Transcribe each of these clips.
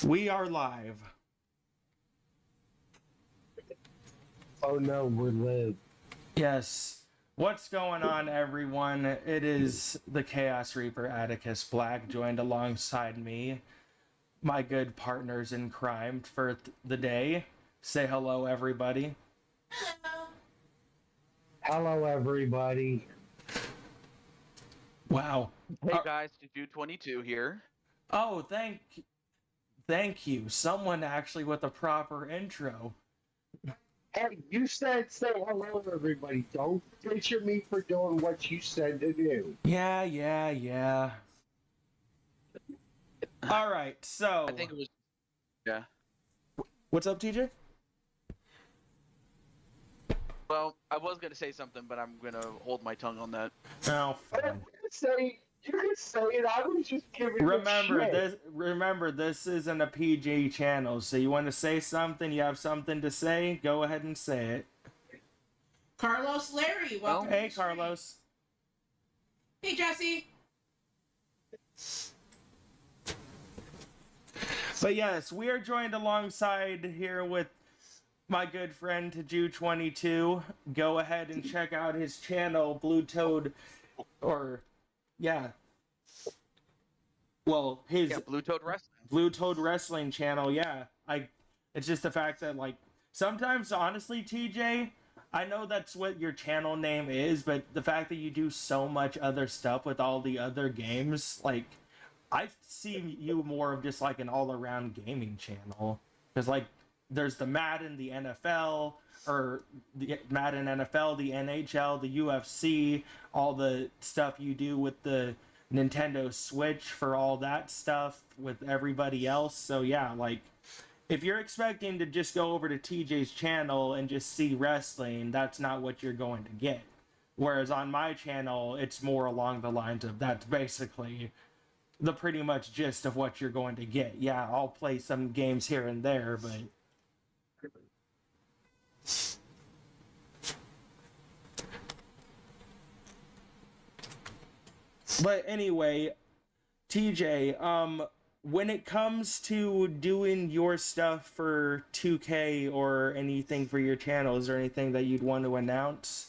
We are live. Oh no, we're live. Yes. What's going on, everyone? It is the Chaos Reaper Atticus Black, joined alongside me, my good partners in crime for the day. Say hello, everybody. Hello, everybody. Wow. Hey Uh, guys, Juju22 here. oh, thank you. Someone actually with a proper intro. Hey, you said say hello, everybody. Don't picture me for doing what you said to do. Yeah. All right. I So, think it was yeah. what's up, TJ? Well, I was gonna say something, but I'm gonna hold my tongue on that. Oh, fine. You can say it. I was just giving Remember it shit. this. Remember this isn't a PG channel, so you want to say something. You have something to say. Go ahead and say it. Carlos Larry, welcome. Hey, to the stream. Carlos. Hey, Jesse. But yes, we are joined alongside here with my good friend Taju22. Go ahead and check out his channel, Blue Toad, or yeah. Well, his Yeah, Blue Toad Wrestling. Blue Toad Wrestling channel, yeah. It's just the fact that like sometimes honestly, TJ, I know that's what your channel name is, but the fact that you do so much other stuff with all the other games, like I see you more of just like an all-around gaming channel. Cuz like there's the Madden, the NFL, or the Madden NFL, the NHL, the UFC, all the stuff you do with the Nintendo Switch for all that stuff with everybody else. So yeah, like if you're expecting to just go over to TJ's channel and just see wrestling, that's not what you're going to get. Whereas on my channel, it's more along the lines of that's basically the pretty much gist of what you're going to get. Yeah, I'll play some games here and there, but anyway, TJ, when it comes to doing your stuff for 2K or anything for your channel, is there anything that you'd want to announce?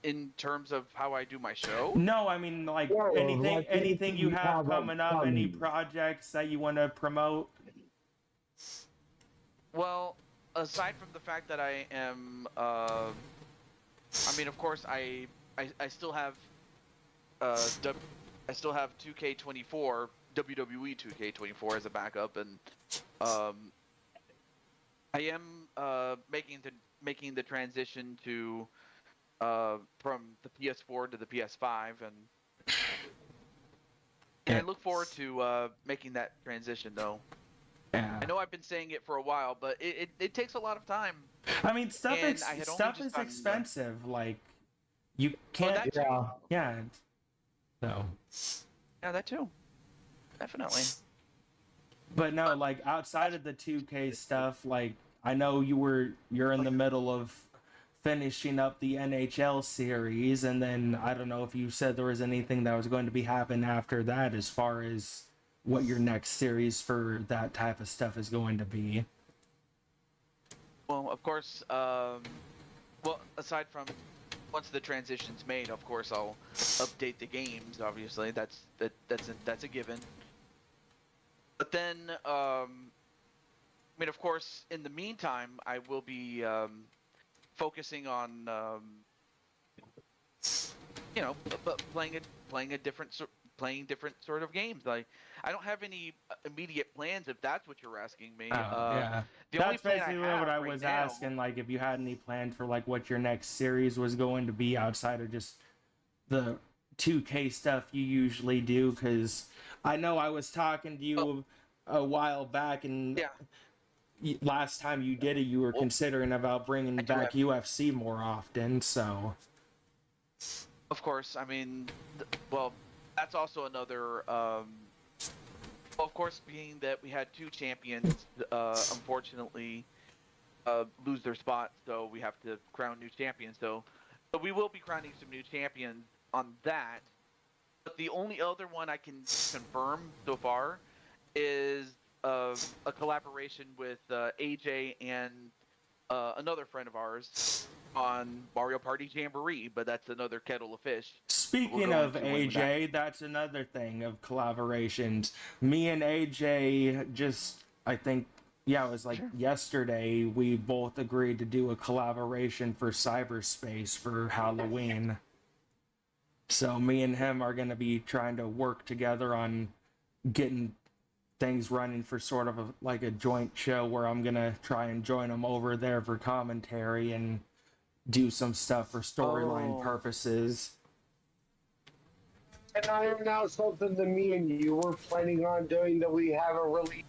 In terms of how I do my show. No, I mean like Whoa, anything you have coming up, any upcoming. projects that you want to promote? Well, aside from the fact that I am, I mean, of course, I still have, I still have 2K24, WWE 2K24 as a backup, and I am making the transition to from the PS4 to the PS5, and I look forward to making that transition. Though Yeah. I know I've been saying it for a while, but it takes a lot of time. I mean, stuff And is I had only stuff just is gotten, expensive. Like you Oh, can't. that too. Yeah. Yeah. So. Yeah, that too. Definitely. But no, like outside of the 2K stuff, like I know you're in the middle of finishing up the NHL series, and then I don't know if you said there was anything that was going to be happening after that as far as what your next series for that type of stuff is going to be. Well, of course. Well, aside from once the transition's made, of course I'll update the games. Obviously, that's a given. But then, I mean, of course, in the meantime, I will be focusing on, playing a playing different sort of games. Like, I don't have any immediate plans, if that's what you're asking me. Yeah. The only That's plan I basically have what I right was now. asking, like if you had any plans for like what your next series was going to be outside of just the 2K stuff you usually do, because I know I was talking to you a while back, and Yeah. last time you did it, you were Well, considering about bringing I do back have- UFC more often. So Of course, I mean, well, that's also another. Well, of course, being that we had two champions, unfortunately, lose their spot, so we have to crown new champions. So we will be crowning some new champions on that. But the only other one I can confirm so far is a collaboration with AJ and another friend of ours on Mario Party Jamboree, but that's another kettle of fish. Speaking going of to win with AJ, that's another thing of collaborations. Me and AJ just, I think, yeah, it was like yesterday, we both agreed to do a collaboration for cyberspace for Halloween. So me and him are going to be trying to work together on getting things running for sort of like a joint show where I'm going to try and join him over there for commentary and do some stuff for storyline Oh. purposes. And I announced something that me and you were planning on doing that we haven't really.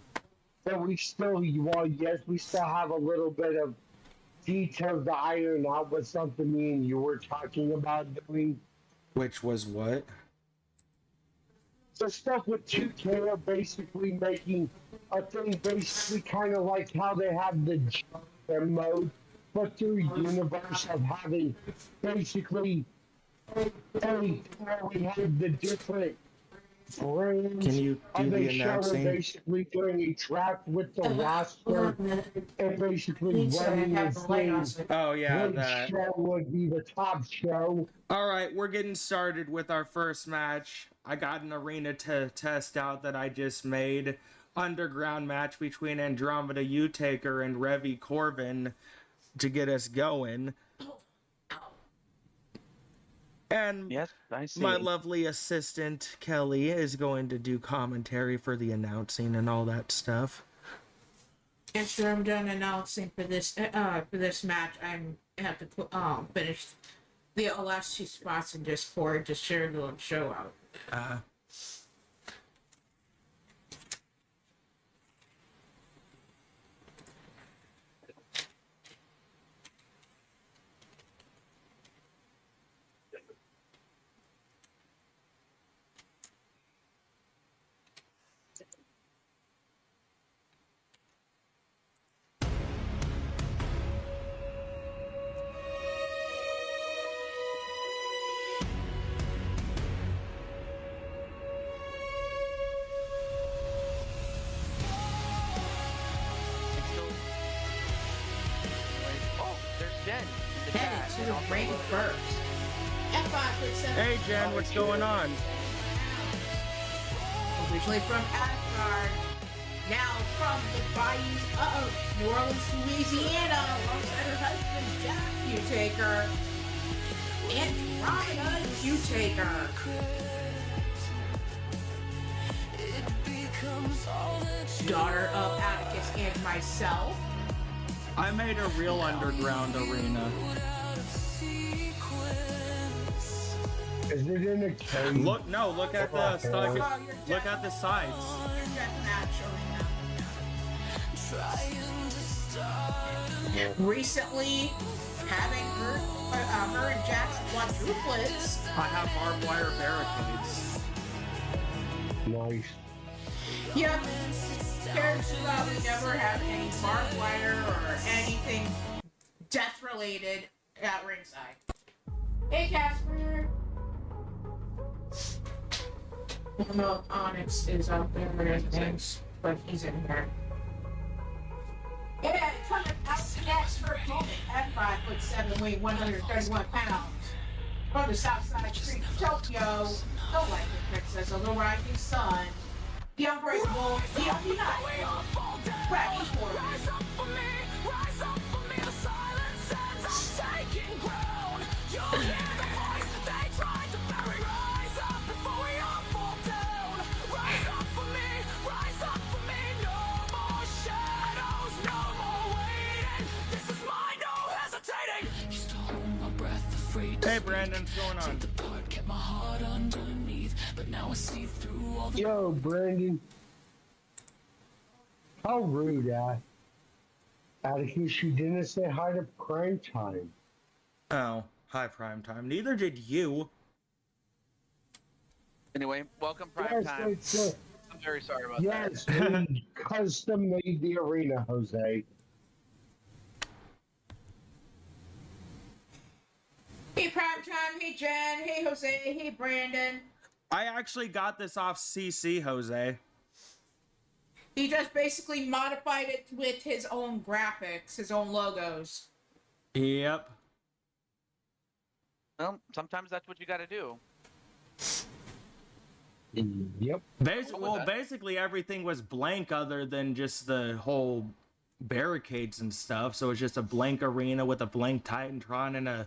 That we still, well, yes, we still have a little bit of details to iron out, but something me and you were talking about doing. Which was what? The stuff with 2K are basically making a thing basically kind of like how they have the GM mode, but through universe of having basically where we have the different brands Can you do of the a show, announcing? basically doing a draft with the roster and basically Needs to running have the the light on. thing. Oh yeah, Which that. show would be the top show? All right, we're getting started with our first match. I got an arena to test out that I just made. Underground match between Andromeda U-Taker and Revy Corbin to get us going. And Yes, I see. my lovely assistant Kelly is going to do commentary for the announcing and all that stuff. After I'm done announcing for this match, I have to finish the last two spots in Discord to share the show out. Oh, there's Jen in the Headed chat. to and the also- ring first. F5 with 7. Hey Jen, what's going on? Originally from Asgard, now from the bayous of New Orleans, Louisiana, alongside her husband Jack U-Taker, Andromeda U-Taker. Daughter of Atticus and myself. I made a real underground arena. Is it in a cave? Look at the look at the sides. Your deathmatch arena. Recently, having her and Jack's quadruplets. I have barbed wire barricades. Nice. Yep. Compared to that, we never had any barbed wire or anything death related at ringside. Hey, Casper. I don't know if Onyx is out there or anything, but he's in here. Yeah, coming out next for a moment at 5'7", weighing 131 pounds. From the south side street of Tokyo, the Lightning Princess of the Rising Sun, the Unbreakable, the Undeniable, Raggy Corbin. Hey Brandon, what's going on? Yo, Brandon. How rude, Atticus, you didn't say hi to Prime Time. Oh, hi Prime Time. Neither did you. Anyway, welcome Prime Time. Yes, I'm very sorry about yes, we custom made the arena, Jose. Hey, Primetime. Hey, Jen. Hey, Jose. Hey, Brandon. I actually got this off CC, Jose. He just basically modified it with his own graphics, his own logos. Yep. Well, sometimes that's what you got to do. Yep. Basically everything was blank other than just the whole barricades and stuff. So it's just a blank arena with a blank Titantron and a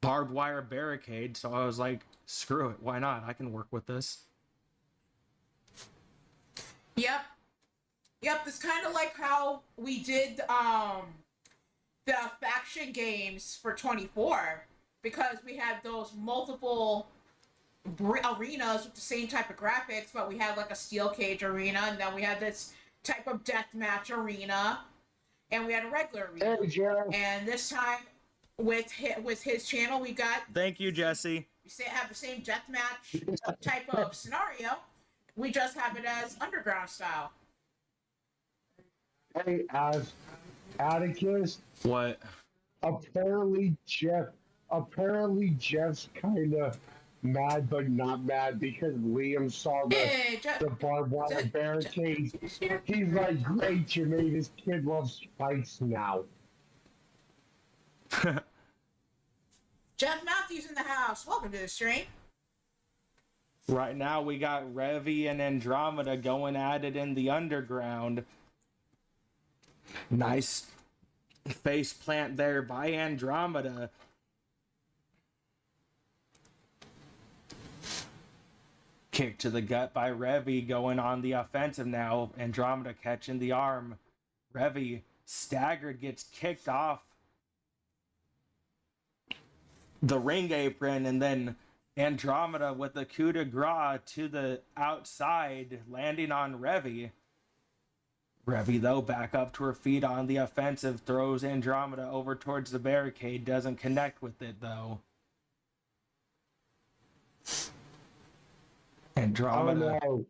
barbed wire barricade. So I was like, screw it, why not? I can work with this. Yep. Yep, it's kind of like how we did the faction games for 24, because we had those multiple arenas with the same type of graphics, but we had like a steel cage arena, and then we had this type of deathmatch arena, and we had a regular arena. Hey, Joe. And this time with his channel, we got Thank you, Jesse. we have the same deathmatch type of scenario. We just have it as underground style. Hey, as Atticus, What? apparently Jeff's kind of mad, but not mad because Liam saw Hey, the barbed wire barricades. He's like, great, you made his kid love spikes now. Jeff Matthews in the house. Welcome to the stream. Right now we got Revy and Andromeda going at it in the underground. Nice face plant there by Andromeda. Kick to the gut by Revy, going on the offensive now. Andromeda catching the arm. Revy staggered, gets kicked off the ring apron, and then Andromeda with the coup de grace to the outside, landing on Revy. Revy, though, back up to her feet on the offensive, throws Andromeda over towards the barricade, doesn't connect with it, though. Andromeda. Oh no.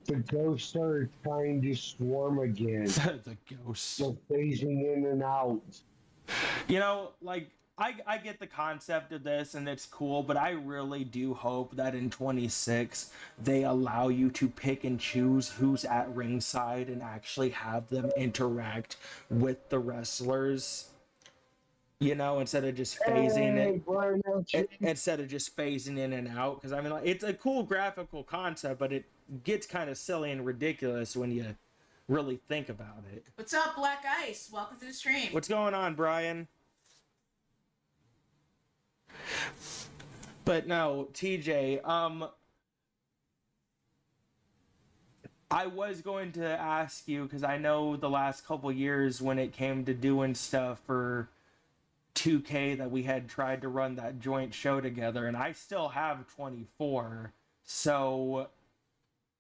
The ghosts are trying to swarm again. The ghosts. They're phasing in and out. You know, like, I get the concept of this and it's cool, but I really do hope that in 26 they allow you to pick and choose who's at ringside and actually have them interact with the wrestlers. You know, instead of just phasing Hey, Brian, instead of just phasing in and out. Because I mean, like, it's a cool graphical concept, but it gets kind of silly and ridiculous when you really think about it. What's up, Black Ice? Welcome to the stream. What's going on, Brian? But no, TJ, I was going to ask you, because I know the last couple years when it came to doing stuff for 2K that we had tried to run that joint show together, and I still have 24. So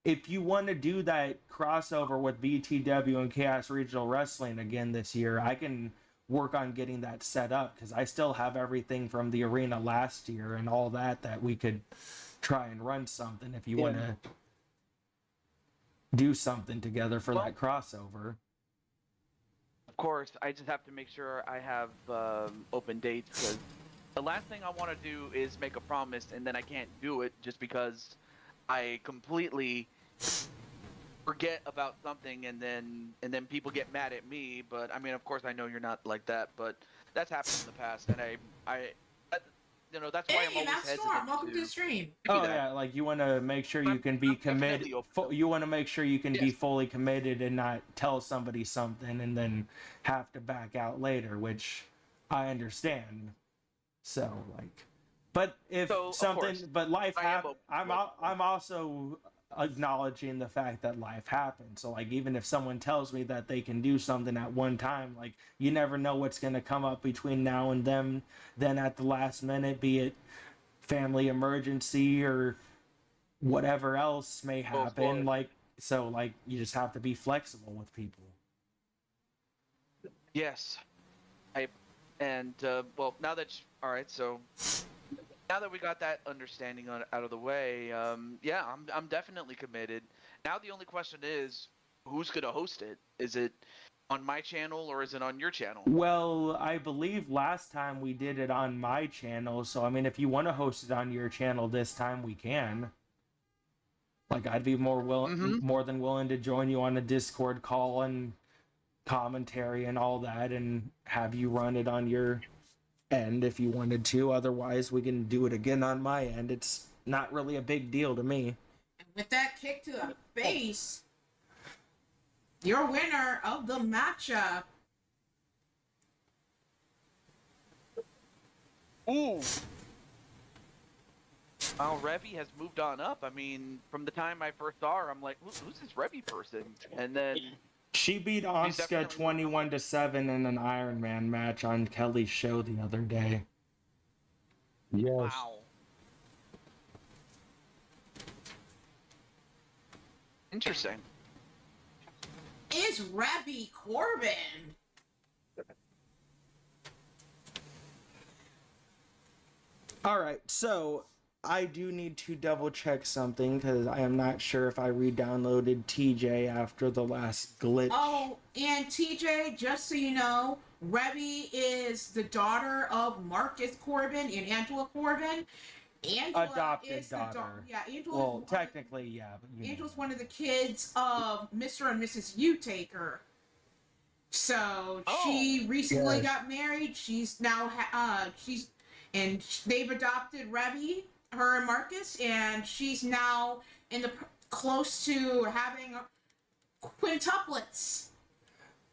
if you want to do that crossover with BTW and Chaos Regional Wrestling again this year, I can work on getting that set up, because I still have everything from the arena last year and all that we could try and run something if you want to do something together for that crossover. Of course, I just have to make sure I have open dates, because the last thing I want to do is make a promise and then I can't do it just because I completely forget about something and then people get mad at me. But I mean, of course, I know you're not like that, but that's happened in the past, and that's why I'm Hey, always Matt hesitant Storm, welcome to to the stream. Oh yeah, like you want to make sure you can be I'm committed. definitely open. You want to make sure you can be Yes. fully committed and not tell somebody something and then have to back out later, which I understand. So like, but if So, of something, course, but life I am happens. open. I'm also acknowledging the fact that life happens. So like, even if someone tells me that they can do something at one time, like you never know what's going to come up between now and then at the last minute, be it family emergency or whatever else may happen. course. Like, so like you just have to be flexible with people. Yes, well, now that all right, so now that we got that understanding out of the way, yeah, I'm definitely committed. Now the only question is, who's gonna host it? Is it on my channel or is it on your channel? Well, I believe last time we did it on my channel, so I mean, if you want to host it on your channel this time, we can. Like, I'd be more than willing to join you on a Discord call and commentary and all that, and have you run it on your end if you wanted to. Otherwise, we can do it again on my end. It's not really a big deal to me. And with that kick to the face, your winner of the matchup. Ooh. Wow, Revy has moved on up. I mean, from the time I first saw her, I'm like, who's this Revy person? And then She beat Asuka 21-7 in an Iron Man match on Kelly's show the other day. Yes. wow. Interesting. Is Rebby Corbin. All right, so I do need to double check something because I am not sure if I re-downloaded TJ after the last glitch. Oh, and TJ, just so you know, Rebby is the daughter of Marcus Corbin and Angela Corbin. Angela Adopted is daughter. Angela. Well, technically, yeah. But you know. Angela's one of the kids of Mr. and Mrs. Utaker. So she recently got married. She's now they've adopted Rebby, her and Marcus, and she's now close to having quintuplets.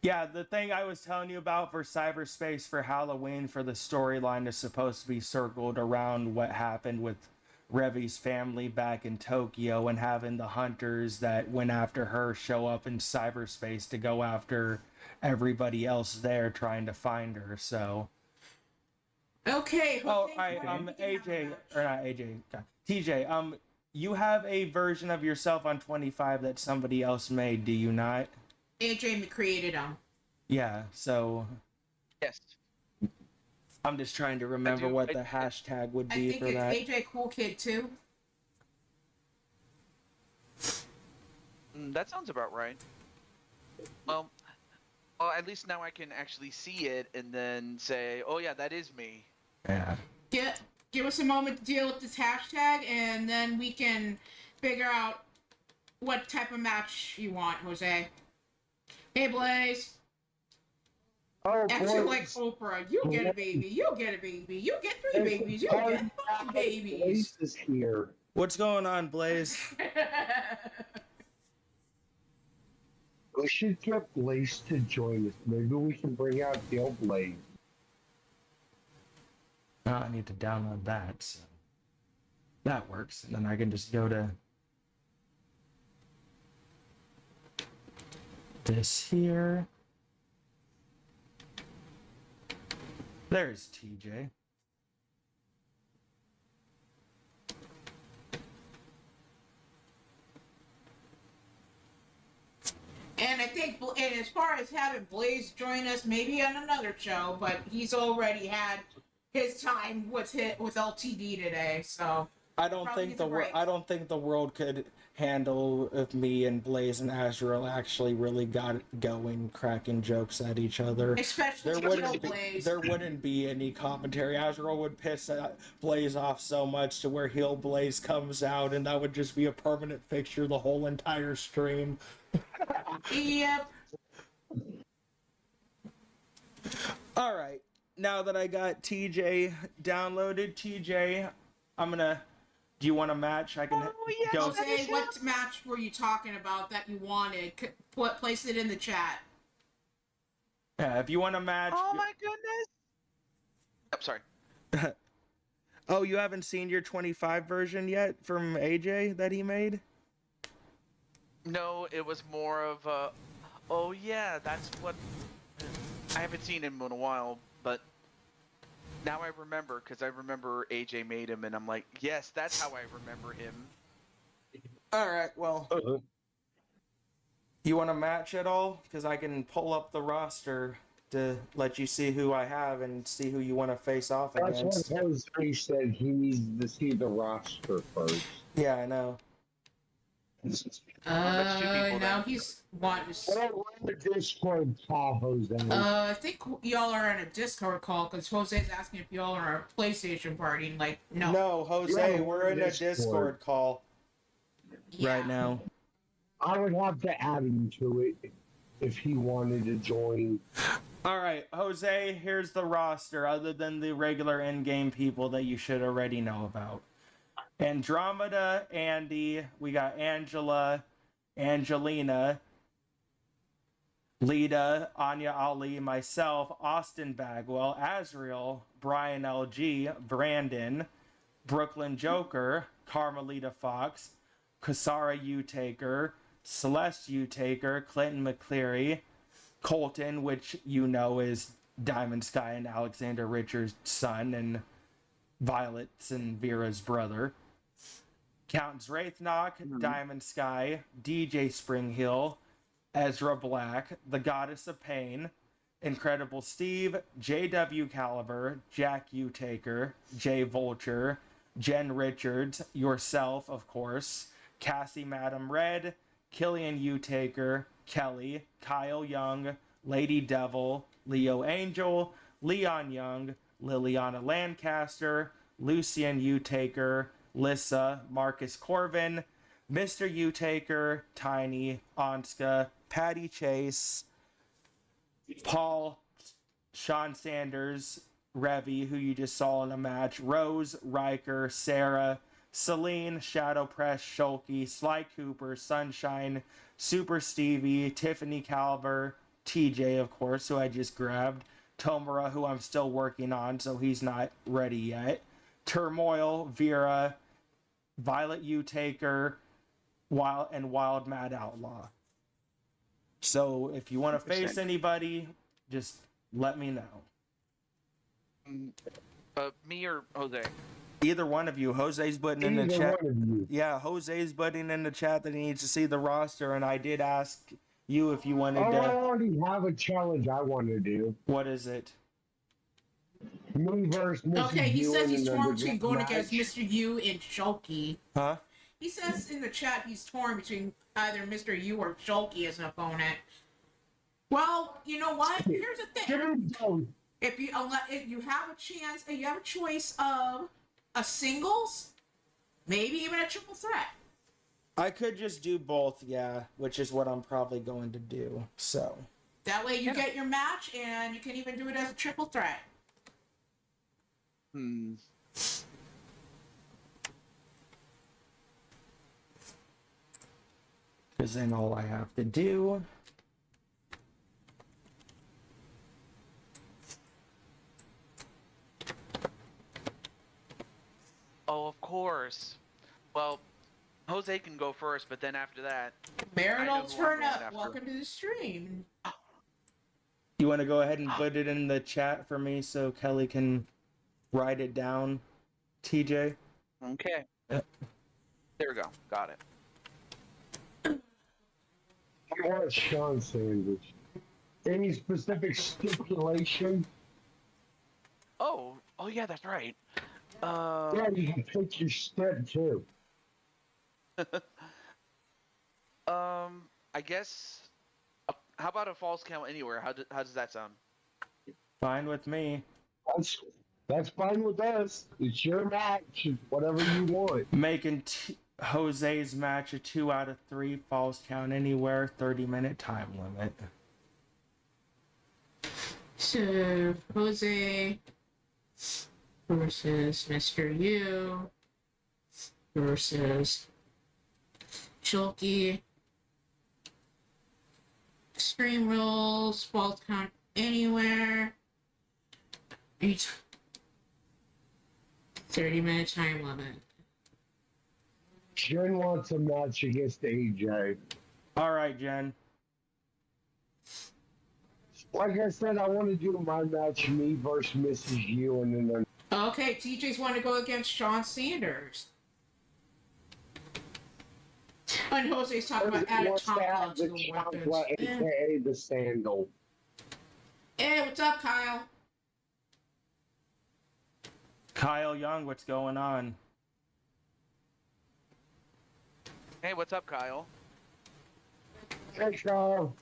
Yeah, the thing I was telling you about for cyberspace for Halloween for the storyline is supposed to be circled around what happened with Revy's family back in Tokyo and having the hunters that went after her show up in cyberspace to go after everybody else there trying to find her. So Okay. AJ or not AJ, TJ. You have a version of yourself on 25 that somebody else made, do you not? AJ created them. Yeah. So Yes. I'm just trying to remember what the hashtag would I be think for it's that. AJ Cool Kid too. That sounds about right. Well, at least now I can actually see it and then say, oh yeah, that is me. Yeah. Give us a moment to deal with this hashtag, and then we can figure out what type of match you want, Jose. Hey, Blaze. Oh, Acting boy. like Oprah. You get a baby. You get a baby. You get 3 babies. You get 5 babies. Blaze is here. What's going on, Blaze? We should get Blaze to join us. Maybe we can bring out Dale Blaze. Oh, I need to download that. So that works. And then I can just go to this here. There's TJ. And I think, and as far as having Blaze join us, maybe on another show, but he's already had his time with LTD today, so I don't probably think needs a the break. I don't think the world could handle if me and Blaze and Azrael actually really got it going, cracking jokes at each other. especially Blaze. There wouldn't be any commentary. Azrael would piss Blaze off so much to where Heel Blaze comes out, and that would just be a permanent fixture the whole entire stream. Yep. All right, now that I got TJ downloaded, TJ, I'm gonna. Do you want a match? I can go. Jose, what match were you talking about that you wanted? Place it in the chat. Yeah, if you want a match. Oh my goodness! Oh, sorry. Oh, you haven't seen your 25 version yet from AJ that he made? No, it was more of a, oh yeah, that's what, I haven't seen him in a while, but now I remember, because I remember AJ made him, and I'm like, yes, that's how I remember him. All right, well, you want to match at all? Because I can pull up the roster to let you see who I have and see who you want to face off That's against. what Jose said. He needs to see the roster first. Yeah, I know. That's two people No, then. he's wanting to. What on the Discord call, Jose? I think y'all are on a Discord call because Jose's asking if y'all are a PlayStation party. And like, no. No, Jose, Yeah, we're in a Discord. Discord call Yeah. right now. I would have to add him to it if he wanted to join. All right, Jose, here's the roster other than the regular in-game people that you should already know about. Andromeda, Andy, we got Angela, Angelina, Lita, Anya Ali, myself, Austin Bagwell, Azriel, Brian LG, Brandon, Brooklyn Joker, Carmelita Fox, Kasara U-Taker, Celeste U-Taker, Clinton McCleary, Colton, which you know is Diamond Sky and Alexander Richards' son, and Violet's and Vera's brother. Countess Wraithnock, Diamond Sky, DJ Springhill, Ezra Black, the Goddess of Pain, Incredible Steve, JW Caliber, Jack U-Taker, Jay Vulture, Jen Richards, yourself, of course, Cassie Madam Red, Killian U-Taker, Kelly, Kyle Young, Lady Devil, Leo Angel, Leon Young, Liliana Lancaster, Lucian U-Taker, Lissa, Marcus Corvin, Mr. U-Taker, Tiny, Anska, Patty Chase, Paul, Sean Sanders, Revy, who you just saw in a match, Rose, Riker, Sarah, Celine, Shadow Press, Shulky, Sly Cooper, Sunshine, Super Stevie, Tiffany Calver, TJ, of course, who I just grabbed, Tomura, who I'm still working on, so he's not ready yet, Turmoil, Vera, Violet U-Taker, Wild Mad Outlaw. So if you want to face Interesting. anybody, just let me know. Me or Jose? Either one of you. Jose's putting in the Either chat. one of you. Yeah, Jose's putting in the chat that he needs to see the roster, and I did ask you if you wanted Oh, I to. already have a challenge I want to do. What is it? Me versus Mrs. Okay, he Ewan says he's in a torn between going match. against Mr. U and Shulky. Huh? He says in the chat he's torn between either Mr. U or Shulky as an opponent. Well, you know what? Here's the Give thing. him both. If you have a chance, you have a choice of a singles, maybe even a triple threat. I could just do both, yeah, which is what I'm probably going to do. So, That way you get your match, and you can even do it as a triple threat. because then all I have to do. Oh, of course. Well, Jose can go first, but then after that, Marital who I'm turn going up. after. Welcome to the stream. You want to go ahead and put it in the chat for me so Kelly can write it down, TJ? okay. Yep. There we go. Got it. I want Sean Sanders. Any specific stipulation? Oh yeah, that's right. Yeah, you can pick your step too. I guess. How about a false count anywhere? How does that sound? Fine with me. That's fine with us. It's your match. It's whatever you want. Making Jose's match a 2 out of 3 falls count anywhere, 30-minute time limit. So, Jose versus Mr. U versus Shulky. Extreme rules, false count anywhere. 30-minute time limit. Jen wants a match against AJ. All right, Jen. Like I said, I want to do my match, me versus Mrs. U, and then Okay, TJ's want to go against Sean Sanders. And Jose's talking about adding wants top to have gloves to the the chocolate, weapons. aka the sandal. Hey, what's up, Kyle? Kyle Young, what's going on? Hey, what's up, Kyle? Hey, Kyle.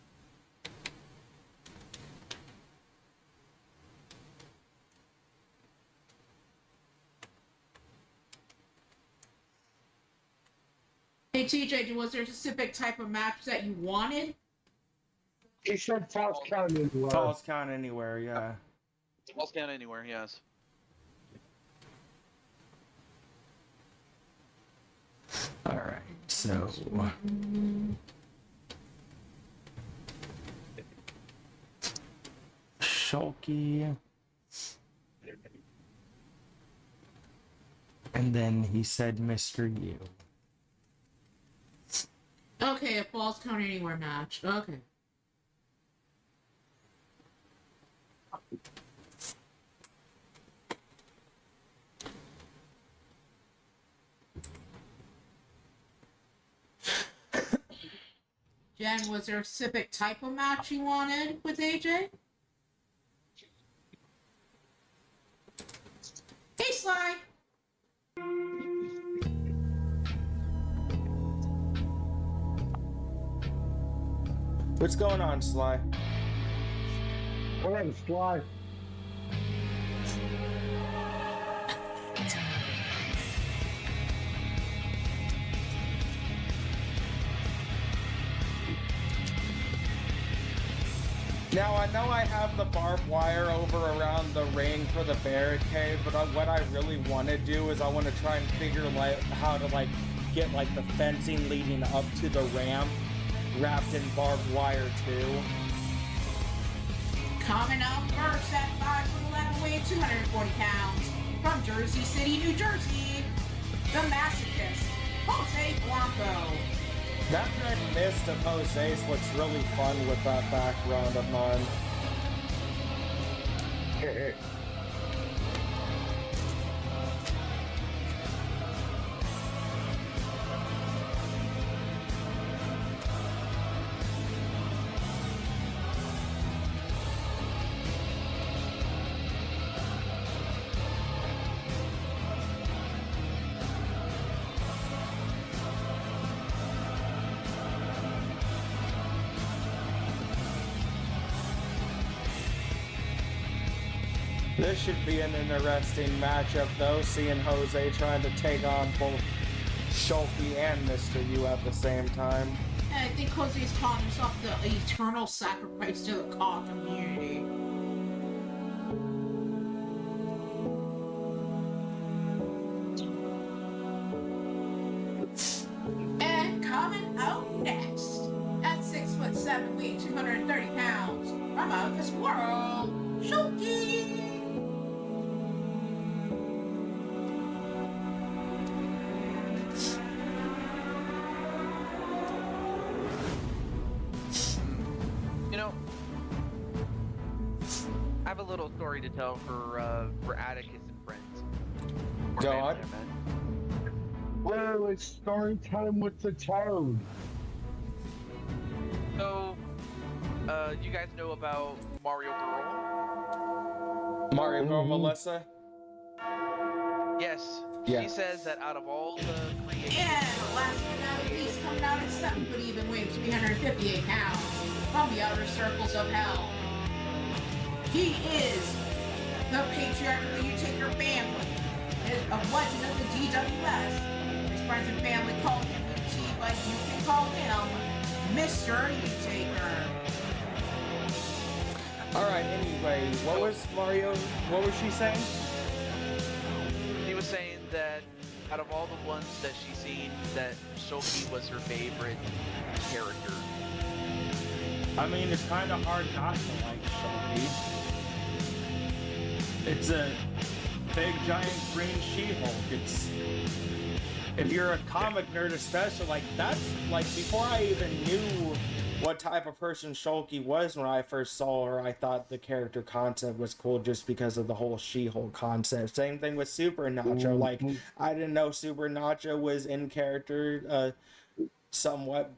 Hey TJ, was there a specific type of match that you wanted? He said Falls Count Anywhere. Falls count anywhere, yeah. Falls count anywhere, yes. Alright, so. Shulky. And then he said Mr. U. Okay, a falls count anywhere match. Okay. Jen, was there a specific type of match you wanted with AJ? Hey, Sly! What's going on, Sly? What up, Sly? Now, I know I have the barbed wire over around the ring for the barricade, but what I really want to do is I want to try and figure like how to like get like the fencing leading up to the ramp wrapped in barbed wire too. Coming up first at 5'11", weighing 240 pounds, from Jersey City, New Jersey, the masochist, Jose Blanco. That red mist of Jose's looks really fun with that background of mine. This should be an interesting matchup, though, seeing Jose trying to take on both Shulky and Mr. U at the same time. I think Jose's calling himself the eternal sacrifice to the CAW community. And coming out next, at 6'7", weighing 230 pounds, from out of this world, Shulky! You know, I have a little story to tell for Atticus and friends. Or Go family, on. I meant. Well, it's story time with the Toad. So, you guys know about Mario Girl? Mario Girl Mhm. Melissa? Yes. Yeah. She says that out of all the creators, And last but not least, coming out at 7 foot even, weighing 358 pounds, from the outer circles of hell. He is the patriarch of the U-Taker family, is a legend of the DWS. His friends and family call him UT, but you can call him Mr. U-Taker. Alright, anyway, what was she saying? she was saying that out of all the ones that she's seen, that Shulky was her favorite character. I mean, it's kind of hard not to like Shulky. It's a big, giant green She-Hulk. If you're a comic nerd especially, like, that's, like, before I even knew what type of person Shulky was when I first saw her, I thought the character concept was cool just because of the whole She-Hulk concept. Same thing with Super Nacho. Like, I didn't know Super Nacho was in character, somewhat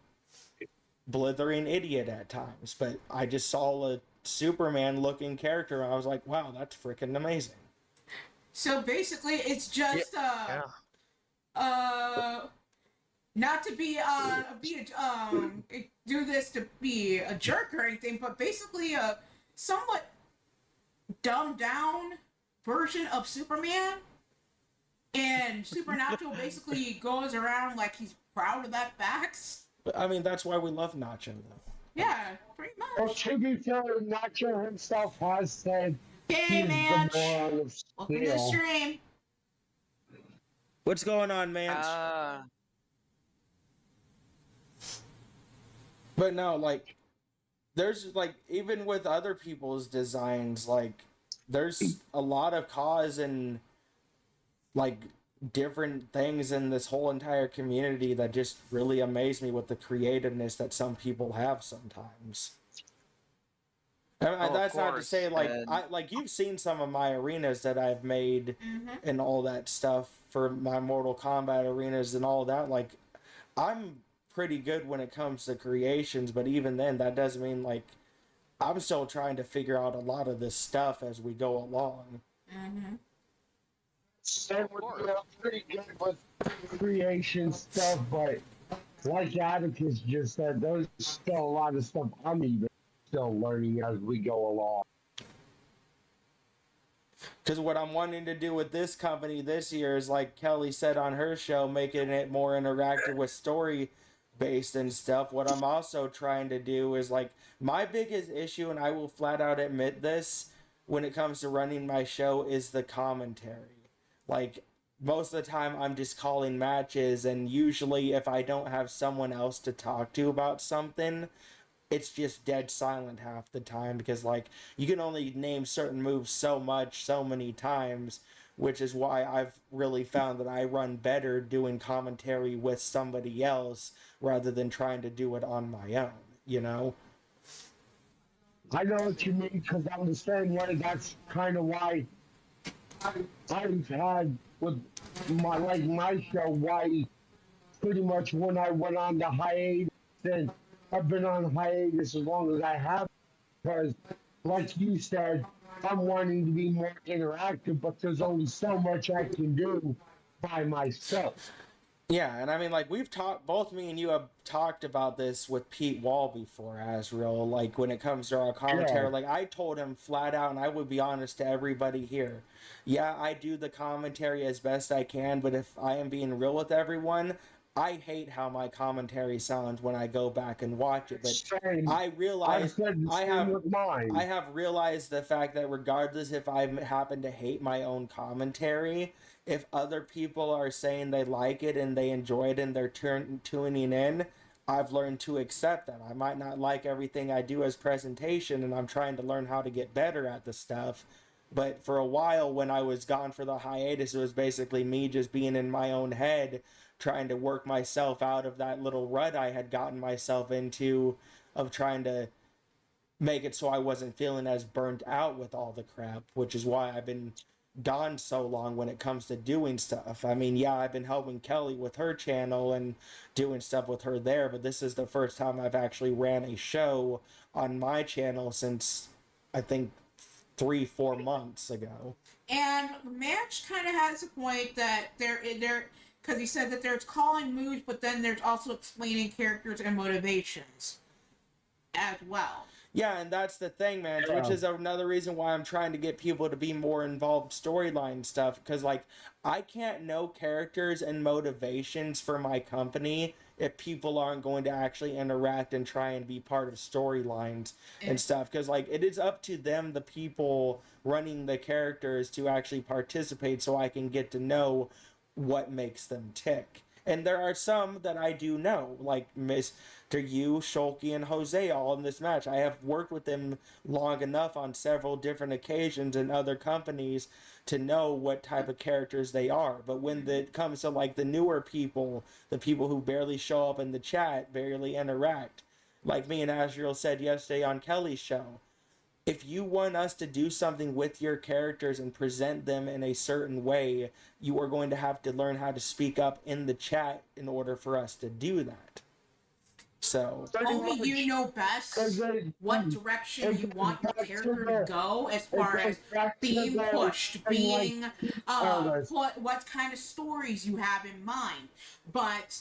blithering idiot at times, but I just saw a Superman looking character and I was like, wow, that's freaking amazing. So basically, it's just not to do this to be a jerk or anything, but basically a somewhat dumbed down version of Superman. And Supernatural basically goes around like he's proud of that facts. But, I mean, that's why we love Nacho, though. Yeah, pretty Well, much. to be fair, Nacho himself has said Hey, he's man. the moron of Welcome to the steel. stream. What's going on, man? But no, like, there's, like, even with other people's designs, like, there's a lot of cause and, like, different things in this whole entire community that just really amaze me with the creativeness that some people have sometimes. of That's not to course, say, like, and- you've seen some of my arenas that I've made and all that stuff for my Mortal Kombat arenas and all that. Like, I'm pretty good when it comes to creations, but even then, that doesn't mean, like, I'm still trying to figure out a lot of this stuff as we go along. Same with me, I'm pretty good with creation stuff, but like Atticus just said, there's still a lot of stuff I'm even still learning as we go along. Because what I'm wanting to do with this company this year is, like Kelly said on her show, making it more interactive with story based and stuff. What I'm also trying to do is, like, my biggest issue, and I will flat out admit this when it comes to running my show, is the commentary. Like, most of the time I'm just calling matches, and usually if I don't have someone else to talk to about something, it's just dead silent half the time, because, like, you can only name certain moves so much so many times, which is why I've really found that I run better doing commentary with somebody else rather than trying to do it on my own, you know? I know what you mean, because I'm the same way. That's kind of why I've had with my show, why pretty much when I went on the hiatus, and I've been on hiatus as long as I have, because like you said, I'm wanting to be more interactive, but there's only so much I can do by myself. Yeah, and I mean, like, we've talked, both me and you have talked about this with Pete Wall before, Asriel, like, when it comes to our commentary. Yeah. Like, I told him flat out, and I would be honest to everybody here. Yeah, I do the commentary as best I can, but if I am being real with everyone, I hate how my commentary sounds when I go back and watch it. But Same. I I've realize said the I same have with mine. I have realized the fact that regardless if I happen to hate my own commentary, if other people are saying they like it and they enjoy it and they're tuning in, I've learned to accept that. I might not like everything I do as presentation, and I'm trying to learn how to get better at the stuff. But for a while, when I was gone for the hiatus, it was basically me just being in my own head, trying to work myself out of that little rut I had gotten myself into of trying to make it so I wasn't feeling as burnt out with all the crap, which is why I've been gone so long when it comes to doing stuff. I mean, yeah, I've been helping Kelly with her channel and doing stuff with her there, but this is the first time I've actually ran a show on my channel since, I think, 3-4 months ago. And Match kind of has a point that there, because he said that there's calling moves, but then there's also explaining characters and motivations as well. Yeah, and that's the thing, man, Yeah. which is another reason why I'm trying to get people to be more involved storyline stuff, because, like, I can't know characters and motivations for my company if people aren't going to actually interact and try and be part of storylines and stuff, because, like, it is up to them, the people running the characters, to actually participate so I can get to know what makes them tick. And there are some that I do know, like Mr. Yu, Shulky, and Jose, all in this match. I have worked with them long enough on several different occasions in other companies to know what type of characters they are. But when it comes to, like, the newer people, the people who barely show up in the chat, barely interact, like me and Asriel said yesterday on Kelly's show, if you want us to do something with your characters and present them in a certain way, you are going to have to learn how to speak up in the chat in order for us to do that. So, Only you know best what direction you want your character to go as far as being pushed, being what kind of stories you have in mind. But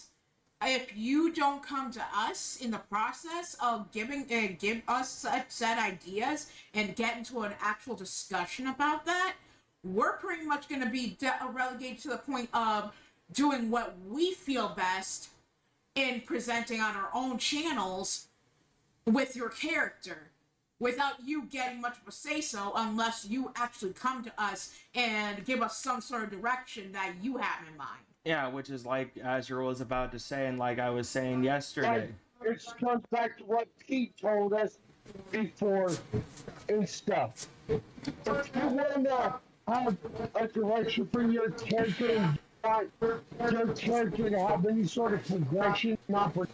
if you don't come to us in the process of give us said ideas and get into an actual discussion about that, we're pretty much going to be relegated to the point of doing what we feel best in presenting on our own channels with your character without you getting much of a say-so unless you actually come to us and give us some sort of direction that you have in mind. Yeah, which is like Azure was about to say, and like I was saying yesterday. It comes back to what Pete told us before and stuff. If you want to have a direction for your character and want your character to have any sort of progression and opportunity,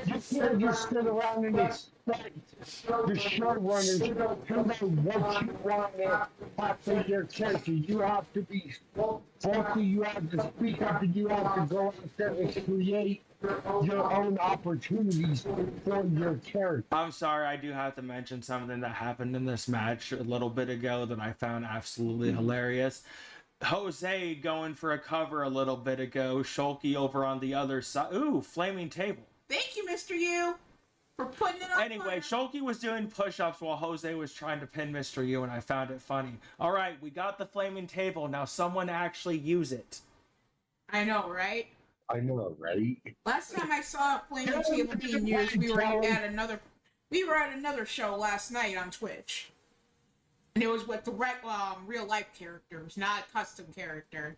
you can't just sit around and expect the showrunners to know what you want to have for your character. You have to be vocal, you have to speak up, and you have to go out there and create your own opportunities for your character. I'm sorry, I do have to mention something that happened in this match a little bit ago that I found absolutely hilarious. Jose going for a cover a little bit ago, Shulky over on the other side. Ooh, flaming table. Thank you, Mr. U, for putting it on. Anyway, Shulky was doing push-ups while Jose was trying to pin Mr. U, and I found it funny. All right, we got the flaming table. Now someone actually use it. I know, right? I know, right? Last time I saw a flaming table being used, we were at another show last night on Twitch, and it was with the real life characters, not a custom character.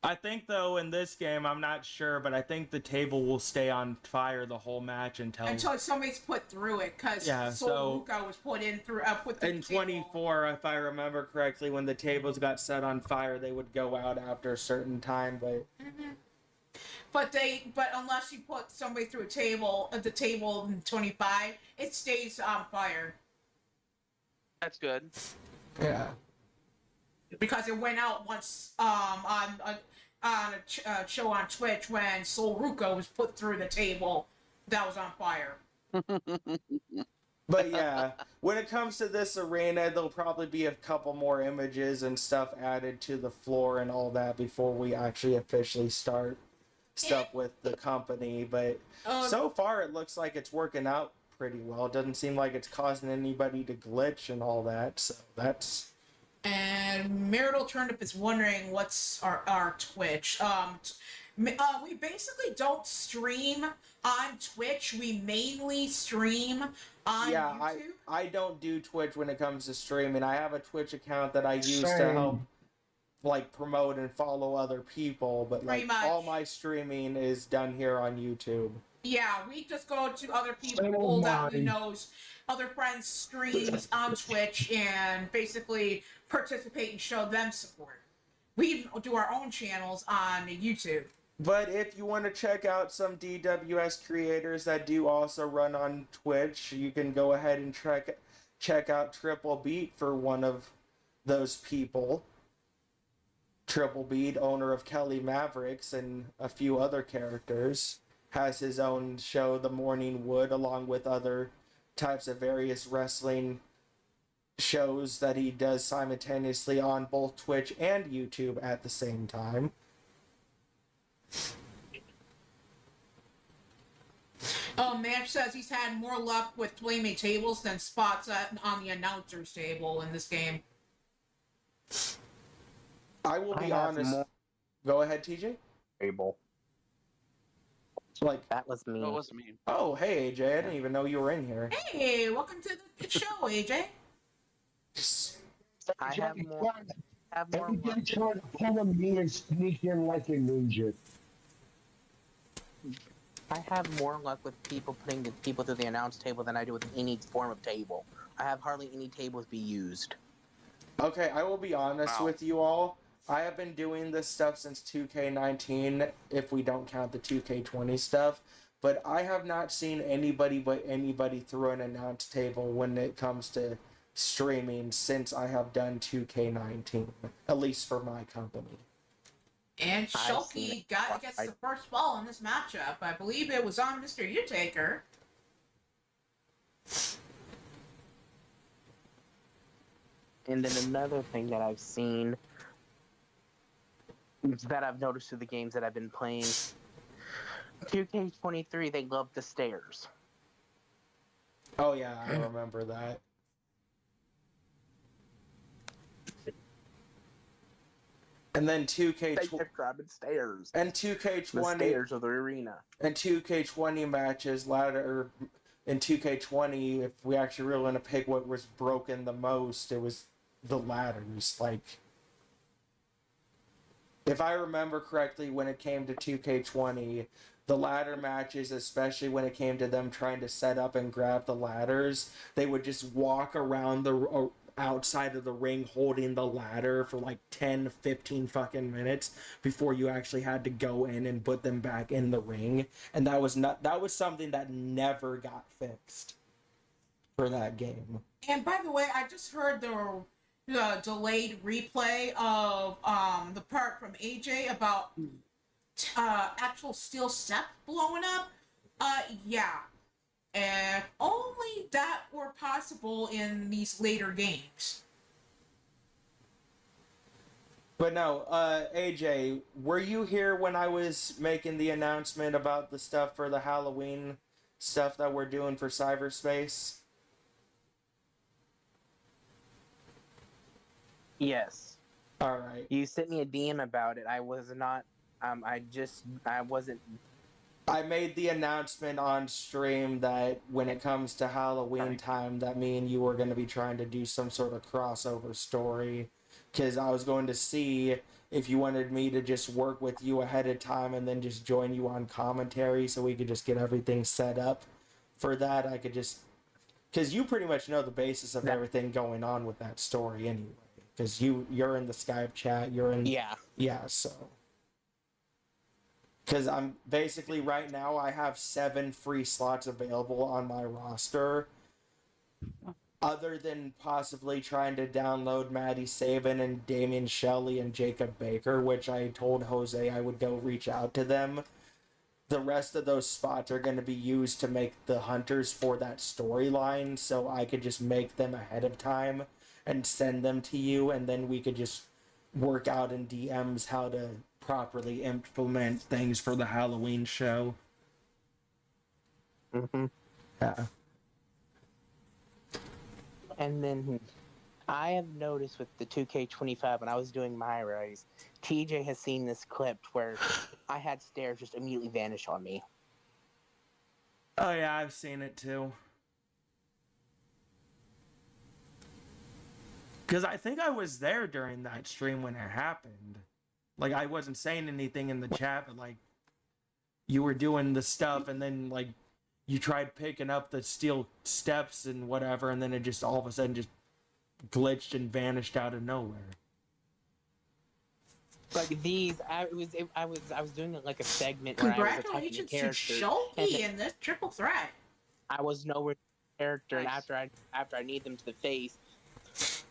I think, though, in this game, I'm not sure, but I think the table will stay on fire the whole match until somebody's put through it, because Yeah, so- Luca was put through in 24, if I remember correctly, when the tables got set on fire, they would go out after a certain time, but... But unless you put somebody through the table in 25, it stays on fire. That's good. Yeah. Because it went out once on a show on Twitch when Sol Ruka was put through the table that was on fire. But yeah, when it comes to this arena, there'll probably be a couple more images and stuff added to the floor and all that before we actually officially start stuff with the company. But so far, it looks like it's working out pretty well. It doesn't seem like it's causing anybody to glitch and all that, so that's... And Marital Turnip is wondering what's our Twitch. We basically don't stream on Twitch. We mainly stream on YouTube. I don't do Twitch when it comes to streaming. I have a Twitch account that I use to Same. help like promote and follow other people, but Pretty like much. all my streaming is done here on YouTube. Yeah, we just go to other Same people with that we mine. knows, other friends' streams on Twitch, and basically participate and show them support. We do our own channels on YouTube. But if you want to check out some DWS creators that do also run on Twitch, you can go ahead and check out Triple Beat for one of those people. Triple Beat, owner of Kelly Mavericks and a few other characters, has his own show, The Morning Wood, along with other types of various wrestling shows that he does simultaneously on both Twitch and YouTube at the same time. Match says he's had more luck with flaming tables than spots on the announcer's table in this game. I will be I have honest. more Go ahead, TJ. table. Like, That was me. That wasn't me. oh, hey, AJ, I didn't even know you were in here. Hey, welcome to the show, AJ. I have more. Every day trying to pull a me and sneak in like a ninja. I have more luck with people putting the people through the announce table than I do with any form of table. I have hardly any tables be used. Okay, I will be honest Wow. with you all. I have been doing this stuff since 2K19, if we don't count the 2K20 stuff. But I have not seen anybody through an announce table when it comes to streaming since I have done 2K19, at least for my company. And I've seen Shulky it. gets the first ball in this matchup. I believe it was on Mr. Utaker. And then another thing that I've seen that I've noticed through the games that I've been playing 2K23, they love the stairs. Oh yeah, I remember that. And then 2K They kept grabbing stairs. and The 2K20 stairs of the arena. and 2K20 matches ladder in 2K20. If we actually really want to pick what was broken the most, it was the ladders. Like, if I remember correctly, when it came to 2K20, the ladder matches, especially when it came to them trying to set up and grab the ladders, they would just walk around the outside of the ring holding the ladder for like 10, 15 fucking minutes before you actually had to go in and put them back in the ring. And that was something that never got fixed for that game. And by the way, I just heard the delayed replay of the part from AJ about actual steel step blowing up. Yeah. If only that were possible in these later games. But no, AJ, were you here when I was making the announcement about the stuff for the Halloween stuff that we're doing for cyberspace? Yes. All right. You sent me a DM about it. I was not. I wasn't. I made the announcement on stream that when it comes to Halloween time, that me and you were going to be trying to do some sort of crossover story. Because I was going to see if you wanted me to just work with you ahead of time and then just join you on commentary so we could just get everything set up for that. I could just... Because you pretty much know the basis of everything going on with that story anyway. Because you're in the Skype chat, you're in... Yeah, so... Because I'm basically right now I have 7 free slots available on my roster. Other than possibly trying to download Maddie Saban and Damian Shelley and Jacob Baker, which I told Jose I would go reach out to them. The rest of those spots are going to be used to make the hunters for that storyline, so I could just make them ahead of time and send them to you, and then we could just work out in DMs how to properly implement things for the Halloween show. Mm-hmm. Yeah. And then I have noticed with the 2K25 when I was doing my rise, TJ has seen this clip where I had stairs just immediately vanish on me. Oh yeah, I've seen it too. Because I think I was there during that stream when it happened. Like, I wasn't saying anything in the chat, but like, you were doing the stuff and then like, you tried picking up the steel steps and whatever, and then it just all of a sudden just glitched and vanished out of nowhere. Like these, I was doing like a segment where I was attacking a Congratulations to character. Sholky in this triple threat. I was nowhere near the character, and Nice. after I need them to the face,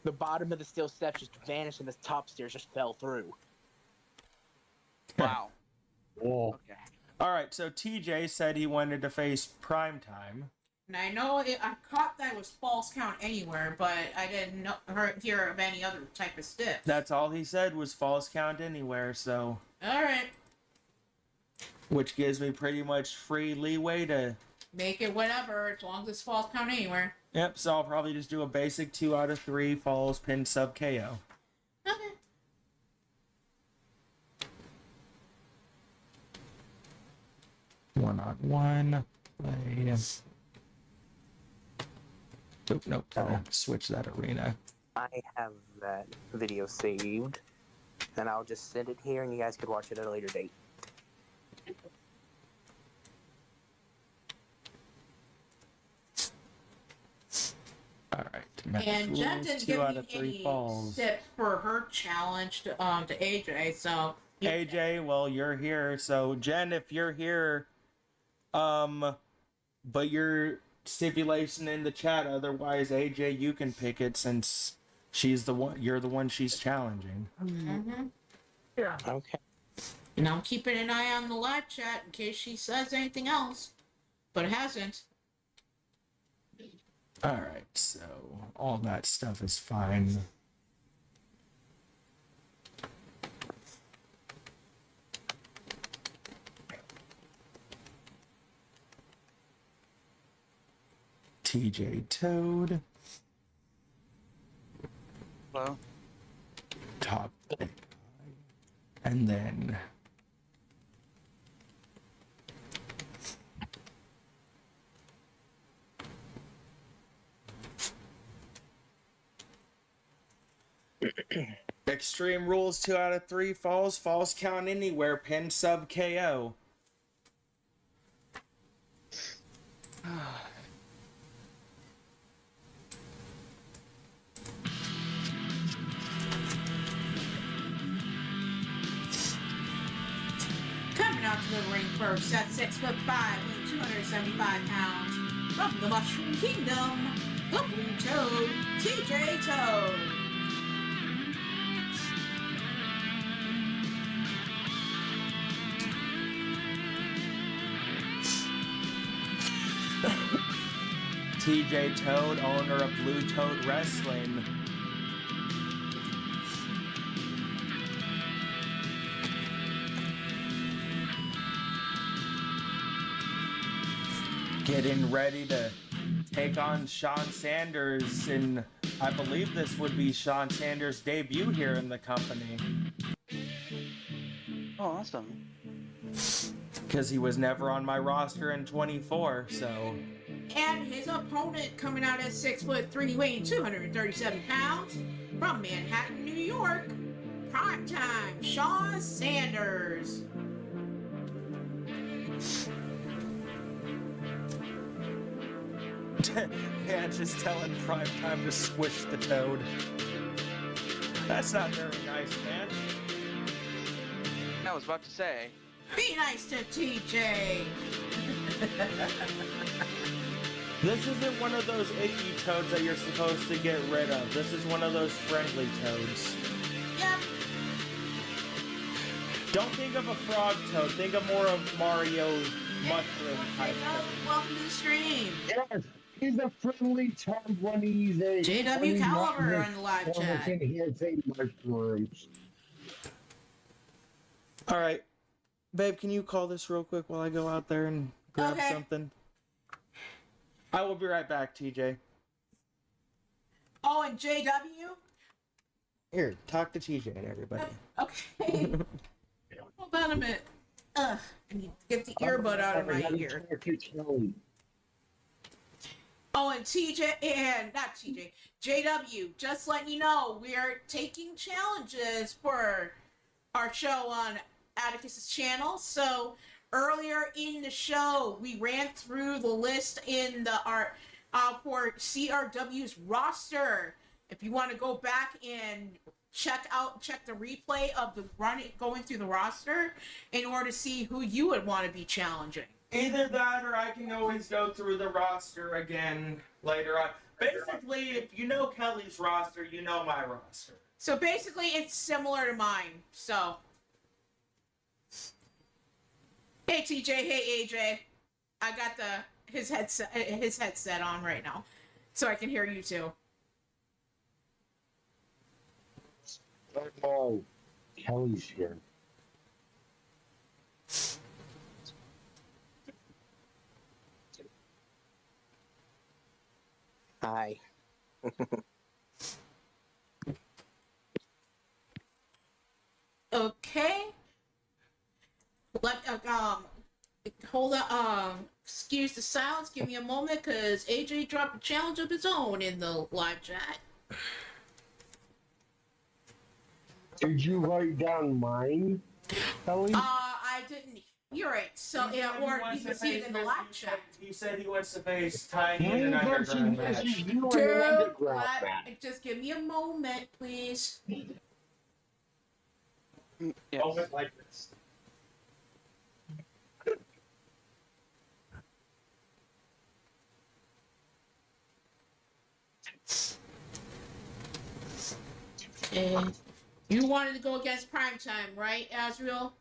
the bottom of the steel steps just vanished, and the top stairs just fell through. Wow. Oh. Okay. All right, so TJ said he wanted to face Primetime. And I know I caught that it was false count anywhere, but I didn't hear of any other type of stiff. That's all he said was false count anywhere, so... Alright. Which gives me pretty much free leeway to... Make it whatever, as long as it's false count anywhere. Yep, so I'll probably just do a basic 2 out of 3 falls pin sub KO. Okay. 1-on-1. Play. Oop, nope. Gotta switch that arena. I have that video saved, and I'll just send it here, and you guys could watch it at a later date. Alright. And Jen didn't 2 give out me of 3 any falls. tips for her challenge to AJ, so... AJ, well, you're here. So, Jen, if you're here, but you're stipulation in the chat, otherwise, AJ, you can pick it since she's the one, you're the one she's challenging. Mm-hmm. Yeah. Okay. And I'm keeping an eye on the live chat in case she says anything else. But it hasn't. Alright, so all that stuff is fine. TJ Toad. Hello. Top. And then Extreme Rules 2 out of 3 falls. Falls count anywhere. Pin sub KO. Coming out to the ring first at 6'5", weighing 275 pounds, from the Mushroom Kingdom, the Blue Toad, TJ Toad. TJ Toad, owner of Blue Toad Wrestling. Getting ready to take on Sean Sanders, and I believe this would be Sean Sanders' debut here in the company. Oh, awesome. Because he was never on my roster in 24, so... And his opponent coming out at 6'3", weighing 237 pounds, from Manhattan, New York, primetime Sean Sanders. Yeah, just telling Prime Time to squish the toad. That's not very nice, man. I was about to say. Be nice to TJ. This isn't one of those icky toads that you're supposed to get rid of. This is one of those friendly toads. Yep. Don't think of a frog toad. Think of more of Mario mushroom type. Welcome to the stream. Yes, he's a friendly toad when he's a JW Caliber on the live chat. Can hear say mushrooms. All right, babe, can you call this real quick while I go out there and grab Okay. something? I will be right back, TJ. Oh, and JW? Here, talk to TJ and everybody. Okay. Hold on a minute. I need to get the earbud out of my ear. Oh, and TJ, and not TJ, JW, just letting you know, we are taking challenges for our show on Atticus's channel. So earlier in the show, we ran through the list in the for CRW's roster. If you want to go back and check the replay of the going through the roster in order to see who you would want to be challenging. Either that, or I can always go through the roster again later on. Basically, if you know Kelly's roster, you know my roster. So basically, it's similar to mine. So, hey TJ, hey AJ, I got his headset on right now, so I can hear you too. Oh, Kelly's here. Hi. Okay. Hold on. Excuse the silence. Give me a moment, cause AJ dropped a challenge of his own in the live chat. Did you write down mine, Kelly? I didn't hear it. So yeah, or you can see it in the live chat. He said he wants to face Tiny in Me an versus underground match. Mrs. You in Dude, an underground match. just give me a moment, please. Yes. Like this. And you wanted to go against Primetime, right, Azriel?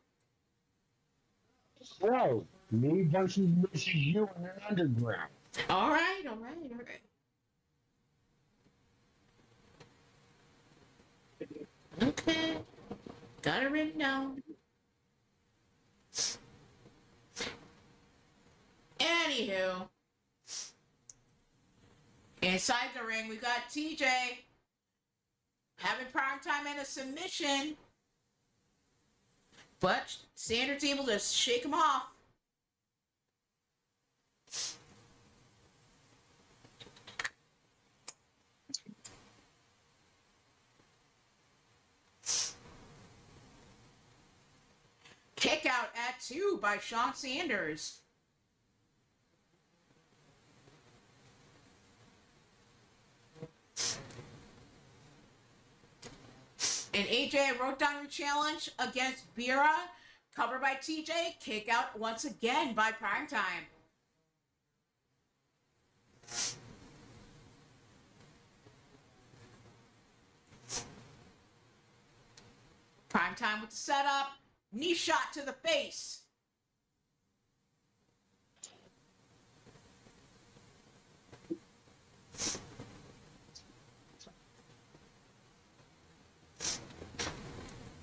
No, me versus Mrs. You in an underground. All right. Okay. Got it written down. Anywho. Inside the ring, we got TJ having prime time and a submission. But Sanders able to shake him off. Kick out at 2 by Sean Sanders. And AJ wrote down your challenge against Bira. Covered by TJ. Kick out once again by Primetime. Primetime with the setup. Knee shot to the face.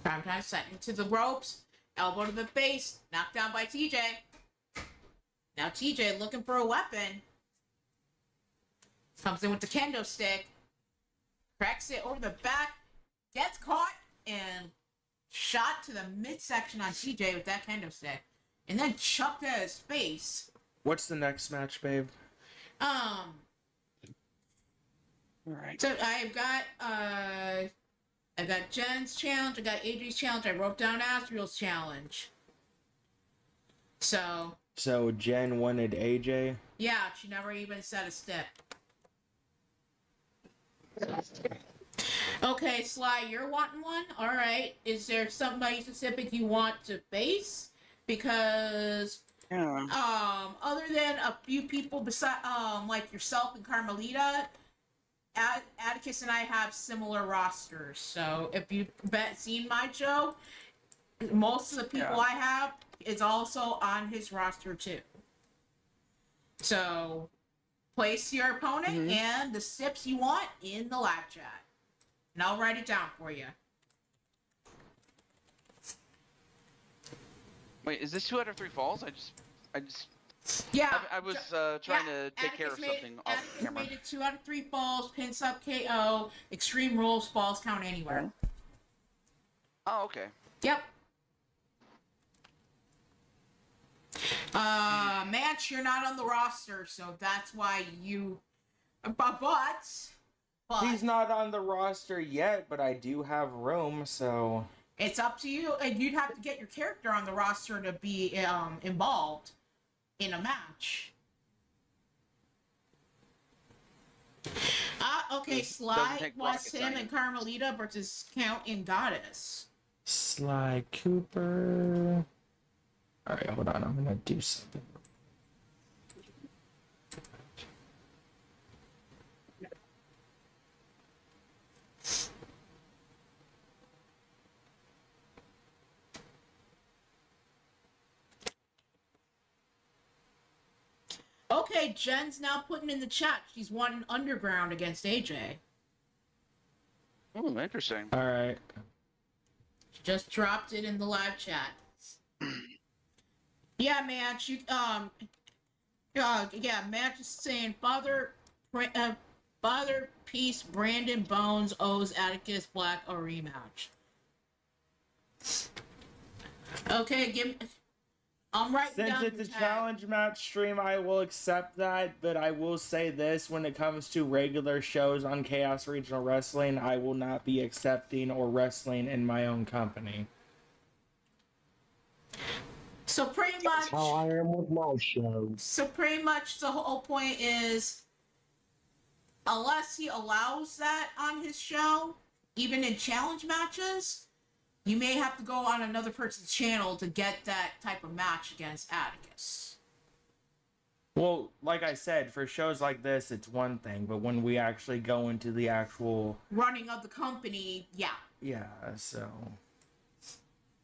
Primetime sent into the ropes. Elbow to the face. Knocked down by TJ. Now TJ looking for a weapon. Comes in with the kendo stick. Cracks it over the back. Gets caught and shot to the midsection on TJ with that kendo stick. And then chucked at his face. What's the next match, babe? All right. So I've got Jen's challenge, I got AJ's challenge, I wrote down Asriel's challenge. So Jen wanted AJ. yeah, she never even said a step. Okay, Sly, you're wanting one? Alright. Is there somebody specific you want to face? Because other than a few people beside like yourself and Carmelita, Atticus and I have similar rosters. So if you've seen my show, most of the people I have is also on his roster too. So place your opponent and the sips you want in the live chat. And I'll write it down for you. Wait, is this 2 out of 3 falls? I just. Yeah. I was trying to take care of something off Atticus camera. made it 2 out of 3 falls, pin sub KO, extreme rules, falls count anywhere. Oh, okay. Yep. Match, you're not on the roster, so that's why you. But He's not on the roster yet, but I do have room, so it's up to you, and you'd have to get your character on the roster to be involved in a match. Okay, Sly take wants rocket him science. and Carmelita versus Count and Goddess. Sly Cooper. Alright, hold on, I'm gonna do something. Okay, Jen's now putting in the chat. She's wanting Underground against AJ. Oh, interesting. Alright. She just dropped it in the live chat. Yeah, man. Match is saying Father Peace Brandon Bones owes Atticus Black a rematch. Okay, I'm writing Since down it's the a tag. challenge match stream, I will accept that, but I will say this, when it comes to regular shows on Chaos Regional Wrestling, I will not be accepting or wrestling in my own company. So pretty That's how I much, am with my shows. the whole point is, unless he allows that on his show, even in challenge matches, you may have to go on another person's channel to get that type of match against Atticus. Well, like I said, for shows like this, it's one thing, but when we actually go into the actual... Running of the company, yeah. Yeah, so...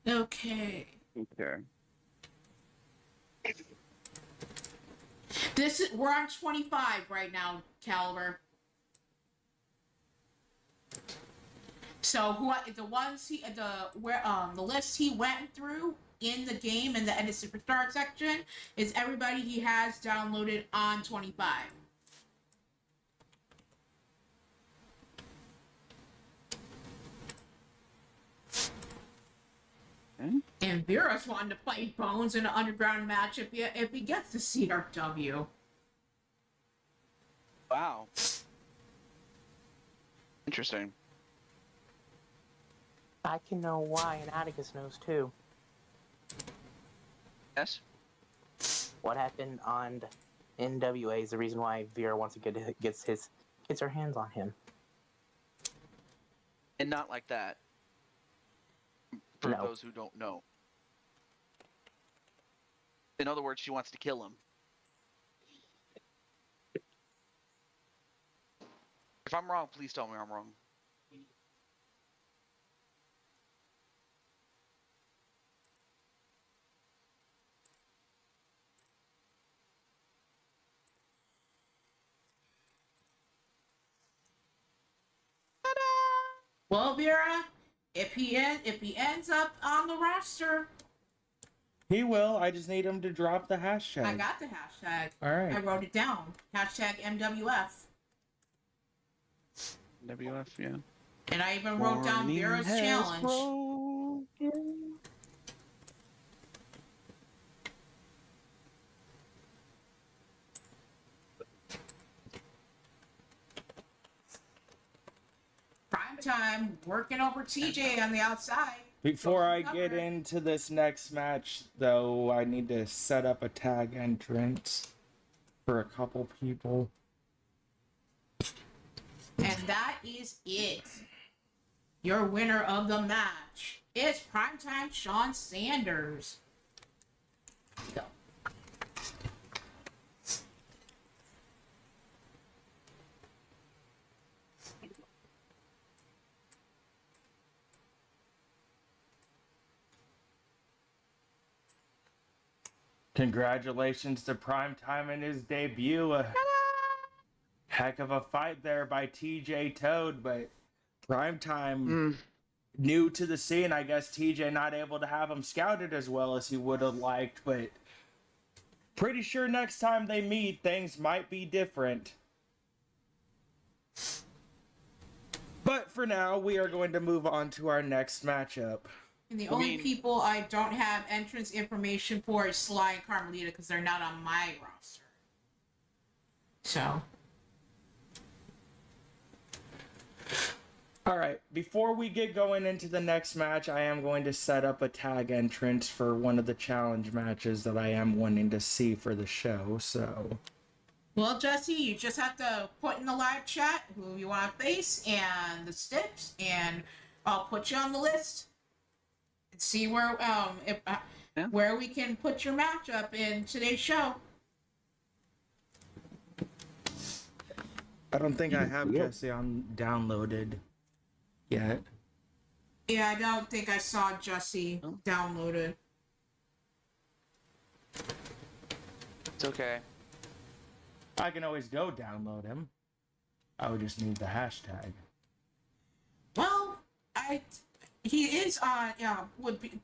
Okay. Okay. We're on 25 right now, Caliber. So the list he went through in the game in the Edit Superstar section is everybody he has downloaded on 25. And Vera's wanting to fight Bones in an underground match if he gets the CRW. Wow. Interesting. I can know why, and Atticus knows too. Yes. What happened on NWA is the reason why Vera wants to gets her hands on him. And not like that. For No. those who don't know. In other words, she wants to kill him. If I'm wrong, please tell me I'm wrong. Well, Vera, if he ends up on the roster, He will. I just need him to drop the hashtag. I got the hashtag. All I right. wrote it down. Hashtag MWF. WF, yeah. And I even wrote down Morning Vera's has challenge. broken. Prime time, working over TJ on the outside. Before I Cover. get into this next match, though, I need to set up a tag entrance for a couple people. And that is it. Your winner of the match is Primetime Sean Sanders. Go. Congratulations to Primetime in his debut. A heck of a fight there by TJ Toad, but Primetime new to the scene. I guess TJ not able to have him scouted as well as he would have liked, but pretty sure next time they meet, things might be different. But for now, we are going to move on to our next matchup. And the only people I don't have entrance information for is Sly and Carmelita because they're not on my roster. So. All right, before we get going into the next match, I am going to set up a tag entrance for one of the challenge matches that I am wanting to see for the show, so... Well, Jesse, you just have to put in the live chat who you want to face and the steps, and I'll put you on the list and see where where we can put your matchup in today's show. I don't think I have Yeah. Jesse on downloaded yet. Yeah, I don't think I saw Jesse downloaded. It's okay. I can always go download him. I would just need the hashtag. Well, he is on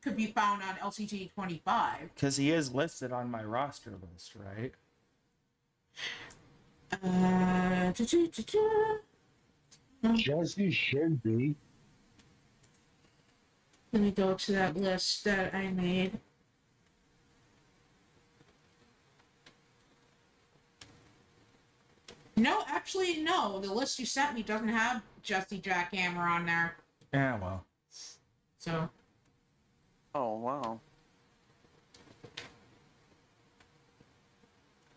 could be found on LCT 25. Because he is listed on my roster list, right? Jesse should be. Let me go to that list that I made. No, actually, no. The list you sent me doesn't have Jesse Jackhammer on there. Yeah, well. So, Oh, wow.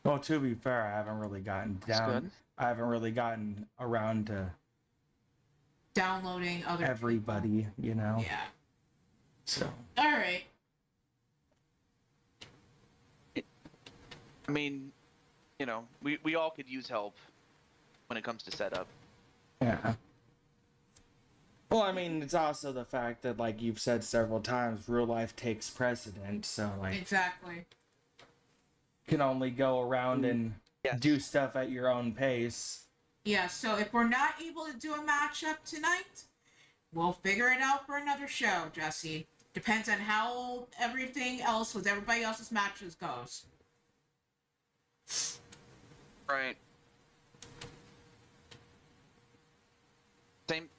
Well, to be fair, I haven't really gotten That's down. good. I haven't really gotten around to downloading other everybody, you know? people. Yeah. So. Alright. I mean, you know, we all could use help when it comes to setup. Yeah. Well, I mean, it's also the fact that, like you've said several times, real life takes precedent. So, like, Exactly. you can only go around and Yes. do stuff at your own pace. Yeah, so if we're not able to do a matchup tonight, we'll figure it out for another show, Jesse. Depends on how everything else with everybody else's matches goes. Right. Same.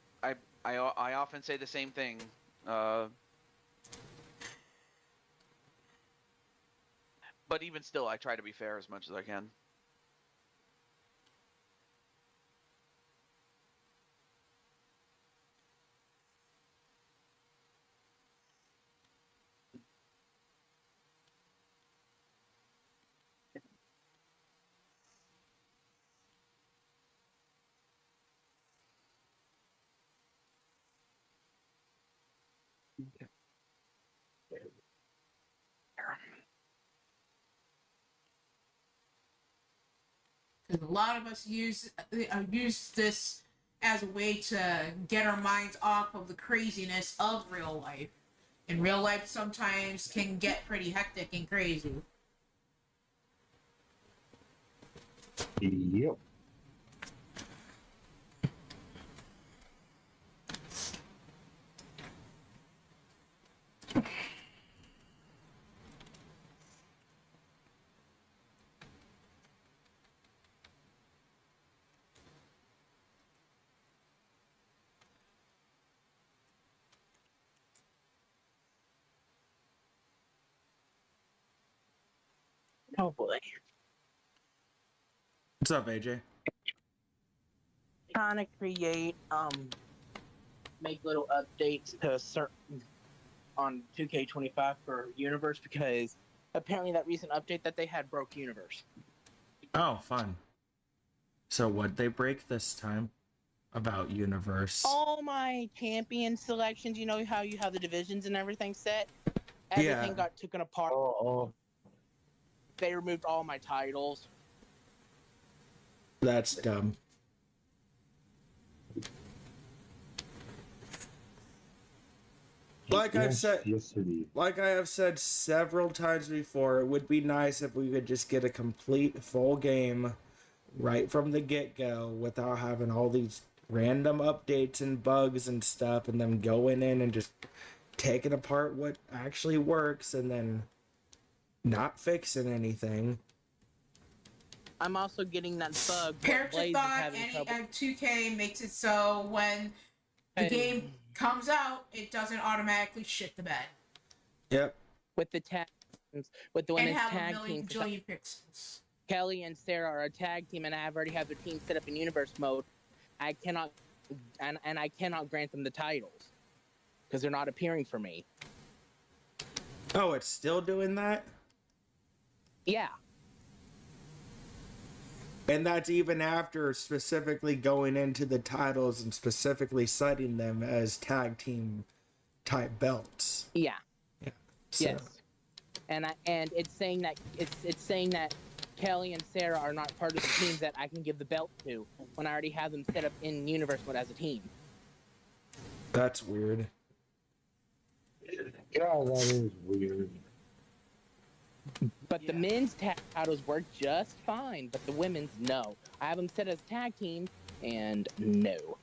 I often say the same thing. But even still, I try to be fair as much as I can. Because a lot of us use this as a way to get our minds off of the craziness of real life. And real life sometimes can get pretty hectic and crazy. Yep. Oh boy. What's up, AJ? Trying to create make little updates to certain on 2K25 for Universe because apparently that recent update that they had broke Universe. Oh, fun. So what'd they break this time about Universe? All my champion selections, you know how you have the divisions and everything set? Everything Yeah. got taken apart. Oh. They removed all my titles. That's dumb. Like I've said, Yes, it is. like I have said several times before, it would be nice if we could just get a complete full game right from the get-go without having all these random updates and bugs and stuff, and then going in and just taking apart what actually works and then not fixing anything. I'm also getting that bug. where Parents Blaze is thought having trouble. 2K makes it so when the game comes out, it doesn't automatically shit the bed Yep. With the tag, with the and women's have a tag million team. 'Cause bajillion pixels. Kelly and Sarah are a tag team, and I have already have their team set up in Universe mode. I cannot, and I cannot grant them the titles because they're not appearing for me. Oh, it's still doing that? Yeah, And that's even after specifically going into the titles and specifically setting them as tag team type belts. yeah, So, yes, and it's saying that it's saying that Kelly and Sarah are not part of the teams that I can give the belt to when I already have them set up in Universe mode as a team. that's weird. Yeah, that is weird. But the men's tag titles work just fine, but the women's no. I have them set as tag team, and no.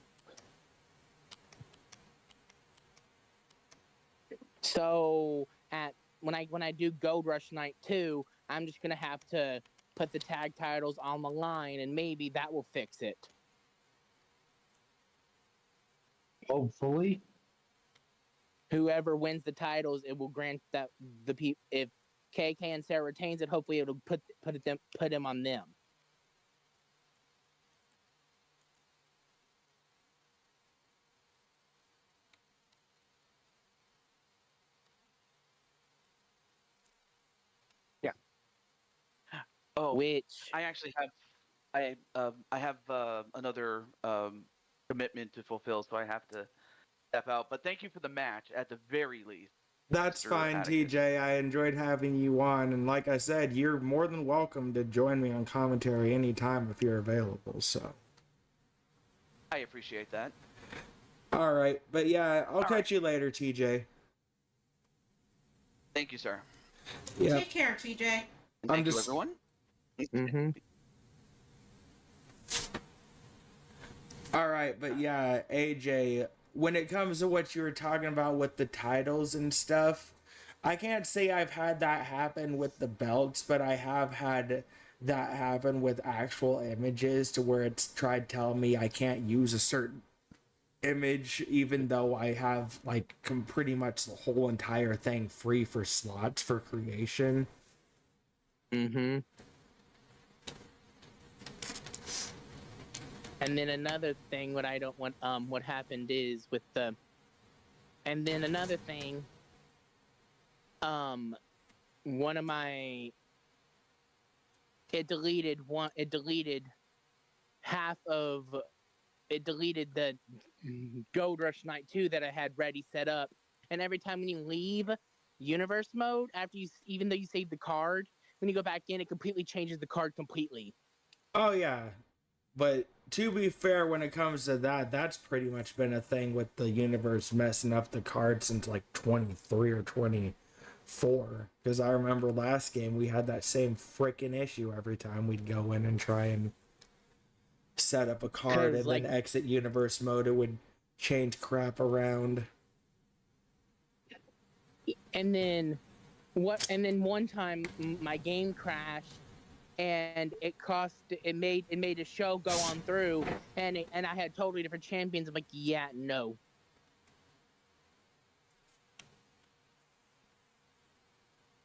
So when I do Gold Rush Night 2, I'm just gonna have to put the tag titles on the line, and maybe that will fix it. Hopefully. Whoever wins the titles, it will grant that if KK and Sarah retains it, hopefully it'll put him on them. Oh, Which I actually have, I have another commitment to fulfill, so I have to step out. But thank you for the match at the very least. That's Mr. fine, Atticus. TJ. I enjoyed having you on. And like I said, you're more than welcome to join me on commentary anytime if you're available. So, I appreciate that. all right. But yeah, I'll catch you later, TJ. Thank you, sir. Yeah. Take care, TJ. And I'm thank you, just- everyone. mm-hmm. All right, but yeah, AJ, when it comes to what you were talking about with the titles and stuff, I can't say I've had that happen with the belts, but I have had that happen with actual images to where it's tried telling me I can't use a certain image even though I have like pretty much the whole entire thing free for slots for creation. Mm-hmm. And then another thing, what I don't want, what happened is with the, and then another thing, one of my, it deleted half of, it deleted the Gold Rush Night 2 that I had ready set up. And every time when you leave universe mode, after you, even though you save the card, when you go back in, it completely changes the card completely. Oh yeah, but to be fair, when it comes to that, that's pretty much been a thing with the universe messing up the cards since like 23 or 24. Because I remember last game we had that same freaking issue every time we'd go in and try and set up a card and like, then exit universe mode. It would change crap around. and then one time my game crashed and it made a show go on through and I had totally different champions. I'm like, yeah, no.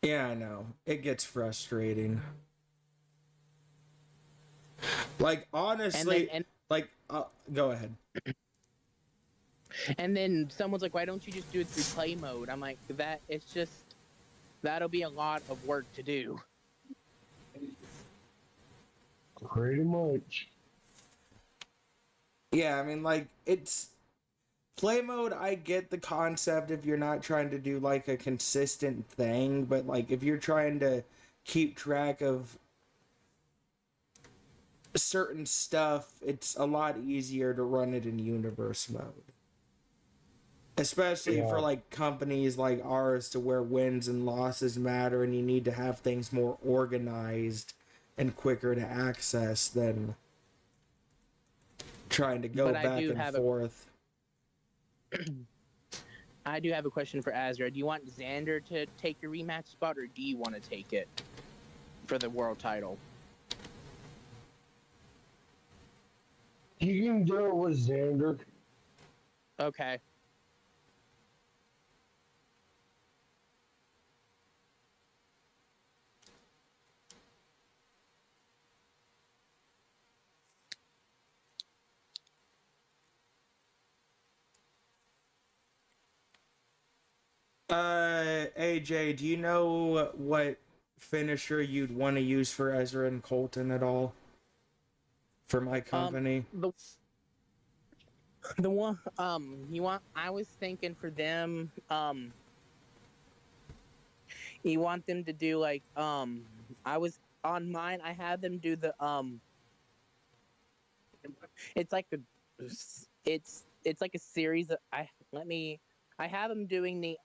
Yeah, I know. It gets frustrating. Like, honestly, go ahead. And then someone's like, why don't you just do it through play mode? I'm like, that'll be a lot of work to do. Pretty much. Yeah, I mean, like, it's play mode. I get the concept if you're not trying to do like a consistent thing, but like if you're trying to keep track of certain stuff, it's a lot easier to run it in universe mode. Especially for like companies like ours, to where wins and losses matter and you need to have things more organized and quicker to access than trying to go back and forth. I do have a question for Azra. Do you want Xander to take your rematch spot, or do you want to take it for the world title? You can do it with Xander. Okay. AJ, do you know what finisher you'd want to use for Ezra and Colton at all? For my company? The one, I was thinking for them, you want them to do like, I was, on mine, I had them do the, it's like it's like a series of, I have them doing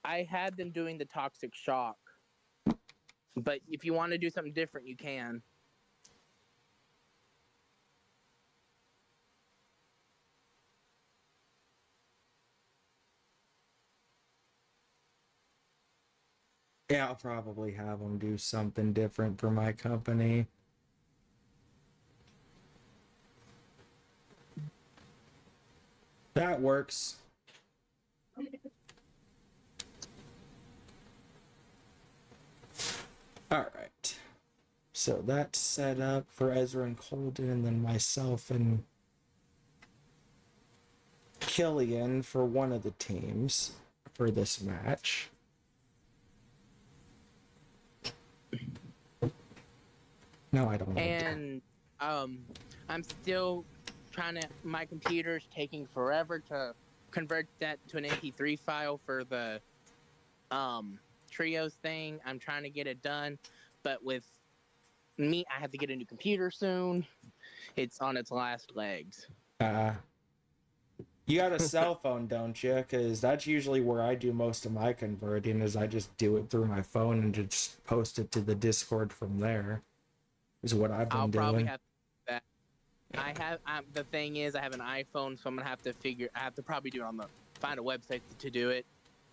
I had them doing the Toxic Shock. But if you want to do something different, you can. Yeah, I'll probably have them do something different for my company. That works. Alright. So that's set up for Ezra and Colton, and then myself and Killian for one of the teams for this match. No, I don't want And I'm still trying to, my computer's taking forever to convert that to an MP3 file for the trios thing. I'm trying to get it done, but with me, I have to get a new computer soon. It's on its last legs. You got a cell phone, don't you? Because that's usually where I do most of my converting, is I just do it through my phone and just post it to the Discord from there. Is what I've been doing. I'll probably have that. The thing is, I have an iPhone, so I'm gonna have to probably do it find a website to do it.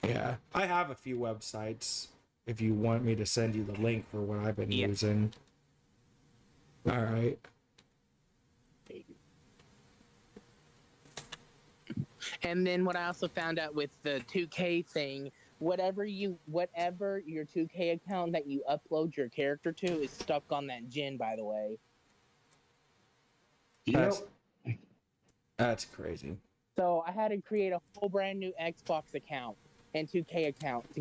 Yeah, I have a few websites. If you want me to send you the link for what I've been using. All right. And then what I also found out with the 2K thing whatever your 2K account that you upload your character to is stuck on that gen, by the way. That's Yep. that's crazy. So I had to create a whole brand new Xbox account and 2K account to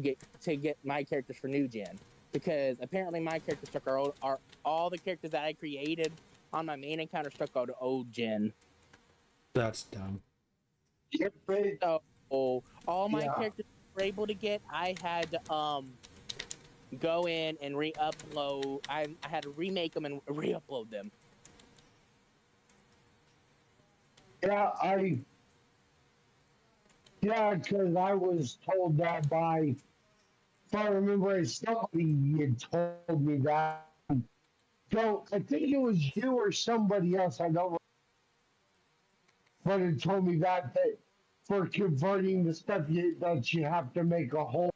get my characters for new gen, because apparently my characters stuck are all the characters that I created on my main account are stuck on the old gen. That's dumb. Yep. So all my Yeah. characters were able to get, I had to go in and re-upload. I had to remake them and re-upload them. Yeah, because I was told that by, if I remember, somebody had told me that. Don't, I think it was you or somebody else, I don't, but it told me that for converting the stuff that you have to make a whole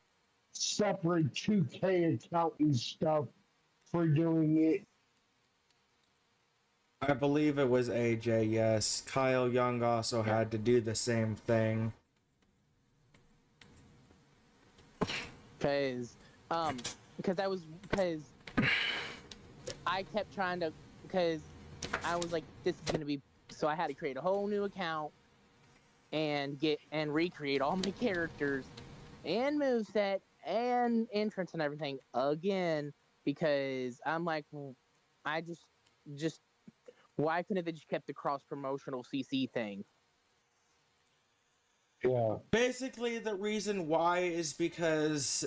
separate 2K account and stuff for doing it. I believe it was AJ, yes. Kyle Young also had to do the same thing. Because I kept trying to, because I was like, this is gonna be, so I had to create a whole new account and recreate all my characters and moveset and entrance and everything again, because I'm like, I just why couldn't they just kept the cross promotional CC thing? Yeah. Basically, the reason why is because,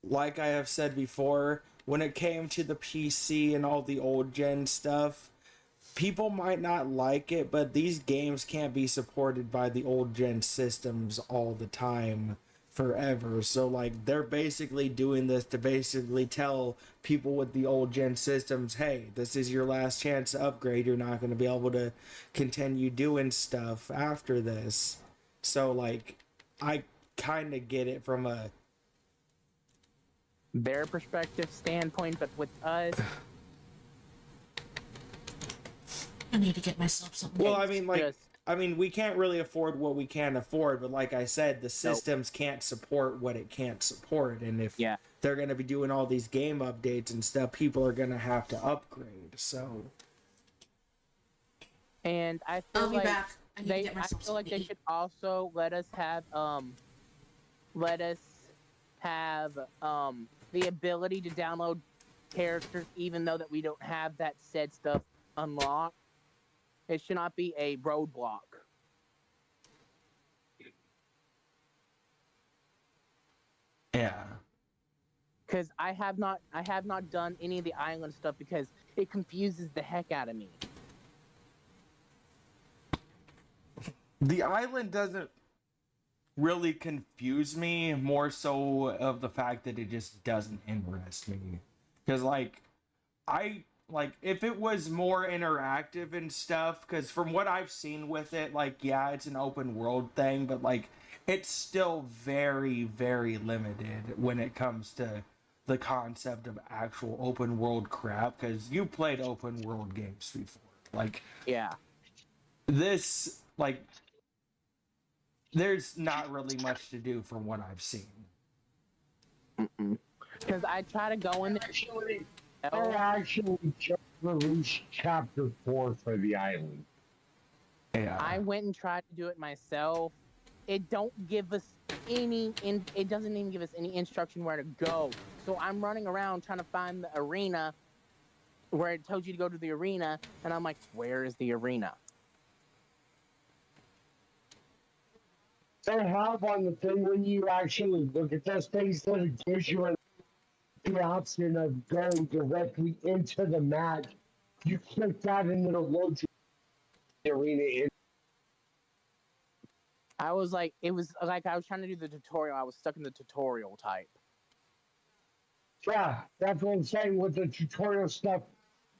like I have said before, when it came to the PC and all the old gen stuff, people might not like it, but these games can't be supported by the old gen systems all the time forever. So like they're basically doing this to basically tell people with the old gen systems, hey, this is your last chance to upgrade. You're not going to be able to continue doing stuff after this. So like I kind of get it from a Their perspective standpoint, but with us, I need to get myself something. well, I mean, like, just we can't really afford what we can't afford, but like I said, the systems can't support what it can't support, and if Yeah. they're going to be doing all these game updates and stuff, people are going to have to upgrade. So, and I feel I'll be like back. I need to get I myself feel like something they to eat. should also let us have the ability to download characters even though that we don't have that said stuff unlocked. It should not be a roadblock. yeah. Because I have not done any of the island stuff because it confuses the heck out of me. The island doesn't really confuse me, more so of the fact that it just doesn't interest me. Because like if it was more interactive and stuff, because from what I've seen with it, like, yeah, it's an open world thing, but like it's still very, very limited when it comes to the concept of actual open world crap, because you played open world games before. Like, Yeah. this, like, there's not really much to do from what I've seen. Because I try to go in there. They actually just released Chapter 4 for the island. Yeah. I went and tried to do it myself. It don't give us it doesn't even give us any instruction where to go. So I'm running around trying to find the arena where it tells you to go to the arena, and I'm like, where is the arena? They have on the thing when you actually look at those things that it gives you the option of going directly into the match. You click that and it'll load you the arena in. I was like, it was like I was trying to do the tutorial. I was stuck in the tutorial type. Yeah, that's what I'm saying with the tutorial stuff.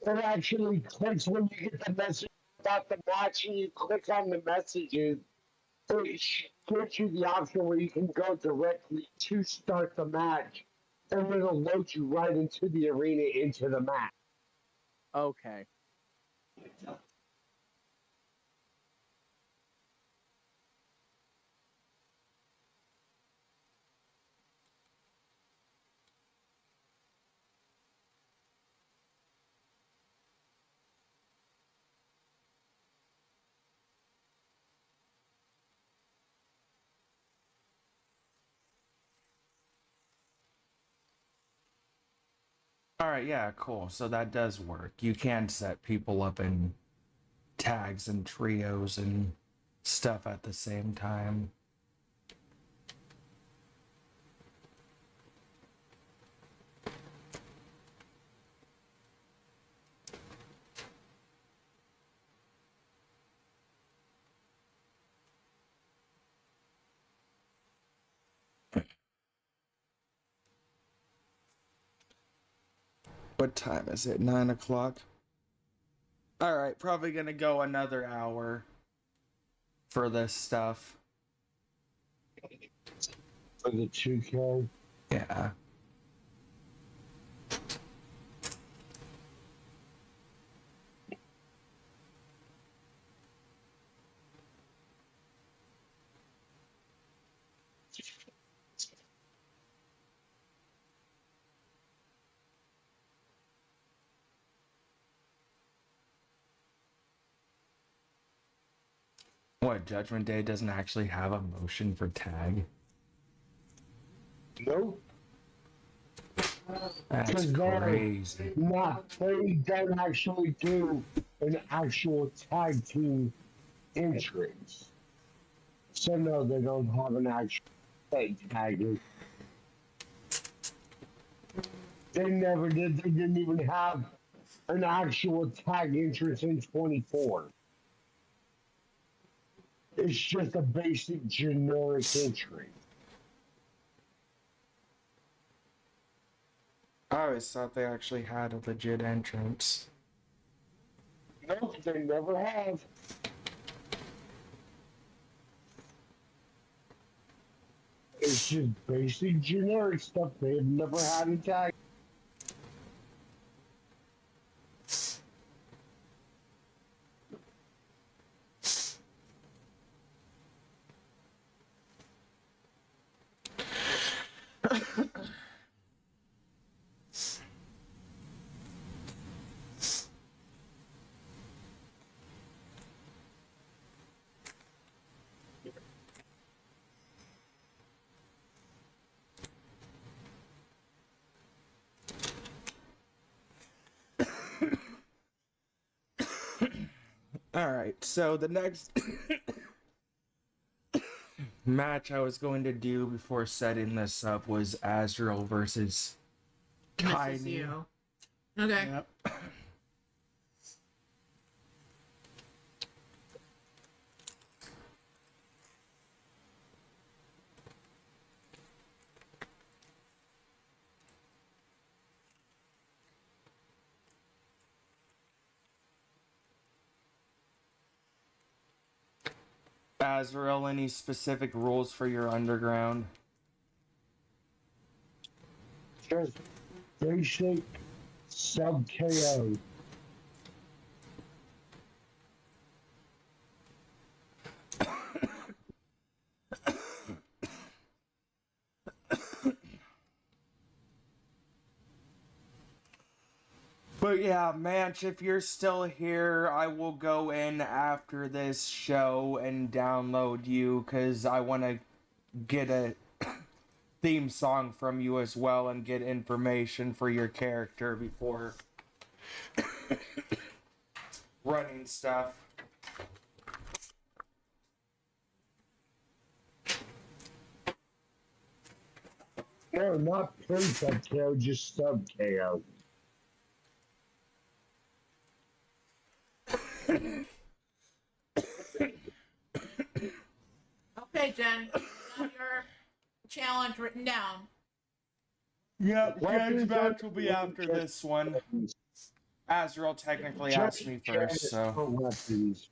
It actually clicks when you get the message about the match and you click on the messages. It gives you the option where you can go directly to start the match and it'll load you right into the arena, into the match. Okay. All right, yeah, cool. So that does work. You can set people up in tags and trios and stuff at the same time. What time is it? 9 o'clock? All right, probably gonna go another hour for this stuff. For the 2K. Yeah. What, Judgment Day doesn't actually have a motion for tag? Nope. That's Because they're crazy. they don't actually do an actual tag team entrance. So no, they don't have an actual tag. They never did. They didn't even have an actual tag entrance in 24. It's just a basic generic entrance. I always thought they actually had a legit entrance. Nope, they never have. It's just basic generic stuff. They've never had a tag. All right, so the next match I was going to do before setting this up was Azrael versus Tiny. Misses you. Okay. Yep. Azrael, any specific rules for your underground? Just basic sub KO. But yeah, Manch, if you're still here, I will go in after this show and download you because I want to get a theme song from you as well and get information for your character before running stuff. No, not sub KO, just sub KO. Okay, Jen. Got your challenge written down. Yep, Weapons Jen's match are- will be after this one. Azrael technically asked me first, so. Weapons.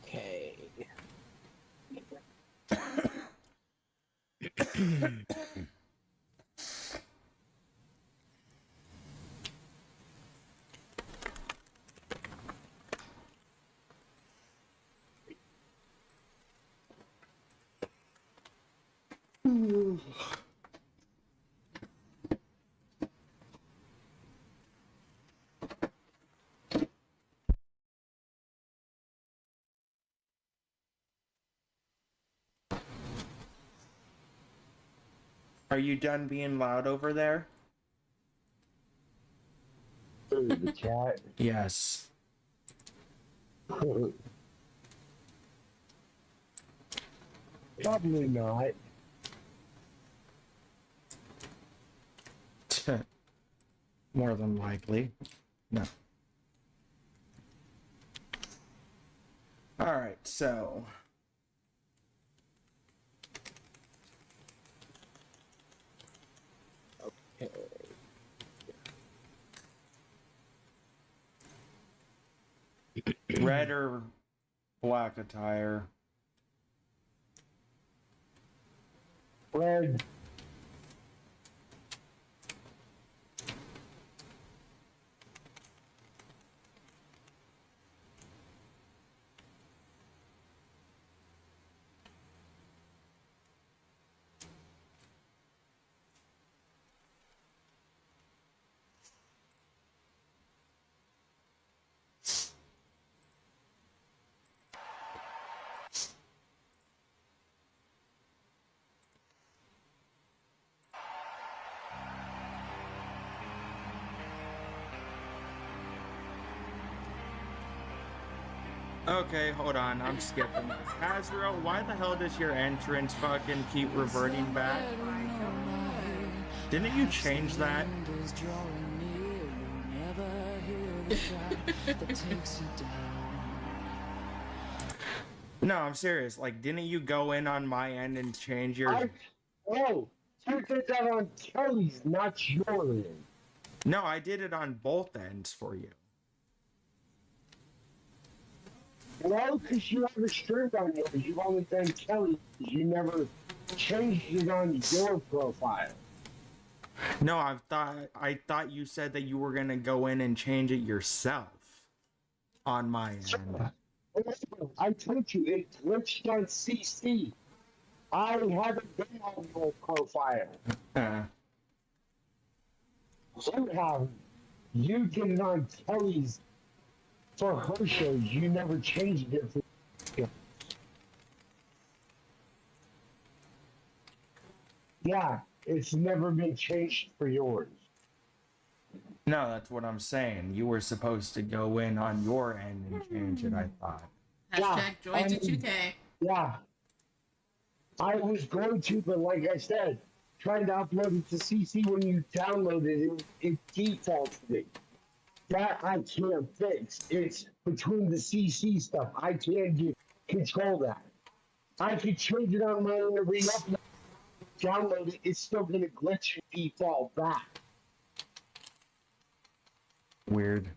Okay. Are you done being loud over there? Through the chat. Yes. Probably not. More than likely. No. Alright, so. Red or black attire? Red. Okay, hold on. I'm skipping this. Azrael, why the hell does your entrance fucking keep reverting back? Didn't you change that? No, I'm serious. Like, didn't you go in on my end and change your... Oh, you did that on Kelly's, not yours. No, I did it on both ends for you. No, because you have a string on yours. You've only done Kelly's. You never changed it on your profile. No, I thought you said that you were gonna go in and change it yourself on my end. I told you, it glitched on CC. I haven't been on your profile. You have. You did it on Kelly's for her shows. You never changed it for. Yeah, it's never been changed for yours. No, that's what I'm saying. You were supposed to go in on your end and change it, I thought. Hashtag join to 2K. Yeah. I was going to, but like I said, trying to upload it to CC when you download it, it defaults me. That I can't fix. It's between the CC stuff. I can't control that. I could change it on my own and re-upload, download it. It's still going to glitch and default back. Weird.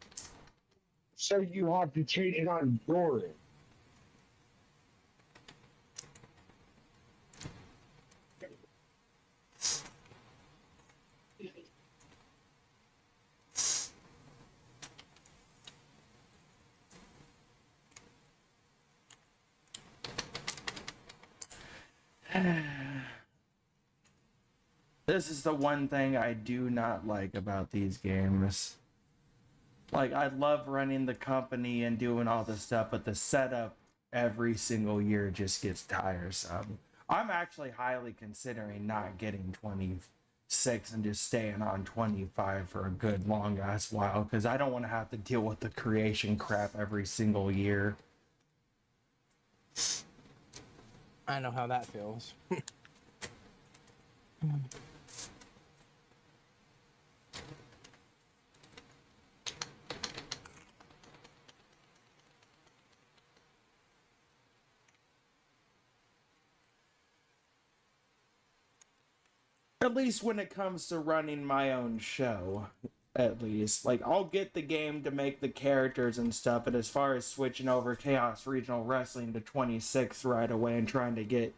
So you have to change it on your end. This is the one thing I do not like about these games. Like, I love running the company and doing all this stuff, but the setup every single year just gets tiresome. I'm actually highly considering not getting 26 and just staying on 25 for a good long ass while, because I don't want to have to deal with the creation crap every single year. I know how that feels. At least when it comes to running my own show, at least. Like, I'll get the game to make the characters and stuff, but as far as switching over Chaos Regional Wrestling to 26 right away and trying to get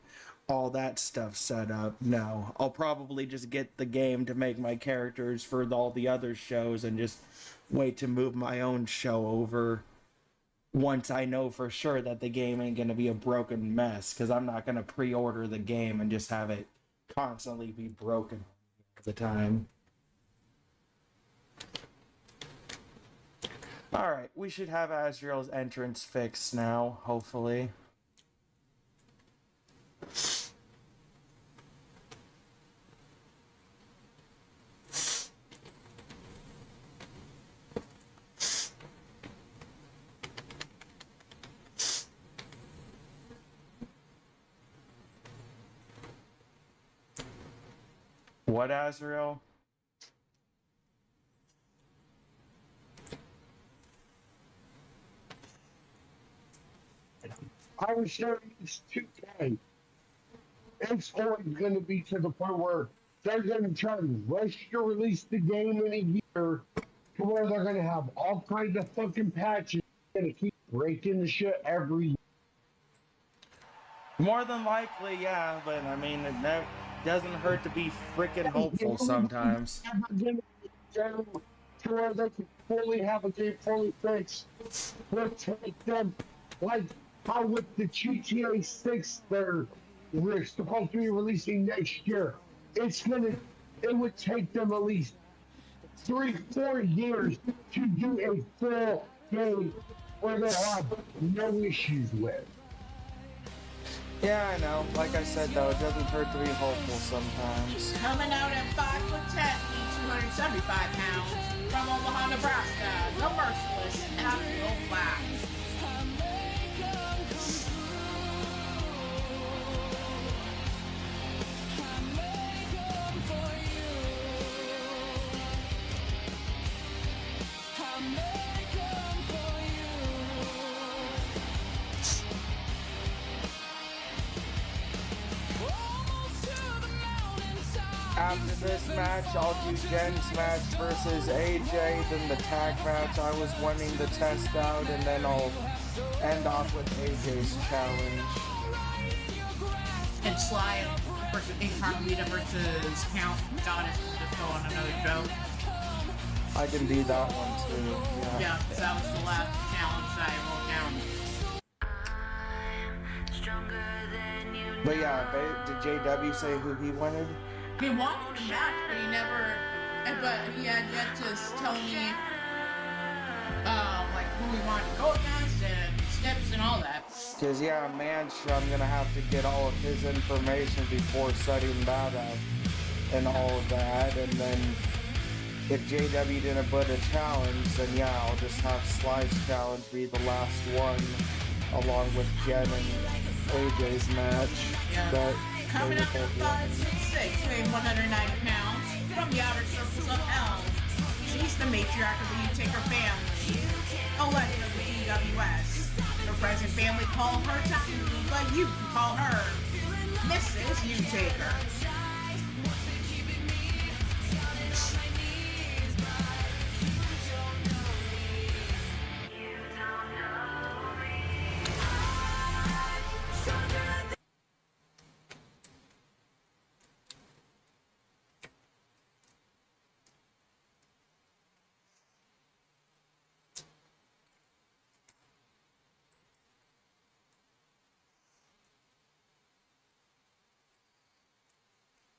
all that stuff set up, no. I'll probably just get the game to make my characters for all the other shows and just wait to move my own show over once I know for sure that the game ain't going to be a broken mess, because I'm not going to pre-order the game and just have it constantly be broken all the time. Alright, we should have Azrael's entrance fixed now, hopefully. What, Azrael? I was sure it's 2K. It's always going to be to the point where they're going to try to rush to release the game in a year to where they're going to have all kinds of fucking patches. Going to keep breaking the shit every year. More than likely, yeah, but I mean, it doesn't hurt to be freaking hopeful sometimes. To where they can fully have a game fully fixed. Will take them like how with the GTA 6 we're supposed to be releasing next year. It would take them at least 3-4 years to do a full game where they have no issues with. Yeah, I know. Like I said, though, it doesn't hurt to be hopeful sometimes. Coming out at 5'10", 275 pounds, from Omaha, Nebraska, the merciless Abdul Black. After this match, I'll do Jen's match versus AJ, then the tag match I was wanting to test out, and then I'll end off with AJ's challenge. And Sly versus Incognita versus Count Goddess just go on another show. I can do that one too. Yeah, because that was the last challenge that I wrote down. But yeah, did JW say who he wanted? He wanted the match, but he never. But he had yet to tell me, like who he wanted to go against and steps and all that. Cause yeah, man, sure, I'm gonna have to get all of his information before setting that up and all of that, and then if JW didn't put a challenge, then yeah, I'll just have Sly's challenge be the last one, along with Jen and AJ's match. Yeah. But Coming up at 5'6", weighing 190 pounds, from the outer circles of Elm. She's the matriarch of the U-Taker family, a legend of the EWS. Her present family call her Tiny, but you can call her Mrs. U-Taker.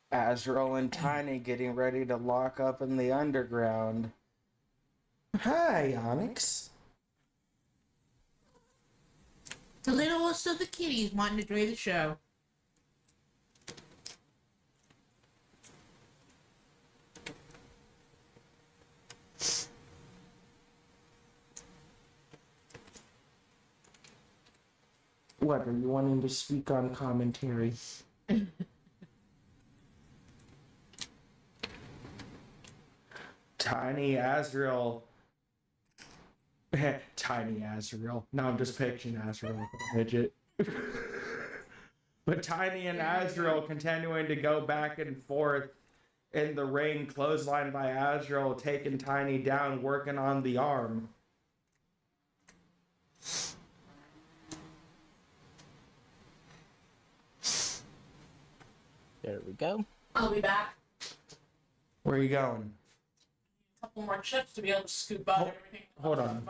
Azrael and Tiny getting ready to lock up in the underground. Hi, Onyx. The littlest of the kitties wanting to enjoy the show. What, are you wanting to speak on commentary? Tiny Azrael. Tiny Azrael. Now I'm just picturing Azrael with a midget. But Tiny and Azrael continuing to go back and forth in the ring, clothesline by Azrael, taking Tiny down, working on the arm. There we go. I'll be back. Where are you going? A couple more chips to be able to scoop up everything. Hold on.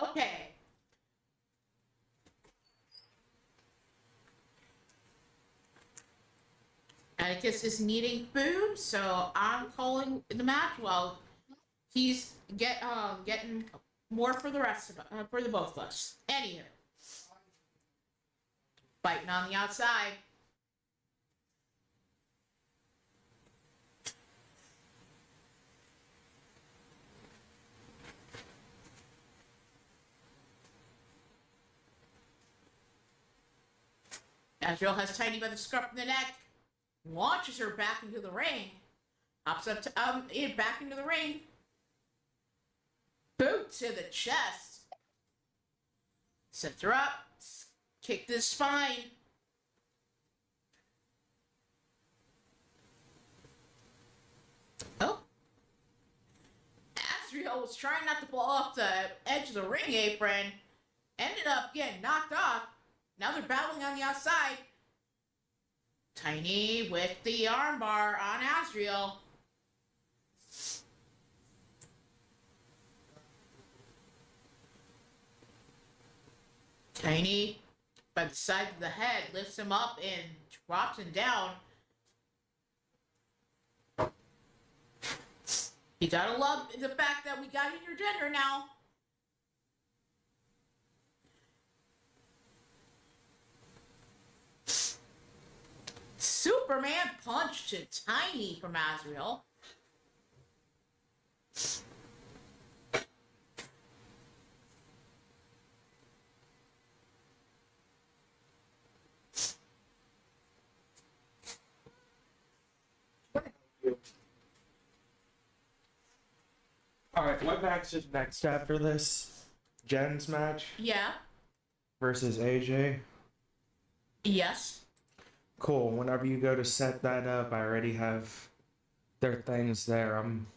Okay. Atticus is needing food, so I'm calling the match. Well, he's getting more for the rest of for the both of us. Anywho, fighting on the outside. Azrael has Tiny by the scruff of the neck, launches her back into the ring, hops up to back into the ring, boot to the chest, sets her up, kick to the spine. Oh, Azrael was trying not to blow off the edge of the ring apron, ended up getting knocked off. Now they're battling on the outside. Tiny with the armbar on Azrael. Tiny, by the side of the head, lifts him up and drops him down. You gotta love the fact that we got intergender now. Superman punch to Tiny from Azrael. Alright, what match is next after this? Jen's match Yeah. versus AJ? Yes. Cool. Whenever you go to set that up, I already have their things there. I'm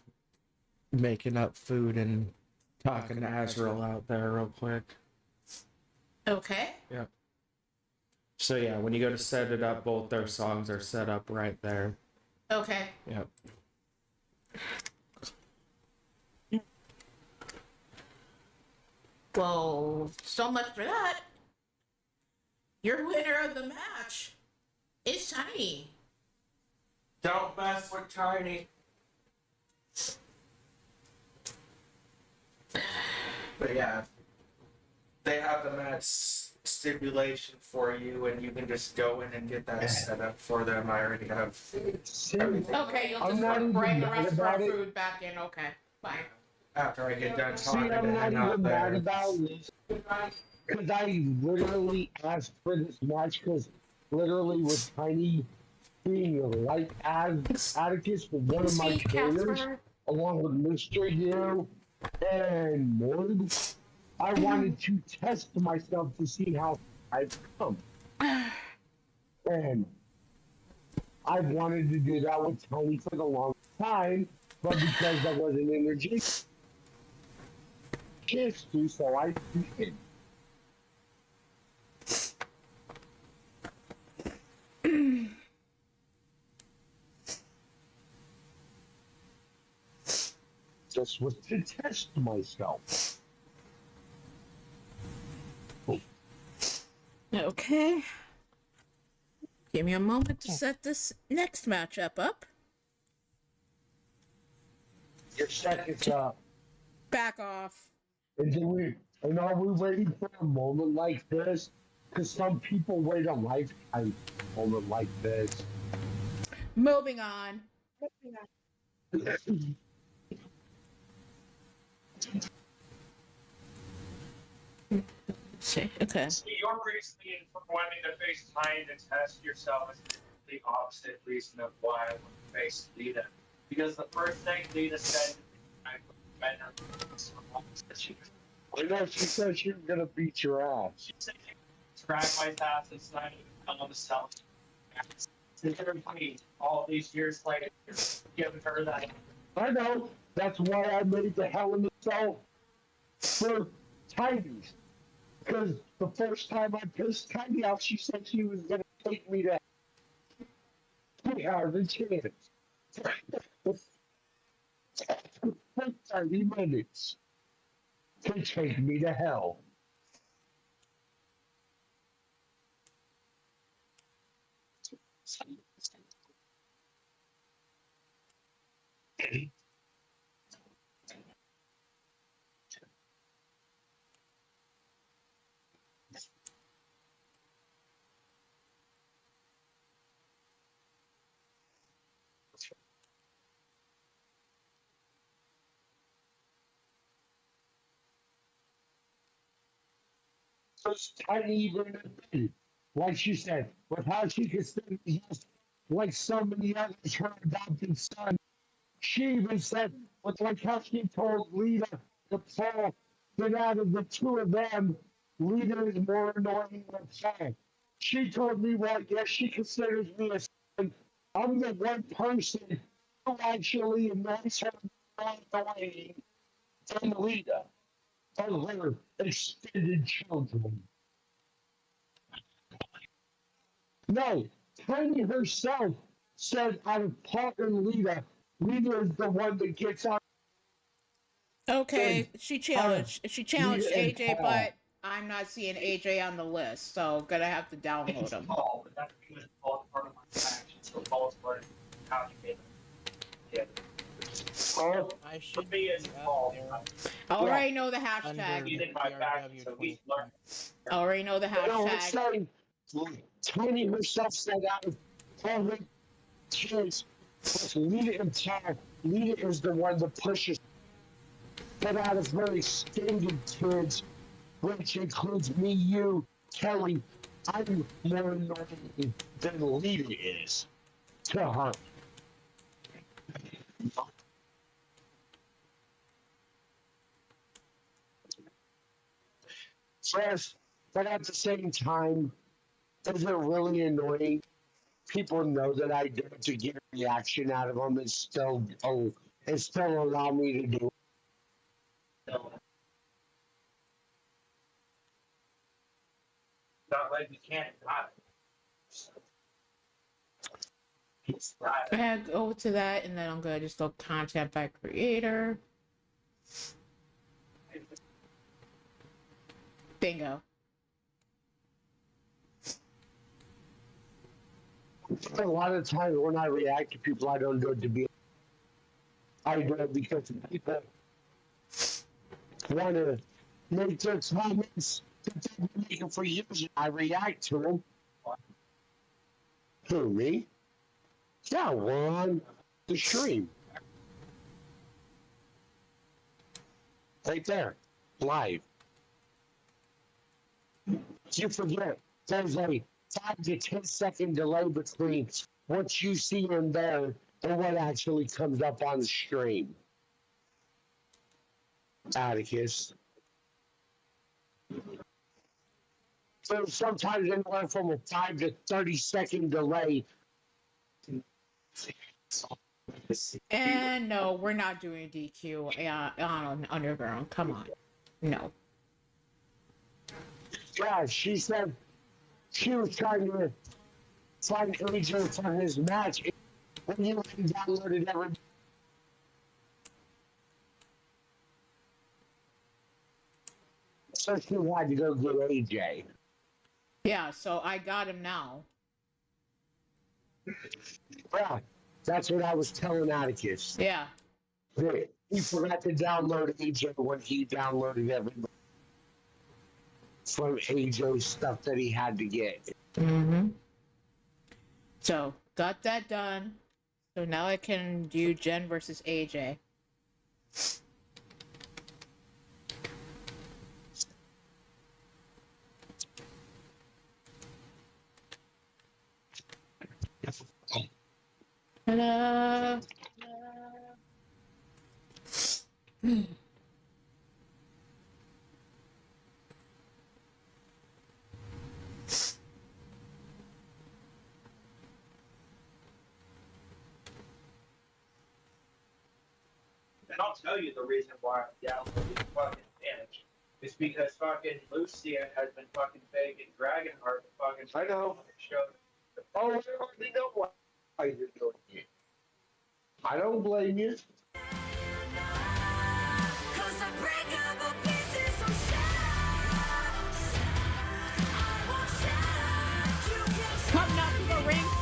making up food and talking to Azrael out there real quick. Okay. So yeah, when you go to set it up, both their songs are set up right there. Okay. Yep. Well, so much for that. Your winner of the match is Tiny. Don't mess with Tiny. But yeah, they have the match stipulation for you, and you can just go in and get that set up for them. I already have See, everything. Okay, you'll I'm just not even bring the mad rest of our about it. food back in. Okay, fine. After I get done see, talking to I'm not him out even mad there. about this. Because I literally asked for this match because literally with Tiny being like Atticus for one of my Sweet trainers, Casper. along with Mr. U and Mord, I wanted to test myself to see how I've come. And I wanted to do that with Tony for the long time, but because I wasn't energy, chance to, so I did. Just was to test myself. Okay. Give me a moment to set this next matchup up. Your second's up. Back off. And are we waiting for a moment like this? Because some people wait a lifetime for a moment like this. Moving on. See, okay. See, your reasoning for wanting to face Tiny to test yourself is the opposite reason of why I want to face Lita. Because the first thing Lita said, I met her. I know she said she was gonna beat your ass. She said, "Drag my ass, it's not even on the self." Me, all these years later, giving her that. I know. That's why I made the Hell in a Cell for Tiny. Because the first time I pissed Tiny off, she said she was gonna take me to. We have the chance. 30 minutes. to take me to hell. First tiny even admitted, like she said, with how she could stand just like so many others, her adopted son. She even said, with like how she told Lita to Paul that out of the two of them, Lita is more annoying than Paul. She told me, well, yes, she considers me a son. I'm the one person who actually annoys her more annoying than Lita and her extended children. No, Tiny herself said out of Paul and Lita, Lita is the one that gets out. Okay, she challenged Lita and AJ, Paul. but I'm not seeing AJ on the list, so gonna have to download It's him. Paul, but that's because Paul's part of my faction, so Paul's part of how you get it. I For should me, it's be up Paul. there I already know the hashtag. under He's in my faction, so he's BRW24. learning. I already know the No, I'm hashtag. saying Tiny herself said out of all her kids, with Lita and Paul, Lita is the one that pushes. But out of her extended kids, which includes me, you, Kelly, I'm more annoying than Lita is to her. Yes, but at the same time, is it really annoying? People know that I do it to get a reaction out of them and still allow me to do it. So, not like we can't not. It's not. I'm gonna go to that, and then I'm gonna just go content by creator. Bingo. A lot of times when I react to people, I don't do it to be. I do it because people want to make their comments that they've been making for years. And I react to them. Who, me? Yeah, we're on the stream. Right there, live. You forget, there's a 5 to 10 second delay between what you see in there and what actually comes up on the stream. Atticus. So sometimes anywhere from a 5 to 30-second delay. And no, we're not doing DQ on Underground. Come on. No. Yeah, she said she was trying to find AJ for his match. When you downloaded every. So she had to go get AJ. Yeah, so I got him now. Yeah, that's what I was telling Atticus. Yeah. That he forgot to download AJ when he downloaded everybody from AJ's stuff that he had to get. Mm-hmm. So, got that done. So now I can do Jen versus AJ. Ta-da! And I'll tell you the reason why I downloaded fucking Damage. It's because fucking Lucian has been fucking faking Dragonheart to fucking I know. show. Oh, I already know why you're doing it. I don't blame you. 'Cause I break up a piece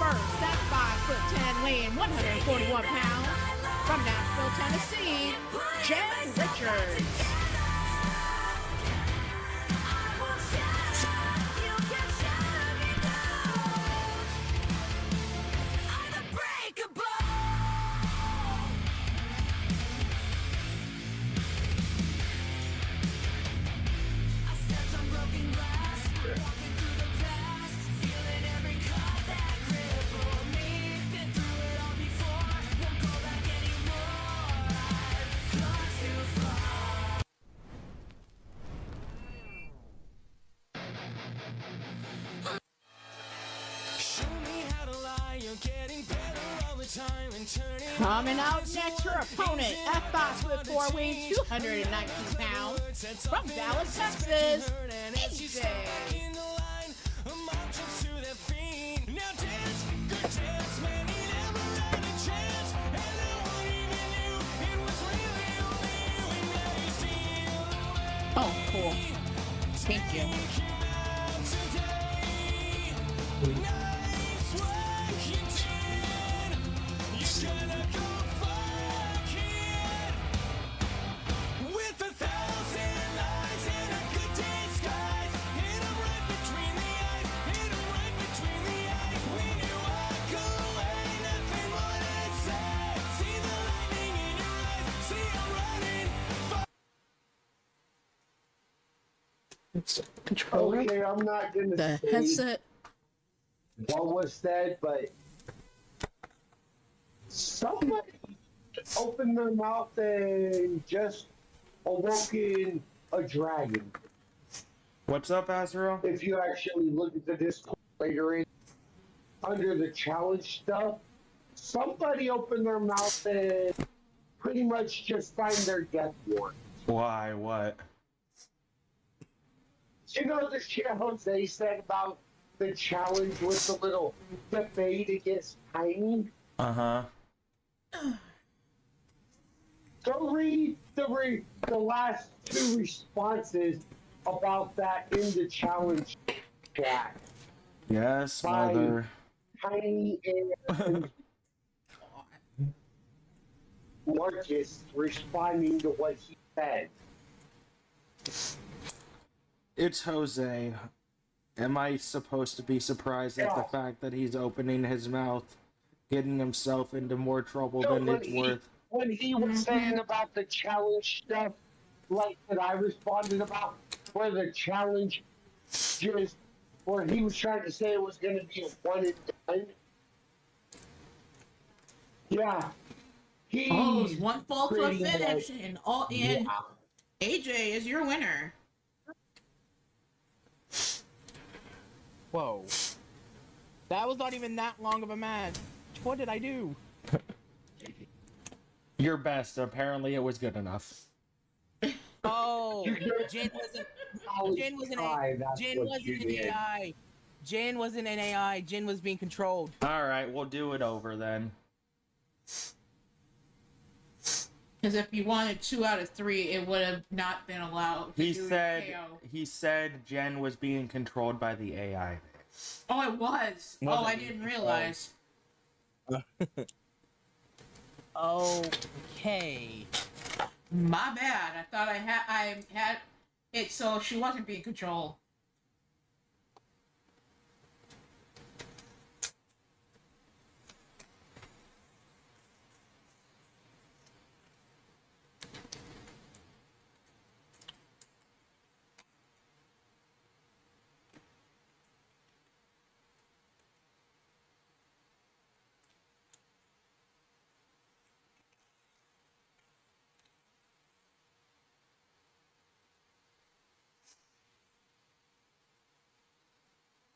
first at 5'10", weighing 141 pounds. From Nashville, Tennessee, Jen Richards. Coming out next, her opponent at 5'4", weighing 219 pounds. From Dallas, Texas, AJ. Oh, cool. Thank you. Controller. Okay, I'm not gonna The say headset. what was said, but somebody opened their mouth and just awoken a dragon. What's up, Azrael? If you actually look at the Discord later in, under the challenge stuff, somebody opened their mouth and pretty much just signed their death warrant. Why? What? You know the shit Jose said about the challenge with the little debate against timing? Uh-huh. Go read the last two responses about that in the challenge chat. Yes, By mother. Tiny and Marcus responding to what he said. It's Jose. Am I supposed to be surprised at the Yeah. fact that he's opening his mouth, getting himself into more trouble No, than when it's he- worth? When he was saying about the challenge stuff, like that I responded about, where the challenge just, where he was trying to say it was going to be a one and done. Yeah. He. Oh, it's one fall to a pretty finish, much- and Yeah. AJ is your winner. Whoa. That was not even that long of a match. What did I do? Your best. Apparently, it was good enough. Oh, You get- Jen wasn't. College Jen wasn't try, that's Jen what wasn't you an did. AI. Jen wasn't an AI. Jen was being controlled. All right, we'll do it over then. Because if you wanted 2 out of 3, it would have not been allowed. to He do said KO. Jen was being controlled by the AI. Oh, it was. Oh, Wasn't I being didn't controlled. realize. Okay. My bad. I thought I had it, so she wasn't being controlled.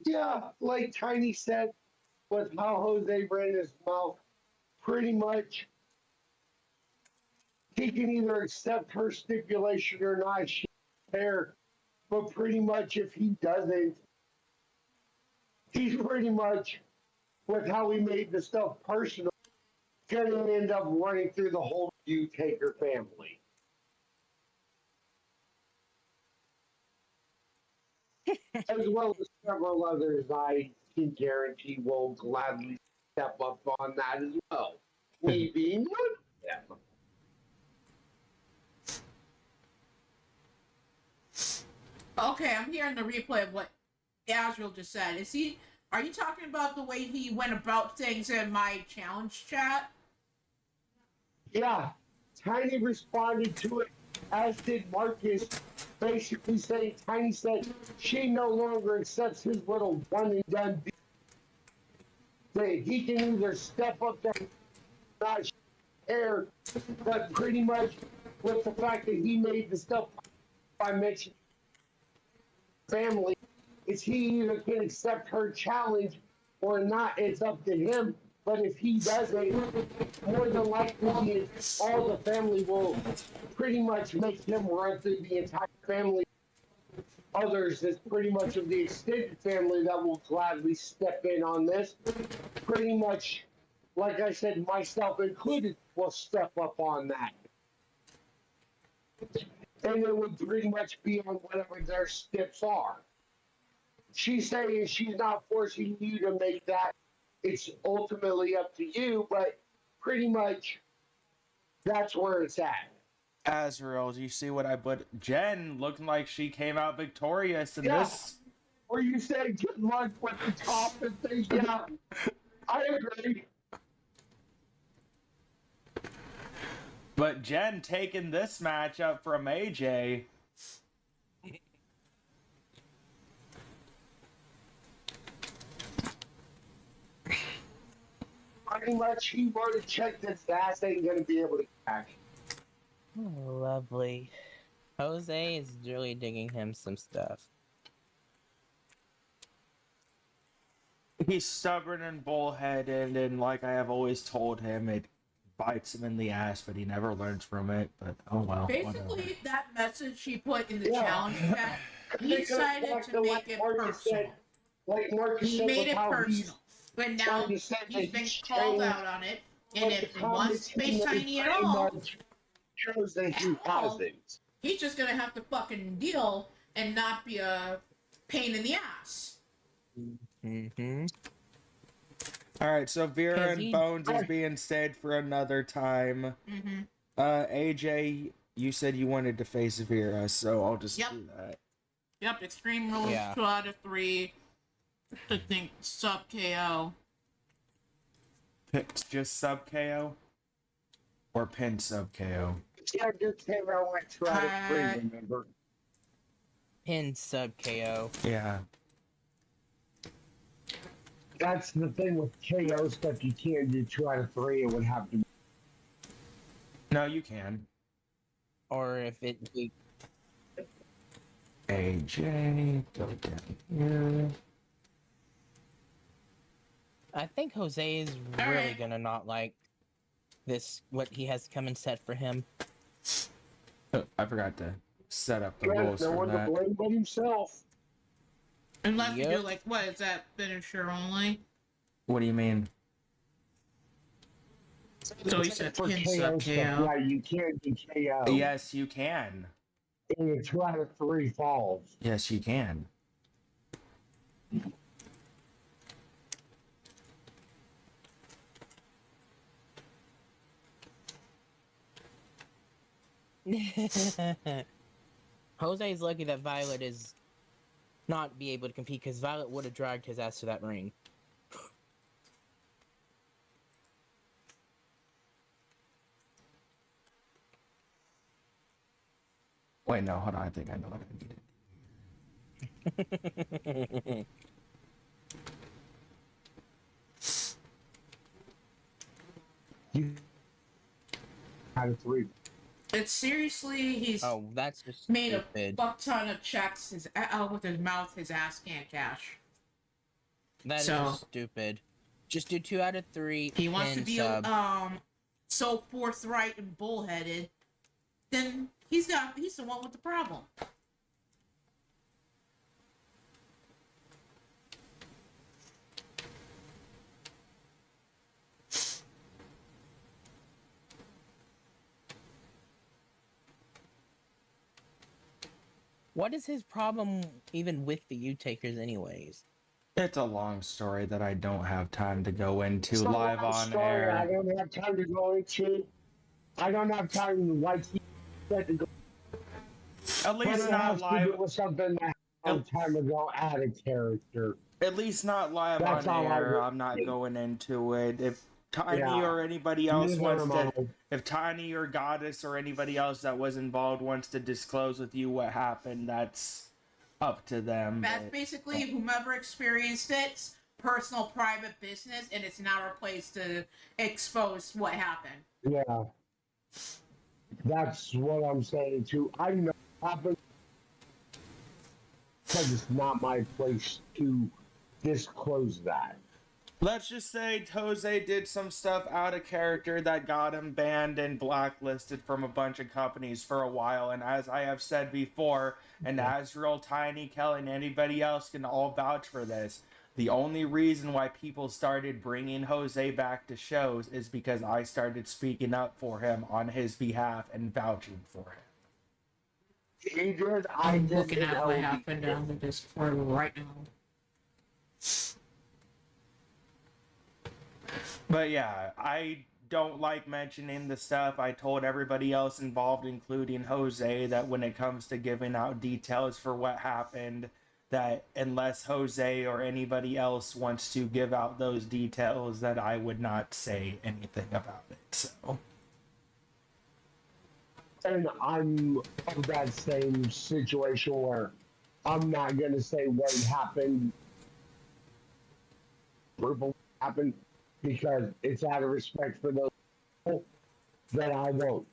Yeah, like Tiny said, with how Jose ran his mouth, pretty much he can either accept her stipulation or not. She's fair, but pretty much if he doesn't, he's pretty much, with how he made the stuff personal, gonna end up running through the whole Taker family. As well as several others I can guarantee will gladly step up on that as well. Me being one of them. Okay, I'm hearing the replay of what Azrael just said. Are you talking about the way he went about things in my challenge chat? Yeah, Tiny responded to it, as did Marcus, basically saying Tiny said she no longer accepts his little one and done. That he can either step up there, not share, but pretty much with the fact that he made the stuff I mentioned, family, is he either can accept her challenge or not. It's up to him. But if he doesn't, more than likely, all the family will pretty much make him run through the entire family. Others is pretty much of the extended family that will gladly step in on this. Pretty much, like I said, myself included, will step up on that. And it would pretty much be on whatever their steps are. She's saying she's not forcing you to make that. It's ultimately up to you, but pretty much that's where it's at. Azrael, do you see what I put? Jen looking like she came out victorious in Yeah. this. Or you say good luck with the top and things. Yeah, I agree. But Jen taking this matchup from AJ. Pretty much he wrote a check that Zaz ain't gonna be able to cash. Oh, lovely. Jose is really digging him some stuff. He's stubborn and bullheaded, and like I have always told him, it bites him in the ass, but he never learns from it. But oh well. Basically, whatever. that message she put in the Yeah. challenge chat, he decided to make it personal. Like Marcus He said, made with it how personal. But now trying to say that he's been he's called changed, out on it. And but if the he wants to comments face he made Tiny at pretty all, much shows that he all. hasn't. he's just gonna have to fucking deal and not be a pain in the ass. Mm-hmm. All right, so Vera 'Cause and he- Bones is being saved for another time. Mm-hmm. AJ, you said you wanted to face Vera, so I'll just Yep. do that. Yep, extreme rules, Yeah. 2 out of 3. I think sub KO. Just sub KO? Or pin sub KO? Yeah, just came out went 2 out of 3, remember? Pin sub KO. Yeah. That's the thing with KO stuff. You can't do 2 out of 3. It would have to be. No, you can. Or if it be AJ, go down here. I think Jose is really Alright. gonna not like this, what he has come and set for him. Oh, I forgot to set up the Yes, rules no for one to that. blame but himself. Unless you Yep. do like, what is that, finisher only? What do you mean? So he said For pin KO sub stuff, KO. yeah, you can't do KO. Yes, you can. And 2 out of 3 falls. Yes, you can. Jose is lucky that Violet is not be able to compete because Violet would have dragged his ass to that ring. Wait, no, hold on. I think I know what I needed. You out of 3. It's seriously, he's Oh, that's just made a stupid. fuck ton of checks with his mouth, his ass can't cash. That is So- just stupid. Just do 2 out of 3. He wants to pin be sub. so forthright and bullheaded, then he's the one with the problem. What is his problem even with the U-Takers anyways? It's a long story that I don't have time to go into It's a live long on story I air. don't have time to go into. I don't have time, like you said, to go. At But least it not has to live. do with something that a long time ago out of character. At least not live That's on all I air. will I'm not say. going into it. If Tiny Yeah. or anybody else Neither wants am to, I. if Tiny or Goddess or anybody else that was involved wants to disclose with you what happened, that's up to them. That's but- basically whomever experienced it's personal, private business, and it's not our place to expose what happened. Yeah. That's what I'm saying too. I know it happened, because it's not my place to disclose that. Let's just say Jose did some stuff out of character that got him banned and blacklisted from a bunch of companies for a while. And as I have said before, and Azrael, Tiny, Kelly, and anybody else can all vouch for this, the only reason why people started bringing Jose back to shows is because I started speaking up for him on his behalf and vouching for him. He did. I I'm did. looking at what know. happened on the Discord right now. But yeah, I don't like mentioning the stuff. I told everybody else involved, including Jose, that when it comes to giving out details for what happened, that unless Jose or anybody else wants to give out those details, that I would not say anything about it. So And I'm of that same situation where I'm not gonna say what happened, verbal happened, because it's out of respect for those people that I won't.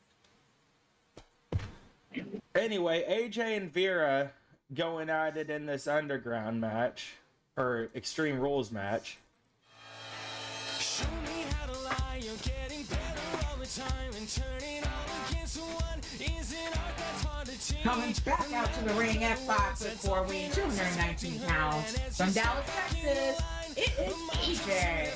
anyway, AJ and Vera going at it in this underground match or Extreme Rules match. Show me how to lie, you're getting better all the time, and turning all against one is an art that's hard to teach. Coming back out to the ring at 5'4", weighing 219 pounds, from Dallas, Texas, it is EJ.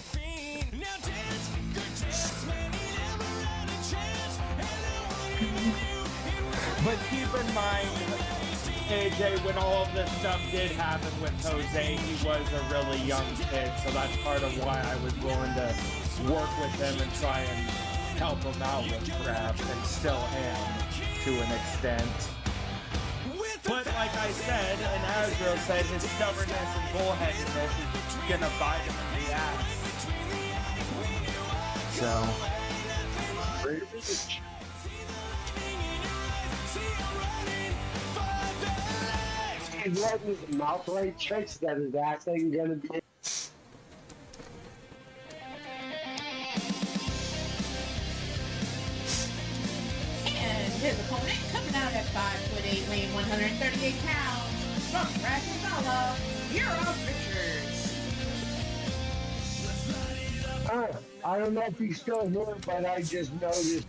Now dance, good dance, man, you never had a chance, and I want you with you, it was But keep in mind, AJ, when all of this stuff did happen with Jose, he was a really young kid, so that's part of why I was willing to work with him and try and help him out with craft, and still am to an extent. But like I said, and Azrael said, his stubbornness and bullheadedness is gonna bite him in the ass. So, He's letting his mouth right tricks that his ass ain't gonna be. And his opponent coming out at 5'8", weighing 138 pounds, from Guatemala, Euro Richards. I don't know if he's still here, but I just noticed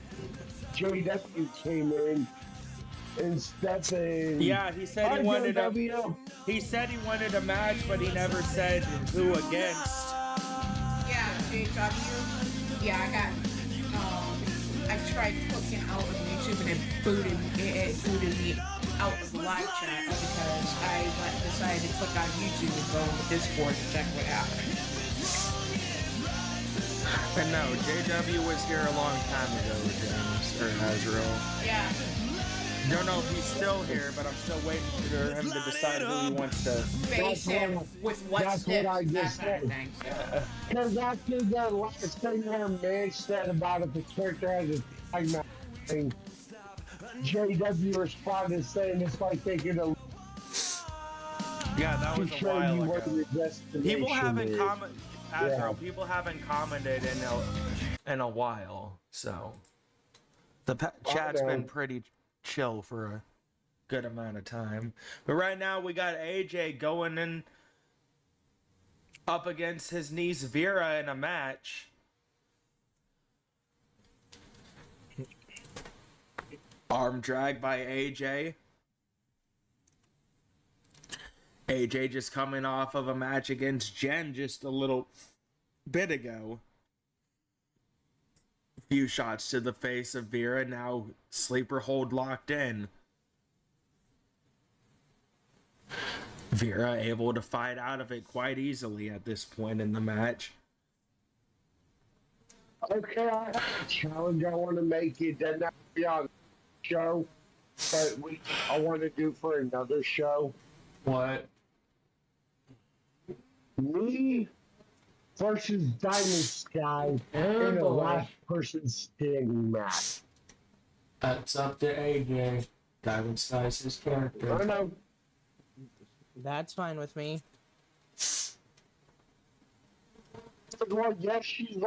JW came in and Stephen. yeah, he said he wanted a, JW. he said he wanted a match, but he never said who against. Yeah, JW. Yeah, I tried clicking out of YouTube and it booted me out of the live chat because I decided to click on YouTube and go to Discord to check what happened. And no, JW was here a long time ago, James, or Azrael. Yeah. Don't know if he's still here, but I'm still waiting for him to decide who he wants to. Face him with what that's steps, what I that just kind of said. thing. So. Because after the last thing where man said about if the character has a tag match thing, JW responded saying it's like taking a Yeah, that to was a show while you where ago. the destination People haven't is. comment, Azrael. Yeah. People haven't commented in a while, so the chat's been pretty chill for a good amount of time. But right now we got AJ going in up against his niece Vera in a match. Arm drag by AJ. AJ just coming off of a match against Jen just a little bit ago. Few shots to the face of Vera, now sleeper hold locked in. Vera able to fight out of it quite easily at this point in the match. Okay, I have a challenge I want to make. It doesn't have to be on the show, but I want to do for another show. What? Me versus Diamond Sky in a last person standing match. That's up to AJ. Diamond Sky's his I character. know. That's fine with me. Well, yes, she's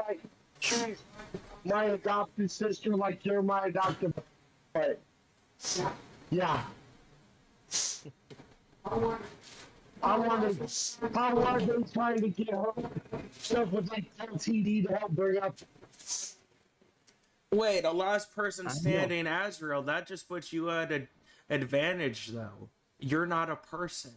my adopted sister, like you're my adopted. But yeah. How long have they trying to get her stuff with like LTD to help bring up? Wait, a last person I know. standing, Azrael, that just puts you at an advantage, though. You're not a person.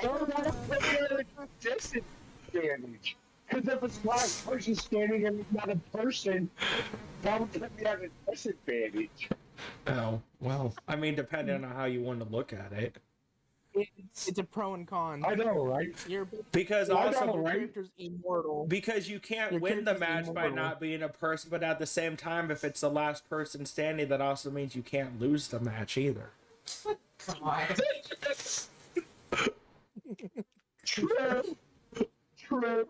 No, that'll put me at a disadvantage. Because if it's last person standing and it's not a person, that would put me at a disadvantage. Oh, well, I mean, depending on how you want to look at it. It's a pro and con. I know, right? Your Because I also, know, right? character's immortal. because you can't Your win the character's match by immortal. not being a person, but at the same time, if it's the last person standing, that also means you can't lose the match either. God. True. True.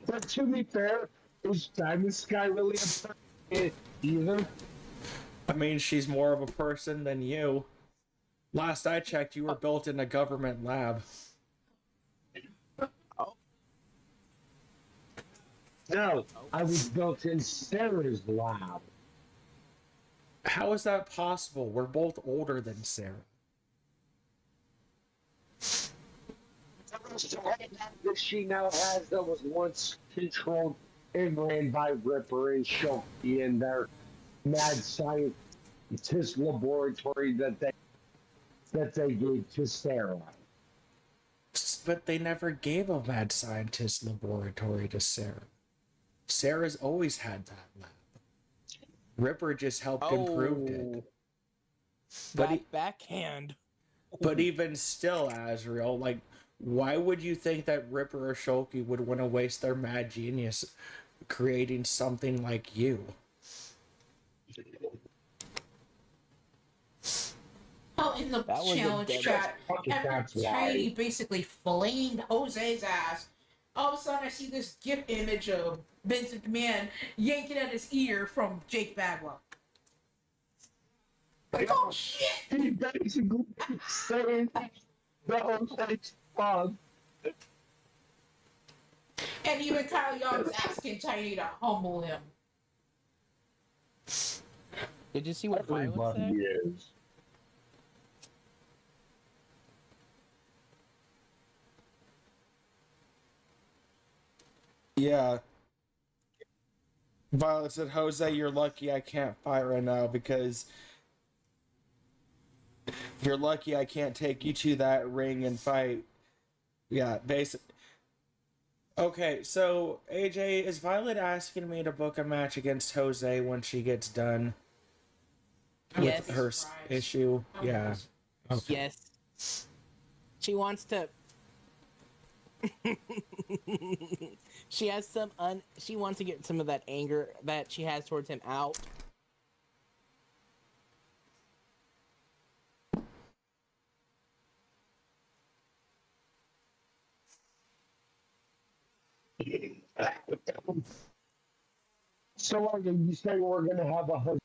But to be fair, is Diamond Sky really a person either? I mean, she's more of a person than you. Last I checked, you were built in a government lab. No, I was built in Sarah's lab. How is that possible? We're both older than Sarah. That she now has that was once controlled and ran by Ripper and Shulky in their mad scientist laboratory that they gave to Sarah. But they never gave a mad scientist laboratory to Sarah. Sarah's always had that lab. Ripper just helped improve it. But Backhand. But even still, Azrael, like, why would you think that Ripper or Shulky would want to waste their mad genius creating something like you? Oh, in the That was a challenge dead- chat, That's after why. Tiny basically flamed Jose's ass, all of a sudden I see this GIF image of Vince McMahon yanking at his ear from Jake Bagwell. Like, oh shit! He basically saying the whole thing's fun. And even Kyle Young's asking Tiny to humble him. Did you see what Violet Everybody said? is. Yeah. Violet said, Jose, you're lucky I can't fight right now because you're lucky I can't take you to that ring and fight. Yeah, basic. Okay, so AJ, is Violet asking me to book a match against Jose when she gets done Yes. with her issue? Yeah. Okay. Yes. She wants to. She has she wants to get some of that anger that she has towards him out. So are you saying we're gonna have a host?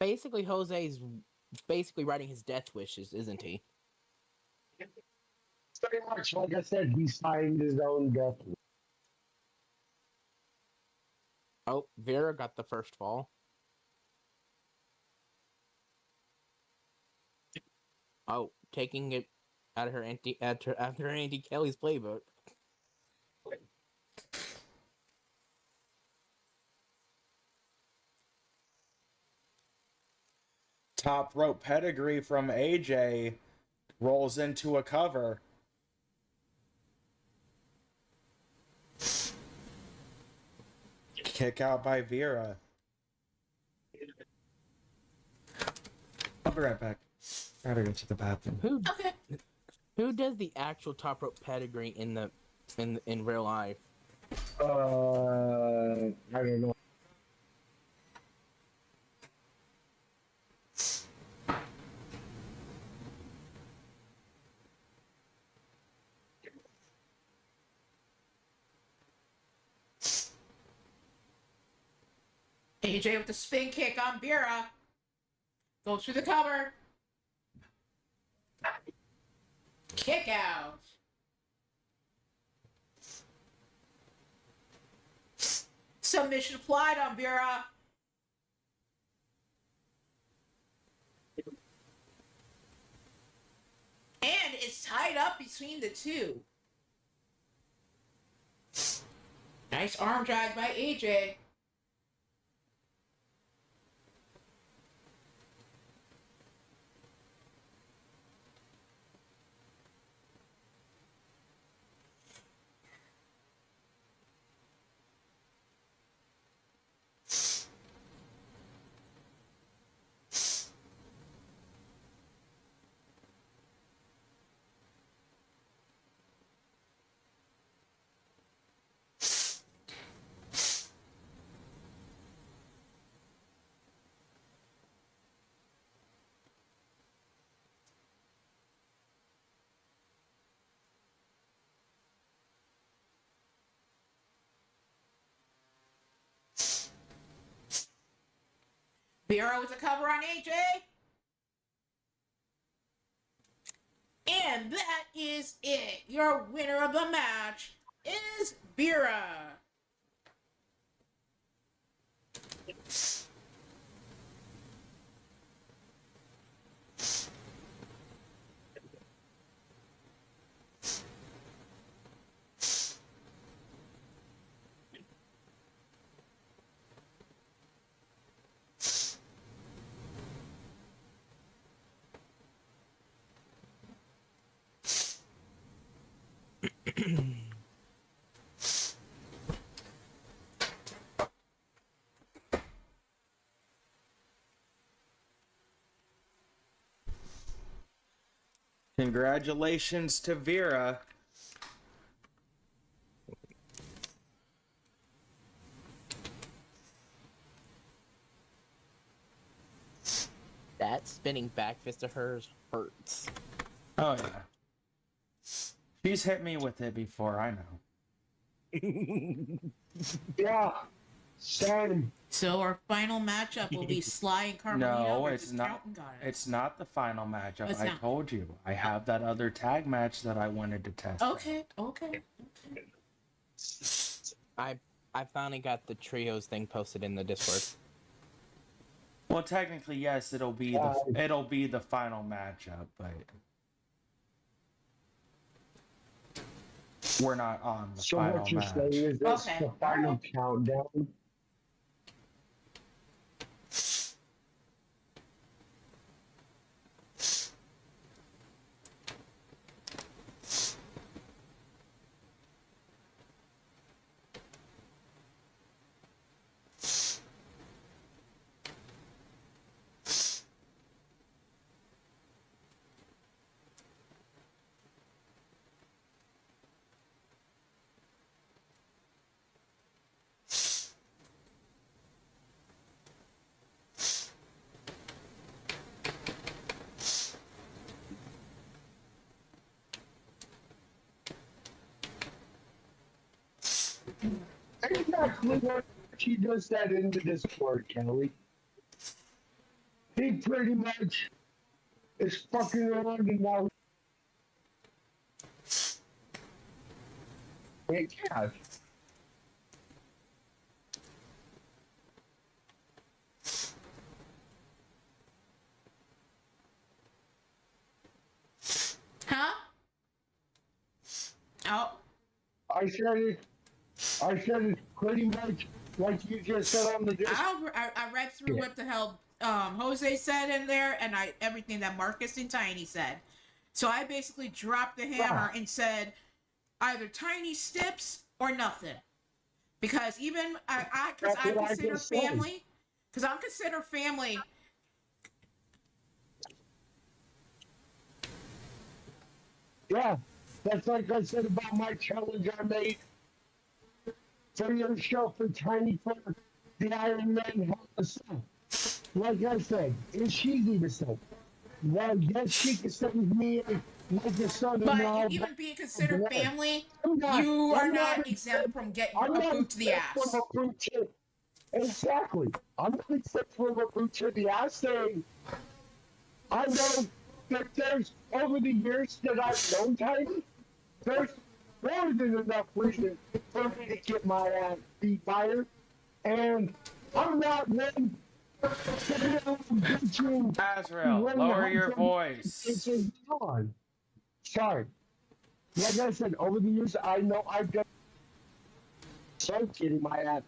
Basically, Jose's basically writing his death wishes, isn't he? Pretty much, like I said, he signed his own death. Oh, Vera got the first fall. Oh, taking it out of her after Auntie Kelly's playbook. Top rope pedigree from AJ rolls into a cover. Kick out by Vera. I'll be right back. I gotta go to the bathroom. Okay. Who does the actual top rope pedigree in real life? I don't know. AJ with the spin kick on Bira. Goes through the cover. Kick out. Submission applied on Bira. And it's tied up between the two. Nice arm drag by AJ. Bira with a cover on AJ. And that is it. Your winner of the match is Bira. Congratulations to Vera. That spinning back fist of hers hurts. Oh yeah. She's hit me with it before, I know. Yeah, same. So our final matchup will be Sly and Carmelita No, versus it's not. Carlton Goddess. It's not the final matchup. It's I not. told you. I have that other tag match that I wanted to test. Okay, okay. I finally got the trios thing posted in the Discord. Well, technically, yes, it'll be the final matchup, but we're not on the So final what you're match. saying is this Okay. the final countdown? Exactly what she does that in the Discord, Kelly. He pretty much is fucking around and now. Yeah. I said it pretty much like you just said on the disc. I read through what the hell Jose said in there, and everything that Marcus and Tiny said. So I basically dropped the hammer and said either Tiny Stips or nothing, because even I consider family, because I'm considered family. Yeah, that's like I said about my challenge I made for your show for Tiny for the Iron Man Hell in a Cell. Like I said, is she even so? Well, yes, she considers me like a son-in-law. But even being considered family, I'm you are not exempt from getting a boot to the ass. Exactly. I'm not exempt from a boot to the ass saying, I know that there's, over the years that I've known Tiny, there's more than enough reason for me to get my ass beat by her. And I'm not one Azrael, lower your voice. Sorry. Like I said, over the years, I know I've done so getting my ass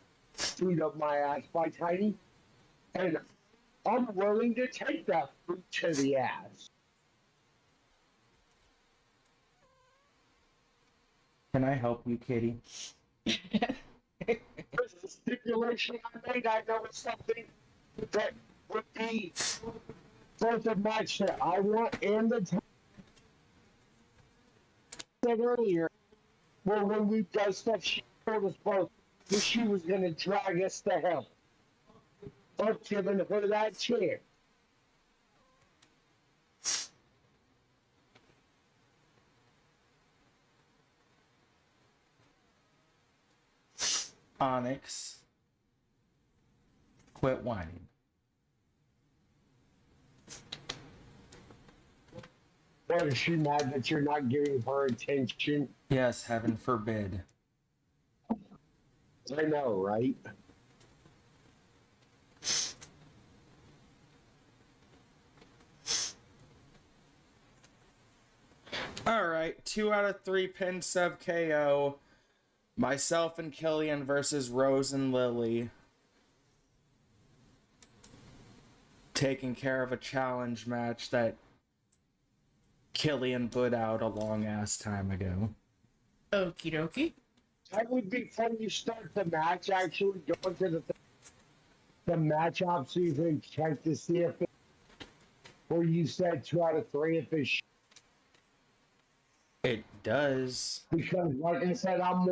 beat up my ass by Tiny, and I'm willing to take that boot to the ass. Can I help you, Kitty? There's a stipulation I made. I know it's something that would be both a match that I want and the time said earlier. Well, when we done stuff, she told us both that she was going to drag us to hell. I'm giving her that chair. Onyx, quit whining. What, is she mad that you're not giving her attention? Yes, heaven forbid. I know, right? Alright, 2 out of 3 pin sub KO. Myself and Killian versus Rose and Lily. Taking care of a challenge match that Killian put out a long ass time ago. Okie dokie. That would be fun. You start the match, actually go into the match op so you can check to see if it, where you said 2 out of 3 if it's It does. because, like I said, I'm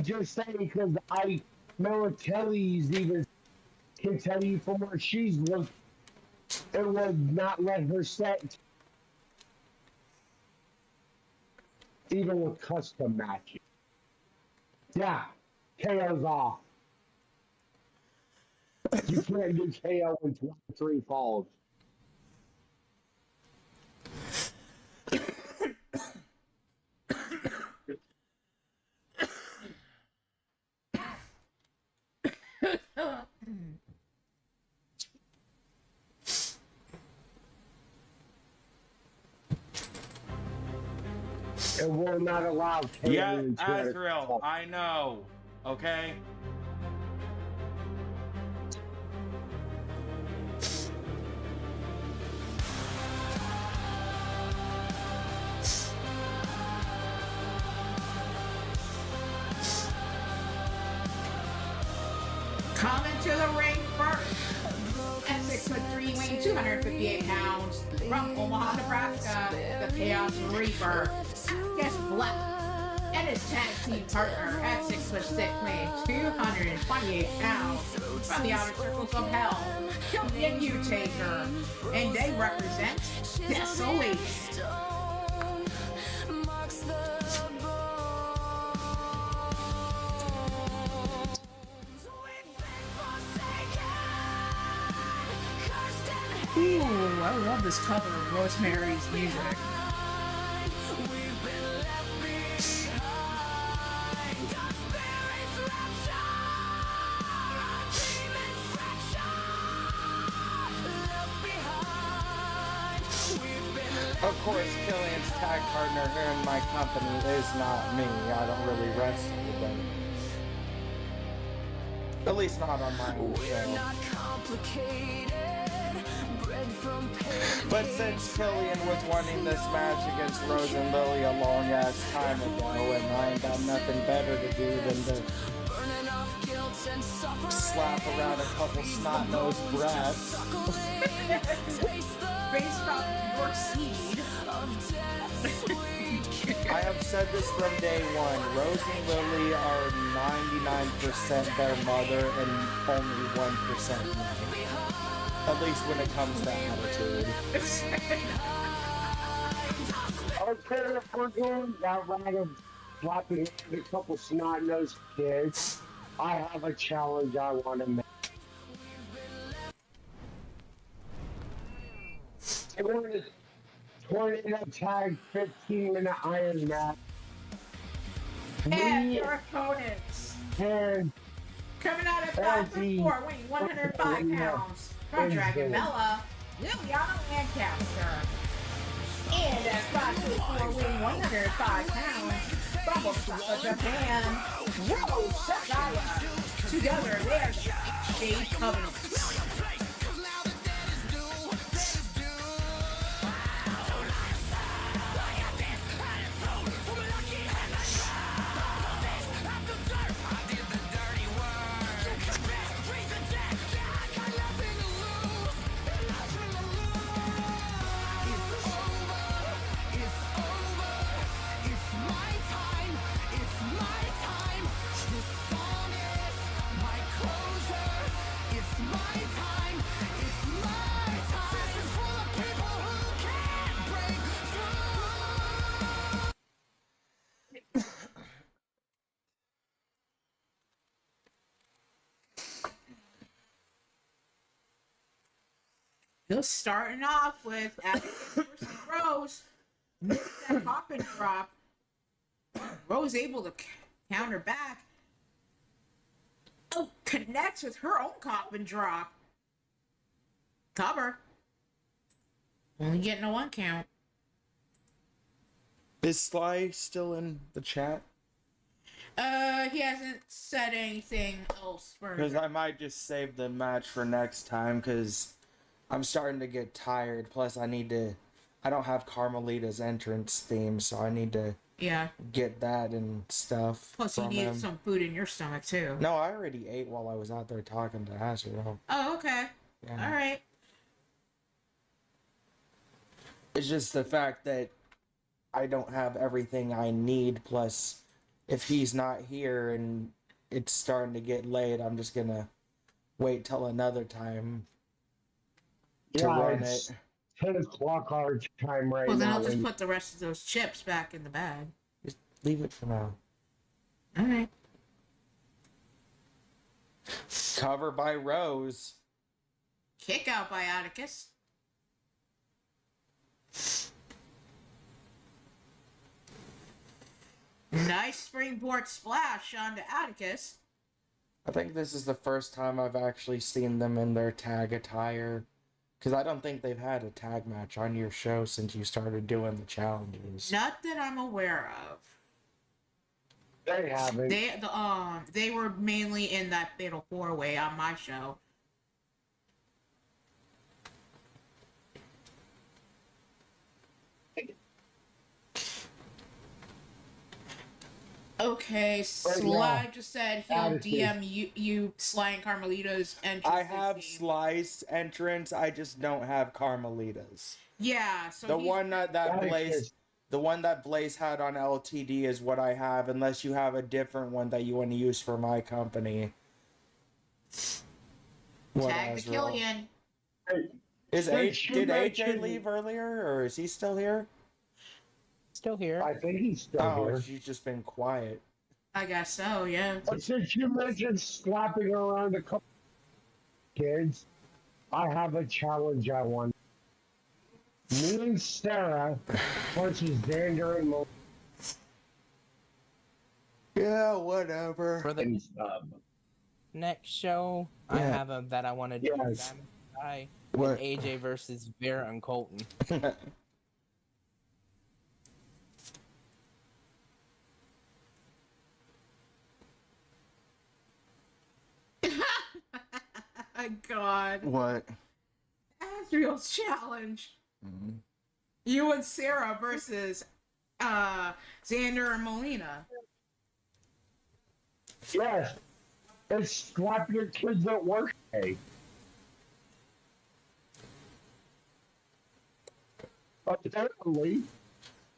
just saying because Militelli's even can tell you from where she's looked, it would not let her set even with custom matches. Yeah, KO's off. You can't do KO in 23 falls. It will not allow KO Yeah, in 23 Azrael, falls. I know. Okay? Coming to the ring first. At 6'3", weighing 258 pounds, from Omaha, Nebraska, the Chaos Reaper, Guest Black, and his tag team partner at 6'6", weighing 228 pounds, from the Outer Circles of Hell, Killian U-Taker, and they represent Desolation. Ooh, I love this cover of Rosemary's Music. Of course, Killian's tag partner here in my company is not me. I don't really wrestle, but at least not on my own show. But since Killian was wanting this match against Rose and Lily a long ass time ago, and I ain't got nothing better to do than to slap around a couple snot-nosed brats. Based off your seed. I have said this from day one. Rose and Lily are 99% their mother and only 1% me. At least when it comes to attitude. Okay, if we're going that route of slapping a couple snot-nosed kids, I have a challenge I want to make. I want to tornado tag 15-minute iron match. And Me your opponents. and Coming out at 5'4", weighing 105 pounds. From Dragonella, Liliana Lancaster. And at 5'4", weighing 105 pounds. From Osaka, Japan, Rose Sakaya. Together, they are the Shade Covenants. Just starting off with Atticus versus Rose. Missed that hop and drop. Rose able to counter back. Oh, connects with her own cop and drop. Cover. Only getting a 1 count. Is Sly still in the chat? He hasn't said anything else for Because I might just save the match for next time, because I'm starting to get tired. Plus, I don't have Carmelita's entrance theme, so I need to Yeah. get that and stuff. Plus, you from needed him. some food in your stomach, too. No, I already ate while I was out there talking to Azrael. Oh, okay. Yeah. Alright. It's just the fact that I don't have everything I need. Plus, if he's not here and it's starting to get late, I'm just gonna wait till another time to run it's it. 10 o'clock our time right Well, then now. I'll just and put the rest of those chips back in the bag. Just leave it for now. Alright. Cover by Rose. Kick out by Atticus. Nice springboard splash onto Atticus. I think this is the first time I've actually seen them in their tag attire. Because I don't think they've had a tag match on your show since you started doing the challenges. Not that I'm aware of. They haven't. They were mainly in that fatal 4-way on my show. Okay, Sly just said he'll Attitude. DM you Sly and Carmelita's entrance. I have Sly's entrance, I just don't have Carmelita's. Yeah, so The he's- one that Atticus. Blaze, the one that Blaze had on LTD is what I have, unless you have a different one that you want to use for my company. What, Tag the Azrael? Killian. Is Since H, you did AJ mentioned- leave earlier, or is he still here? Still here. I think he's still Oh, here. she's just been quiet. I guess so, yeah. But since you mentioned slapping around a couple kids, I have a challenge I want. Me and Sarah versus Xander and Mo. Yeah, whatever. For the and, next show, I Yeah. have a that I want to do. Yes. Diamond Guy What? and AJ versus Vera and Colton. my god. What? Asriel's challenge. You and Sarah versus Xander and Melina. Yes. It's slap your kids at work day. Apparently.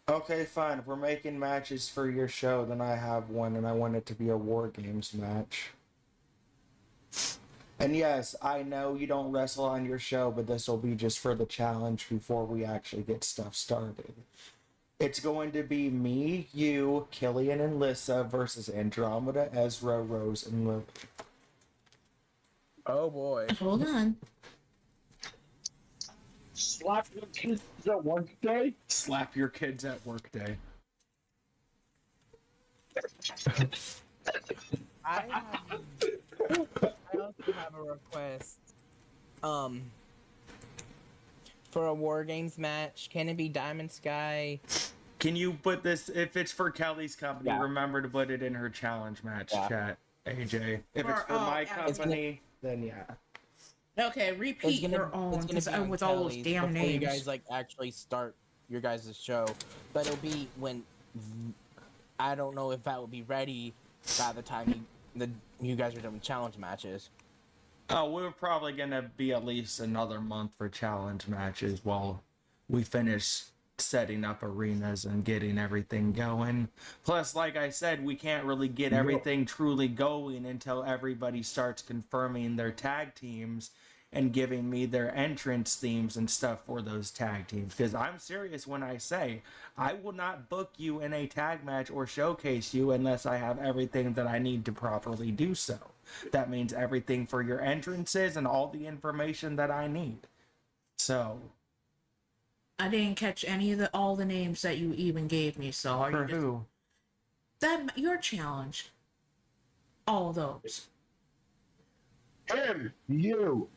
Okay, fine. If we're making matches for your show, then I have one, and I want it to be a War Games match. And yes, I know you don't wrestle on your show, but this will be just for the challenge before we actually get stuff started. It's going to be me, you, Killian, and Lissa versus Andromeda, Ezra, Rose, and Lily. Oh boy. Hold on. Slap your kids at work day? Slap your kids at work day. I also have a request. For a War Games match, can it be Diamond Sky? Can you put this, if it's for Kelly's company, Yeah. remember to put it in her challenge match Yeah. chat, AJ. If it's For- for oh, my yeah. company, then yeah. Okay, repeat your own because with all those damn before you names. guys like actually start your guys' show, but it'll be when I don't know if that will be ready by the time you guys are done with challenge matches. Oh, we're probably gonna be at least another month for challenge matches while we finish setting up arenas and getting everything going. Plus, like I said, we can't really get everything truly going until everybody starts confirming their tag teams and giving me their entrance themes and stuff for those tag teams. Because I'm serious when I say I will not book you in a tag match or showcase you unless I have everything that I need to properly do so. That means everything for your entrances and all the information that I need. So, I didn't catch any of all the names that you even gave me. So are for you just, who? that your challenge? All those, Him, you,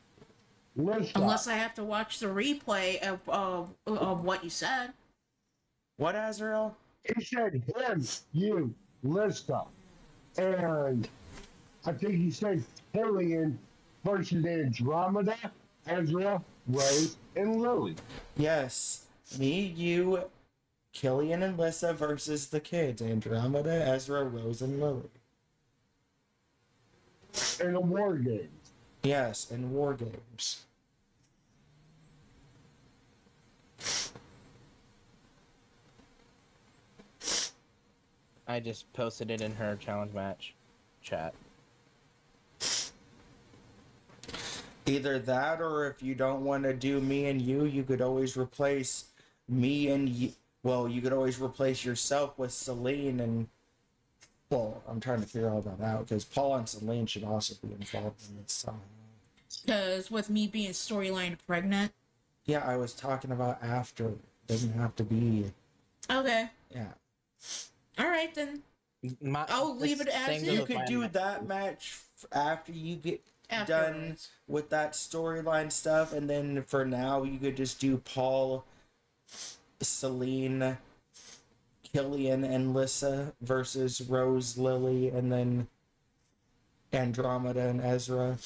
Lissa. unless I have to watch the replay of what you said. What, Azrael? He said him, you, Lissa. And I think he said Killian versus Andromeda, Ezra, Rose, and Lily. Yes, me, you, Killian, and Lissa versus the kids. Andromeda, Ezra, Rose, and Lily. In a war game. Yes, in War Games. I just posted it in her challenge match chat. Either that, or if you don't want to do me and you could always replace me and you. Well, you could always replace yourself with Celine and. Well, I'm trying to figure all that out because Paul and Celine should also be involved in this song. Because with me being storyline pregnant. Yeah, I was talking about after. It doesn't have to be. Okay. Yeah. All right then. I'll leave it as same is. goes You with could my do match. that match after you get done Afterwards. with that storyline stuff, and then for now you could just do Paul, Celine, Killian, and Lissa versus Rose, Lily, and then Andromeda and Ezra.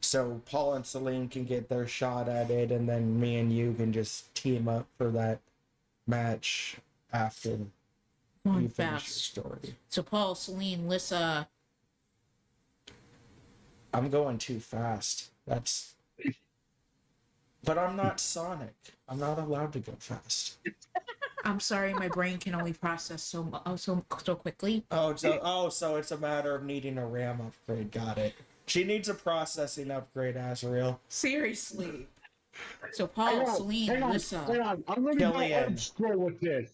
So Paul and Celine can get their shot at it, and then me and you can just team up for that match after Going you finish fast. your story. So Paul, Celine, Lissa. I'm going too fast. That's. But I'm not Sonic. I'm not allowed to go fast. I'm sorry, my brain can only process so quickly. So it's a matter of needing a RAM upgrade. Got it. She needs a processing upgrade, Azrael. Seriously. So Hang Paul, on, Celine, hang Lissa. on. I'm going to go Killian. old school with this.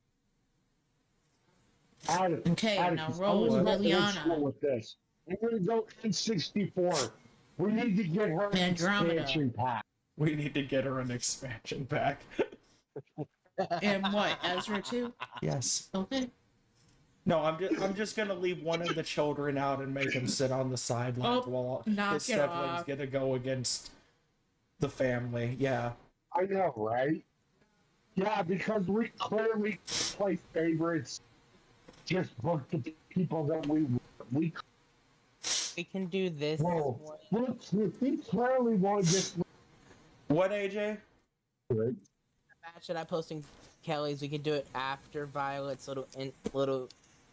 Atticus, Okay, now Atticus, Rose, I'm gonna go old Liliana. school with this. I'm going to go N64. We need to get her an Andromeda. expansion pack. We need to get her an expansion pack. And what? Ezra too? Yes. Okay. No, I'm just gonna leave one of the children out and make him sit on the sidelines Oh, while knock his it siblings off. gonna go against the family. Yeah. I know, right? Yeah, because we clearly play favorites. Just book the people that we. We can do this Well, one. look, he clearly wanted this. What, AJ? Match that I posting Kelly's. We could do it after Violet's little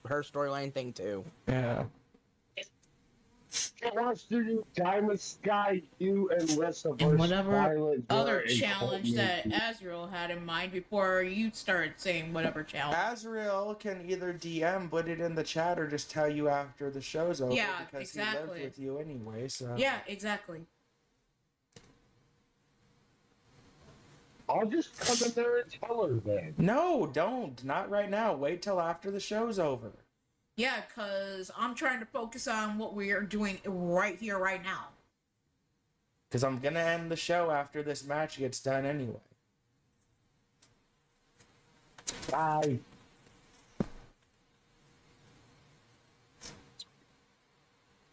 her storyline thing too. Yeah. He wants to do Diamond Sky, you and Lissa And versus whatever Violet, other Dora, and challenge Courtney. that Azrael had in mind before you started saying whatever challenge. Azrael can either DM, put it in the chat, or just tell you after the show's over. Yeah, because exactly. he lived with you anyway. So Yeah, exactly. I'll just come in there and tell her then. No, don't. Not right now. Wait till after the show's over. Yeah, because I'm trying to focus on what we are doing right here, right now. Because I'm gonna end the show after this match gets done anyway. Bye.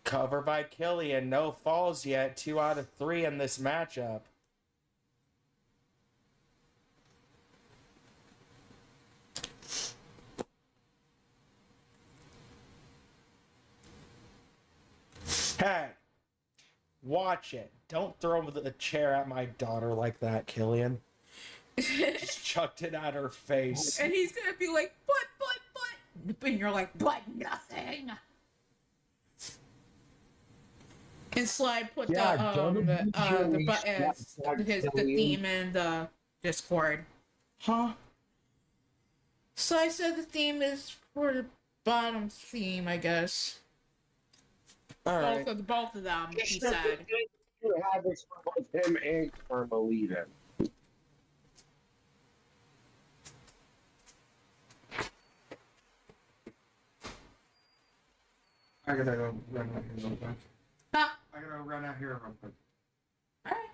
Cover by Killian. No falls yet. 2 out of 3 in this matchup. Hey, watch it. Don't throw the chair at my daughter like that, Killian. Just chucked it at her face. And he's gonna be like, but. And you're like, but nothing. And Slide put Yeah, the theme in the Discord. Huh? So I said the theme is for the bottom theme, I guess. Alright. Both of them, he said. You have this for both him and Carmelita. I gotta go run out here real quick. Huh? I gotta run out here real quick. Alright.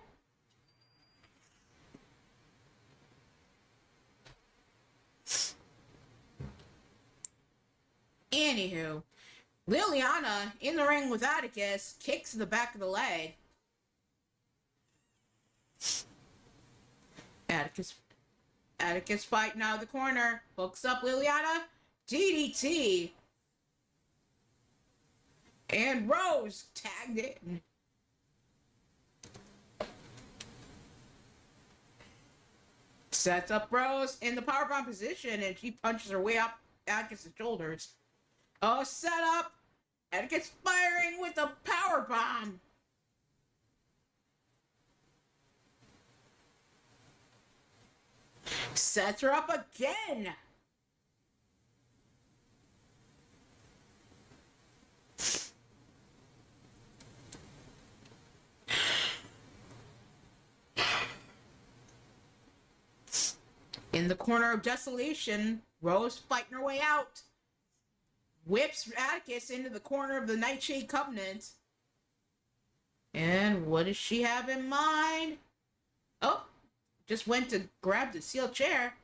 Anywho, Liliana in the ring with Atticus kicks the back of the leg. Atticus fighting out of the corner, hooks up Liliana, DDT, and Rose tagged in. Sets up Rose in the powerbomb position, and she punches her way up Atticus' shoulders. Oh, set up! Atticus firing with a powerbomb. Sets her up again. In the corner of desolation, Rose fighting her way out. Whips Atticus into the corner of the Nightshade Covenant. And what does she have in mind? Oh, just went to grab the steel chair.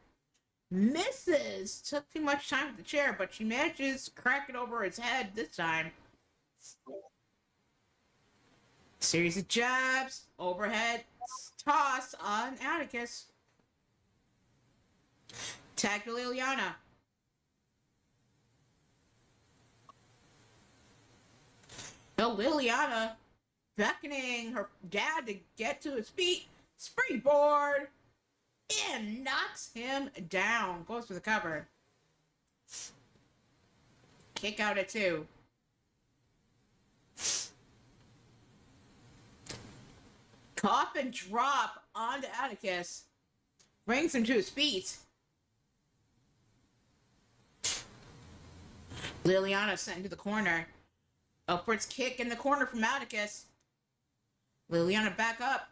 Misses. Took too much time with the chair, but she manages to crack it over his head this time. Series of jabs. Overhead toss on Atticus. Tag to Liliana. Now Liliana beckoning her dad to get to his feet. Springboard. And knocks him down. Goes for the cover. Kick out at 2. Coffin drop onto Atticus. Brings him to his feet. Liliana sent into the corner. Upwards kick in the corner from Atticus. Liliana back up.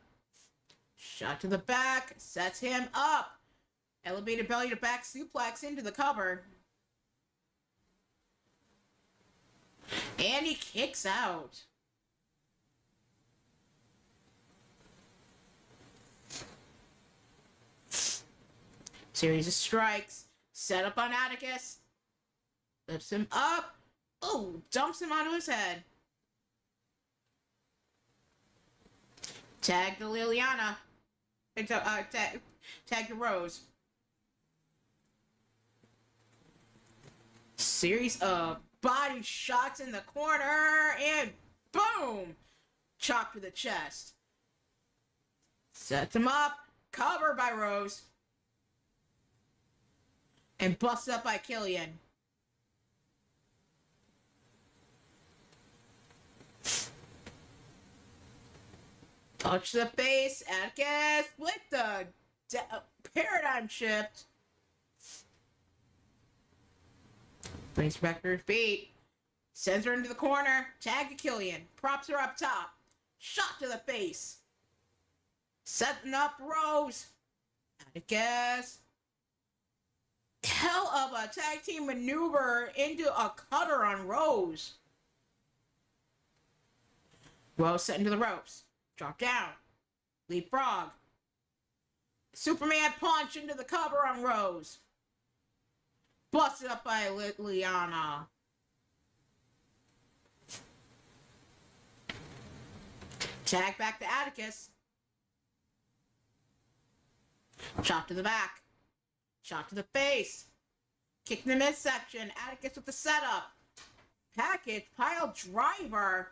Shot to the back. Sets him up. Elevated belly to back suplex into the cover. And he kicks out. Series of strikes. Set up on Atticus. Lifts him up. Oh, dumps him onto his head. Tag to Liliana. Tag to Rose. Series of body shots in the corner and Boom! Chop to the chest. Sets him up. Covered by Rose. And busted up by Killian. Touch the face. Atticus with the paradigm shift. Brings her back to her feet. Sends her into the corner. Tag to Killian. Props her up top. Shot to the face. Setting up Rose. Atticus. Hell of a tag team maneuver into a cutter on Rose. Rose set into the ropes. Drop down. Leapfrog. Superman punch into the cover on Rose. Busted up by Liana. Tag back to Atticus. Shot to the back. Shot to the face. Kick in the midsection. Atticus with the setup. Package pile driver.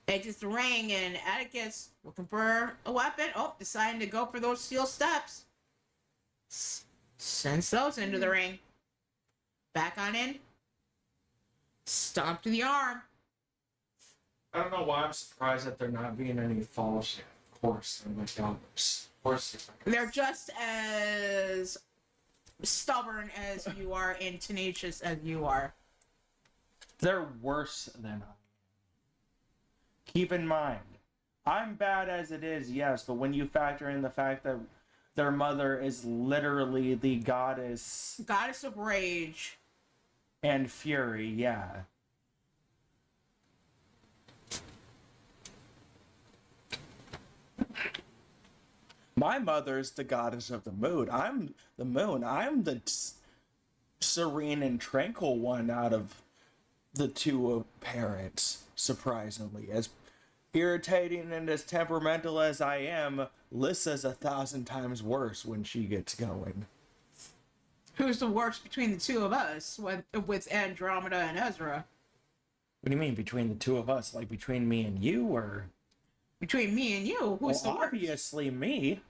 Edges the ring and Atticus looking for a weapon. Oh, deciding to go for those steel steps. Sends those into the ring. Back on in. Stomp to the arm. I don't know why I'm surprised that there not being any falls yet. Of course, they're like dollars. Of course, They're just as stubborn as you are and tenacious as you are. they're worse than I am. Keep in mind, I'm bad as it is, yes, but when you factor in the fact that their mother is literally the goddess Goddess of Rage. and fury, yeah. My mother's the goddess of the moon. I'm the moon. I'm the serene and tranquil one out of the two parents, surprisingly. As irritating and as temperamental as I am, Lissa's 1,000 times worse when she gets going. Who's the worst between the two of us with Andromeda and Ezra? What do you mean between the two of us? Like between me and you, or? Between me and you, who's Well, the worst? obviously me.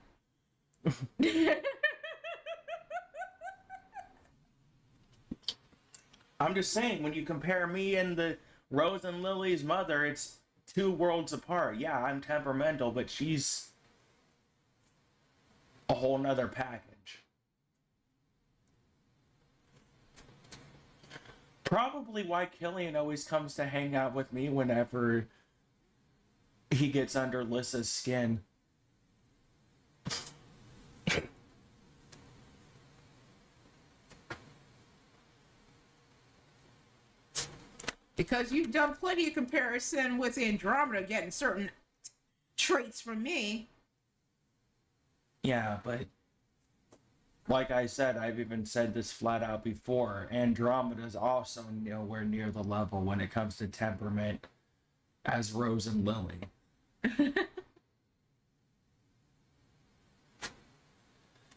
I'm just saying, when you compare me and the Rose and Lily's mother, it's two worlds apart. Yeah, I'm temperamental, but she's a whole nother package. Probably why Killian always comes to hang out with me whenever he gets under Lissa's skin. Because you've done plenty of comparison with Andromeda getting certain traits from me. Yeah, but like I said, I've even said this flat out before. Andromeda's also nowhere near the level when it comes to temperament as Rose and Lily.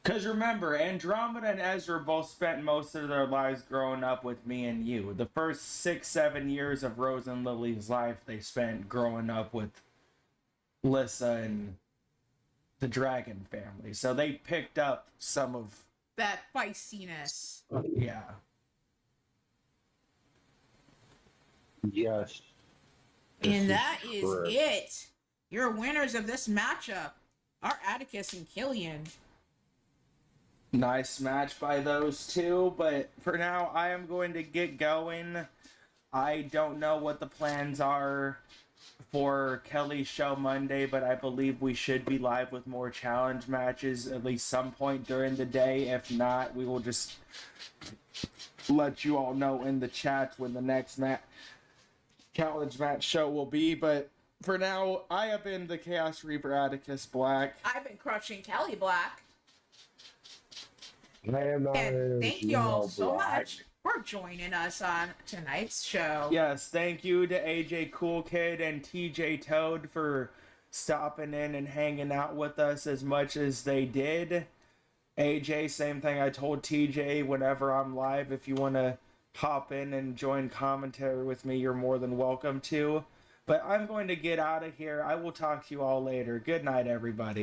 Because remember, Andromeda and Ezra both spent most of their lives growing up with me and you. The first 6-7 years of Rose and Lily's life they spent growing up with Lissa and the Dragon family. So they picked up some of... That feistiness. Yeah. Yes. And This that is correct. it. Your winners of this matchup are Atticus and Killian. Nice match by those two, but for now I am going to get going. I don't know what the plans are for Kelly's show Monday, but I believe we should be live with more challenge matches at least some point during the day. If not, we will just let you all know in the chat when the next challenge match show will be. But for now, I have been the Chaos Reaper Atticus Black. I've been crushing Kelly Black. I am not And thank y'all so black. much for joining us on tonight's show. Yes, thank you to AJ Cool Kid and TJ Toad for stopping in and hanging out with us as much as they did. AJ, same thing I told TJ whenever I'm live. If you want to hop in and join commentary with me, you're more than welcome to. But I'm going to get out of here. I will talk to you all later. Good night, everybody.